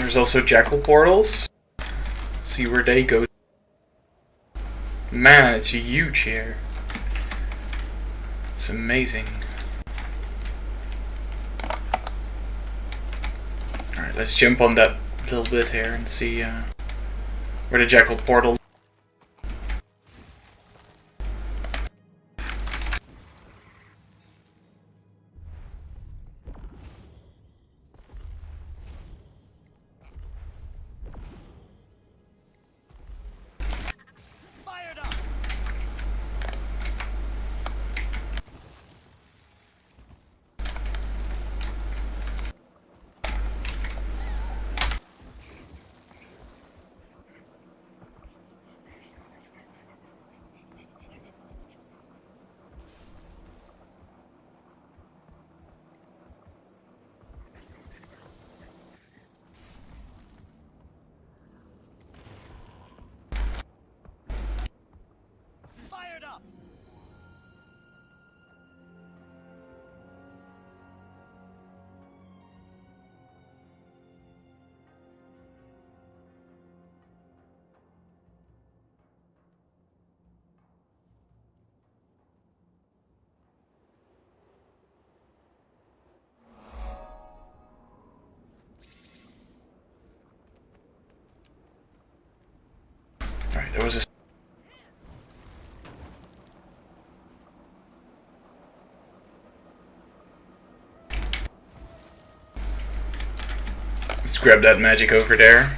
there's also jackal portals. Let's see where they go. Man, it's huge here. It's amazing. Alright, let's jump on that little bit here and see where the jackal portal. There was a... Let's grab that magic over there.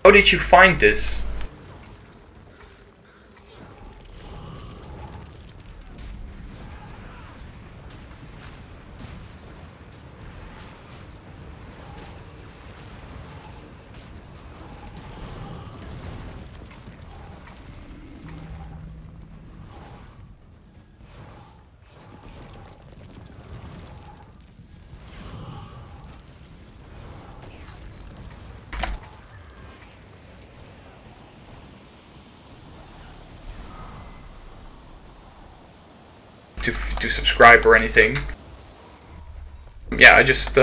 How did you find this? To subscribe or anything. Yeah, I just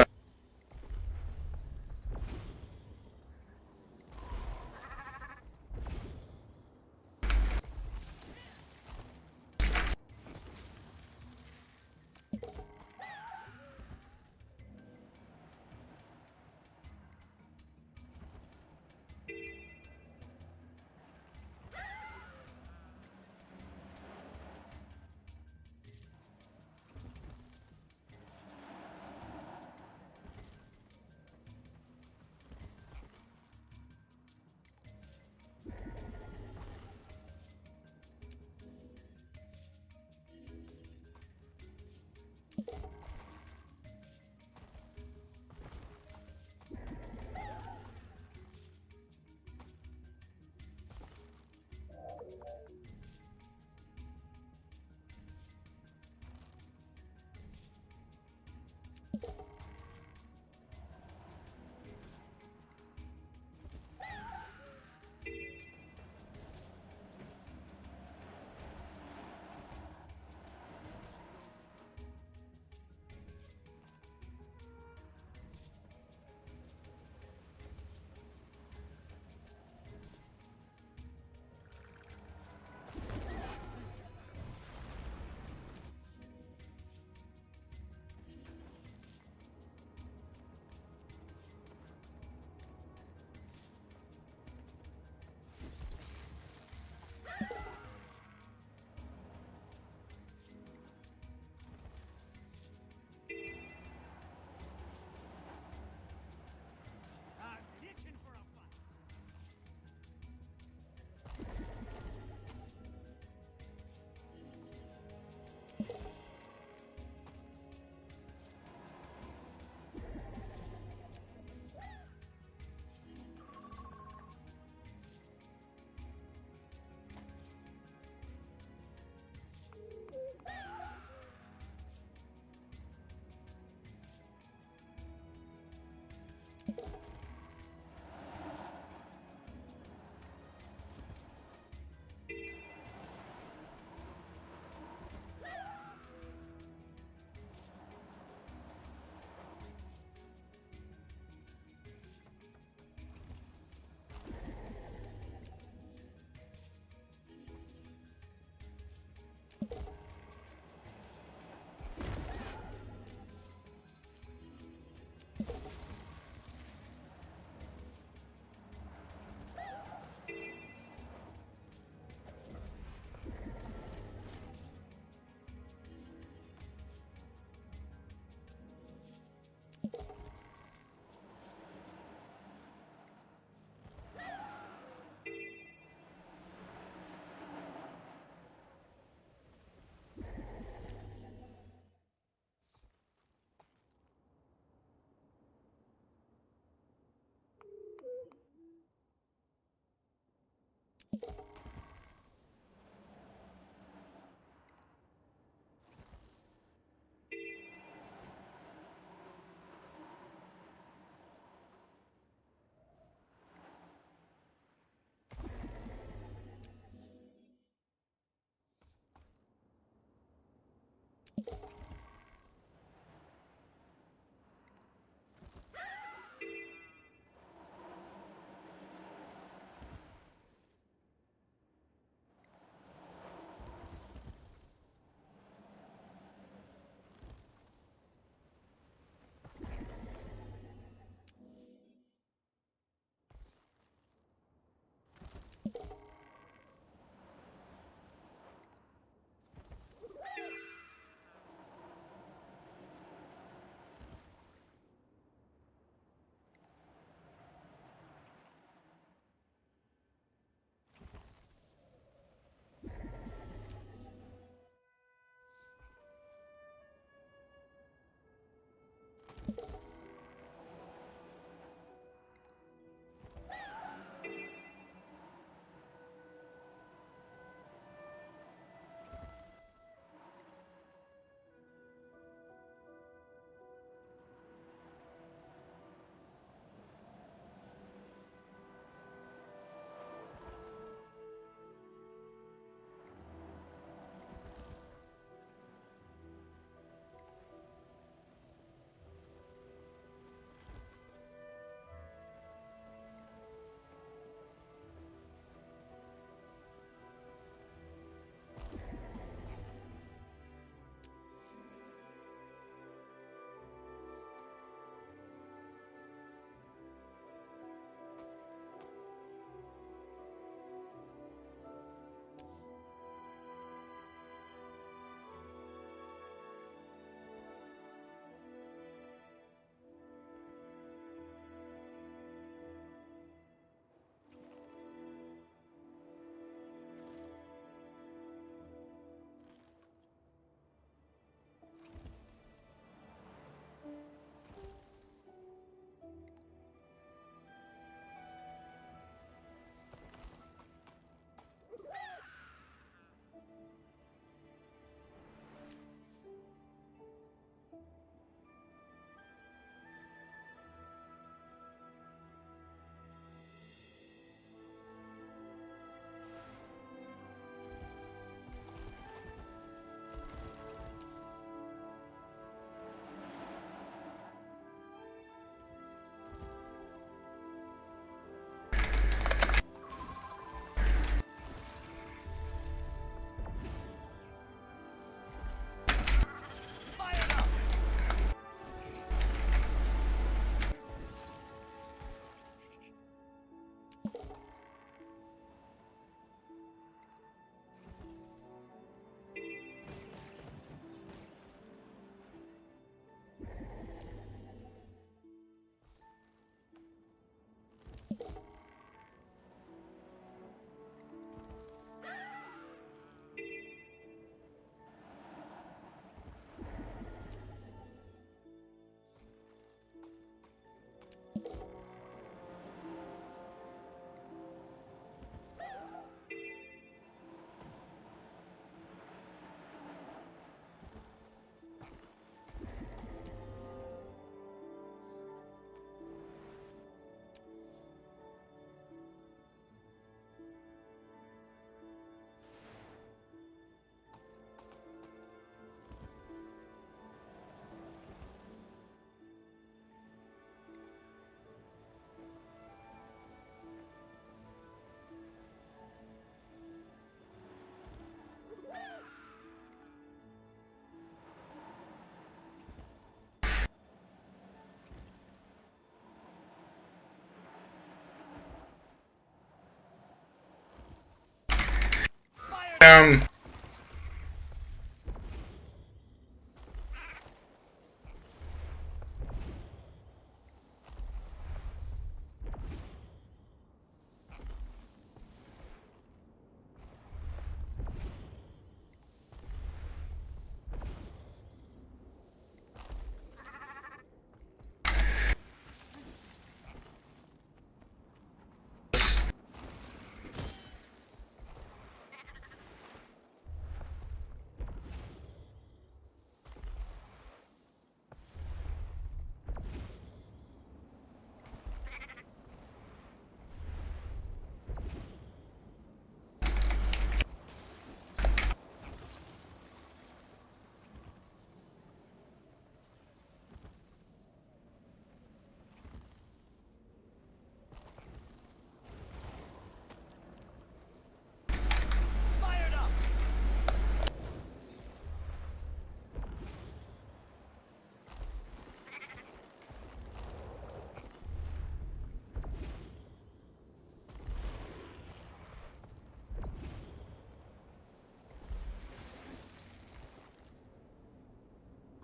Um.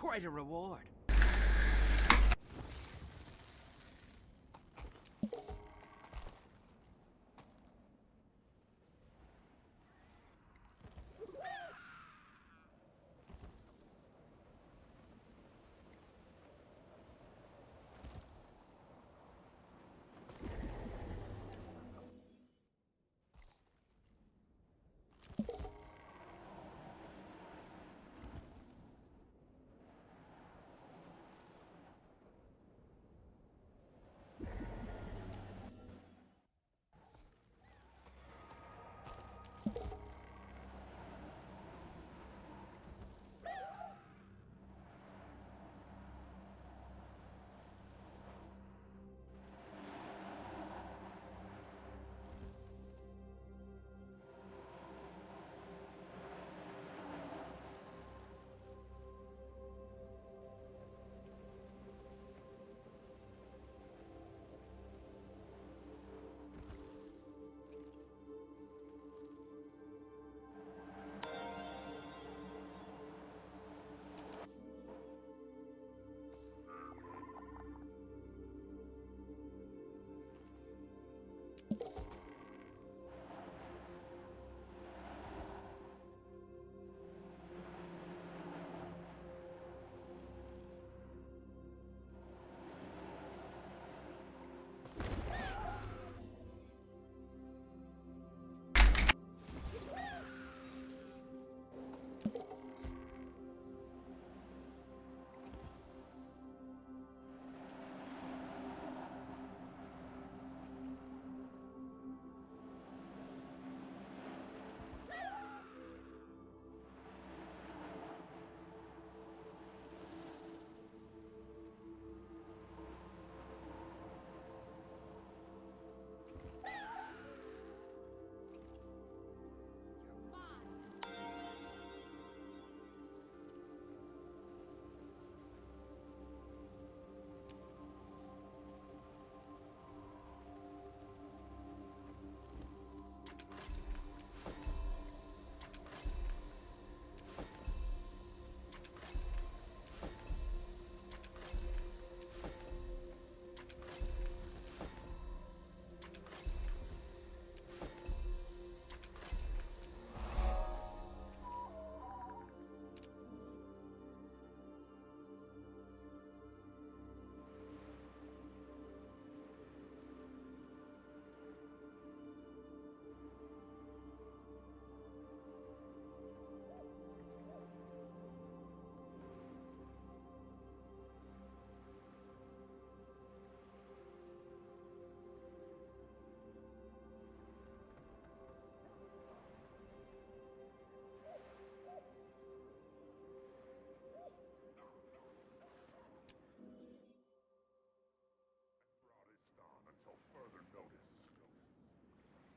Quite a reward.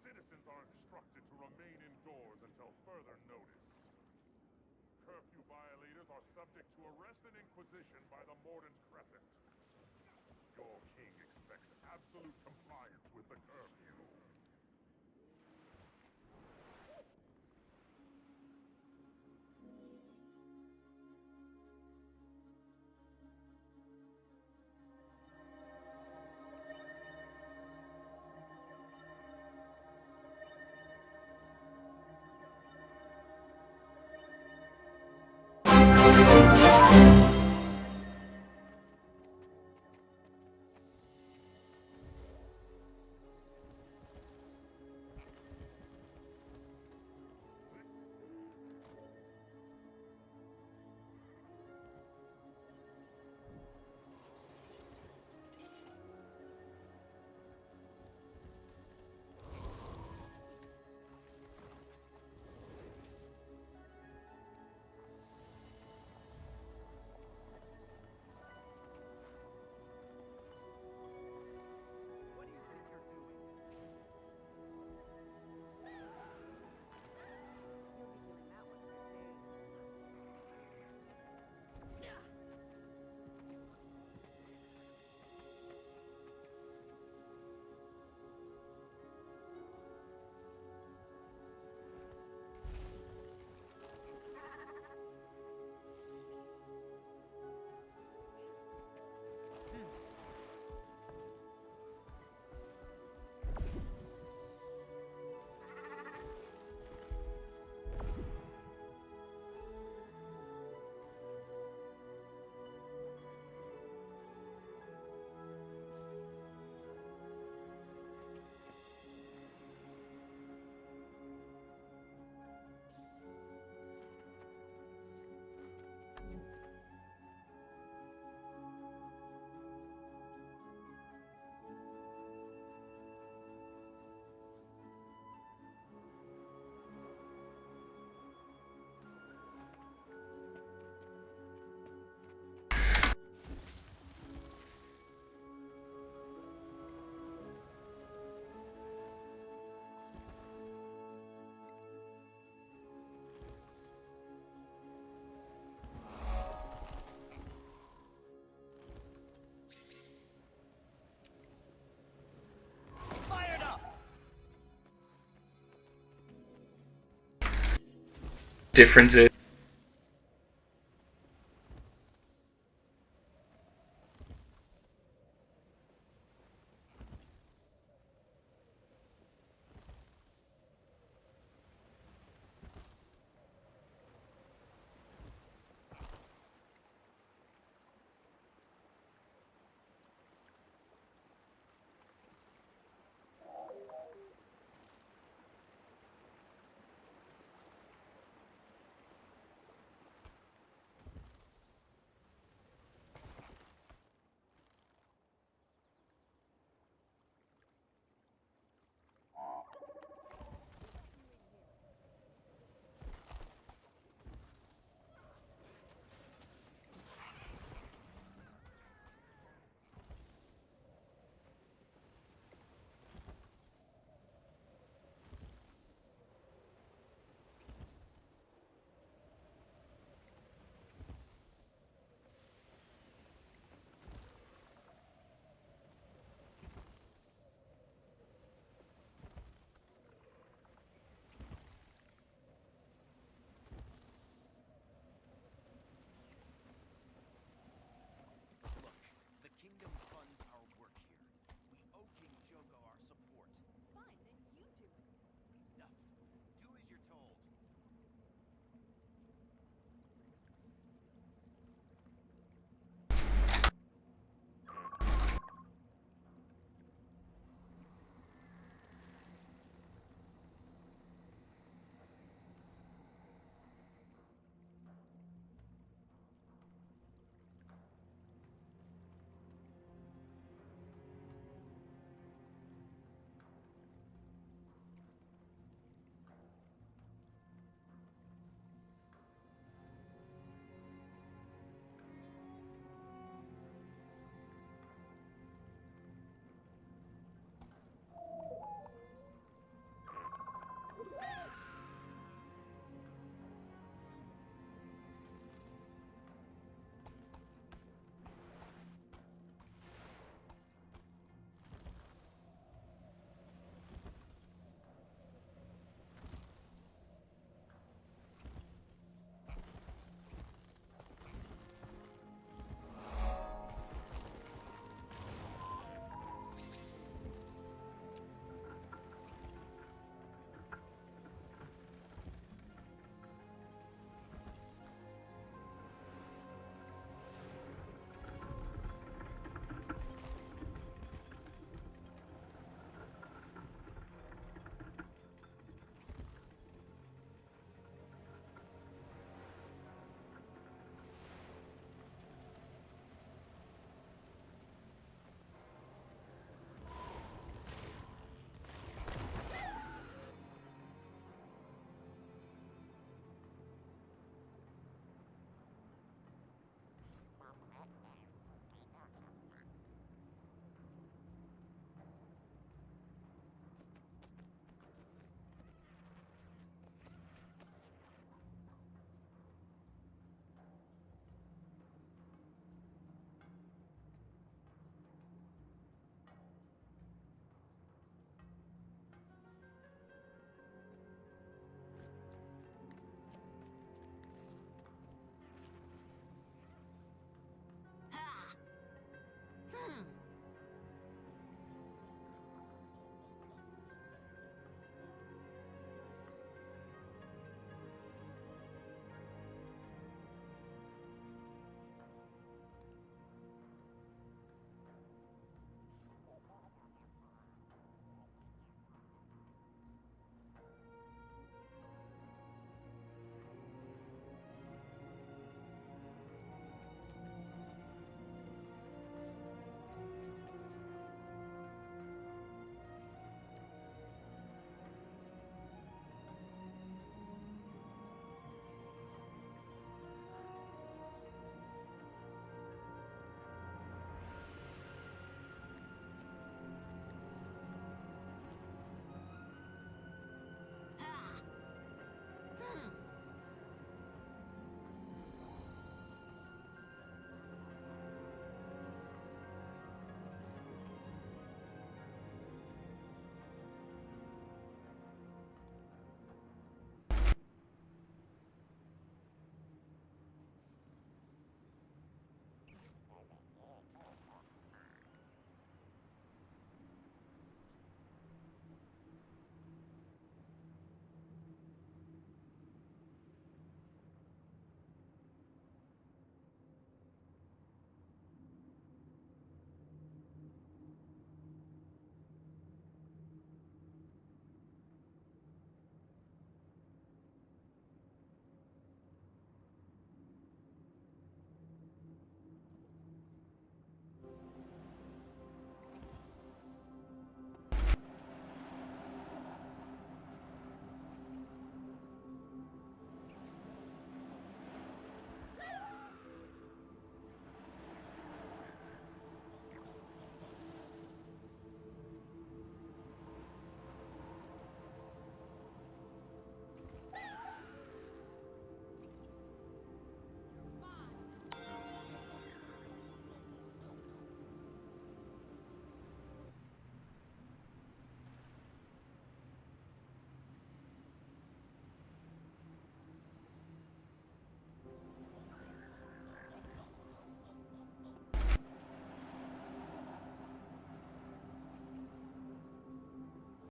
Citizens are instructed to remain indoors until further notice. Curfew violators are subject to arrest and inquisition by the Mordant Crescent. Your king expects absolute compliance with the curfew. difference is.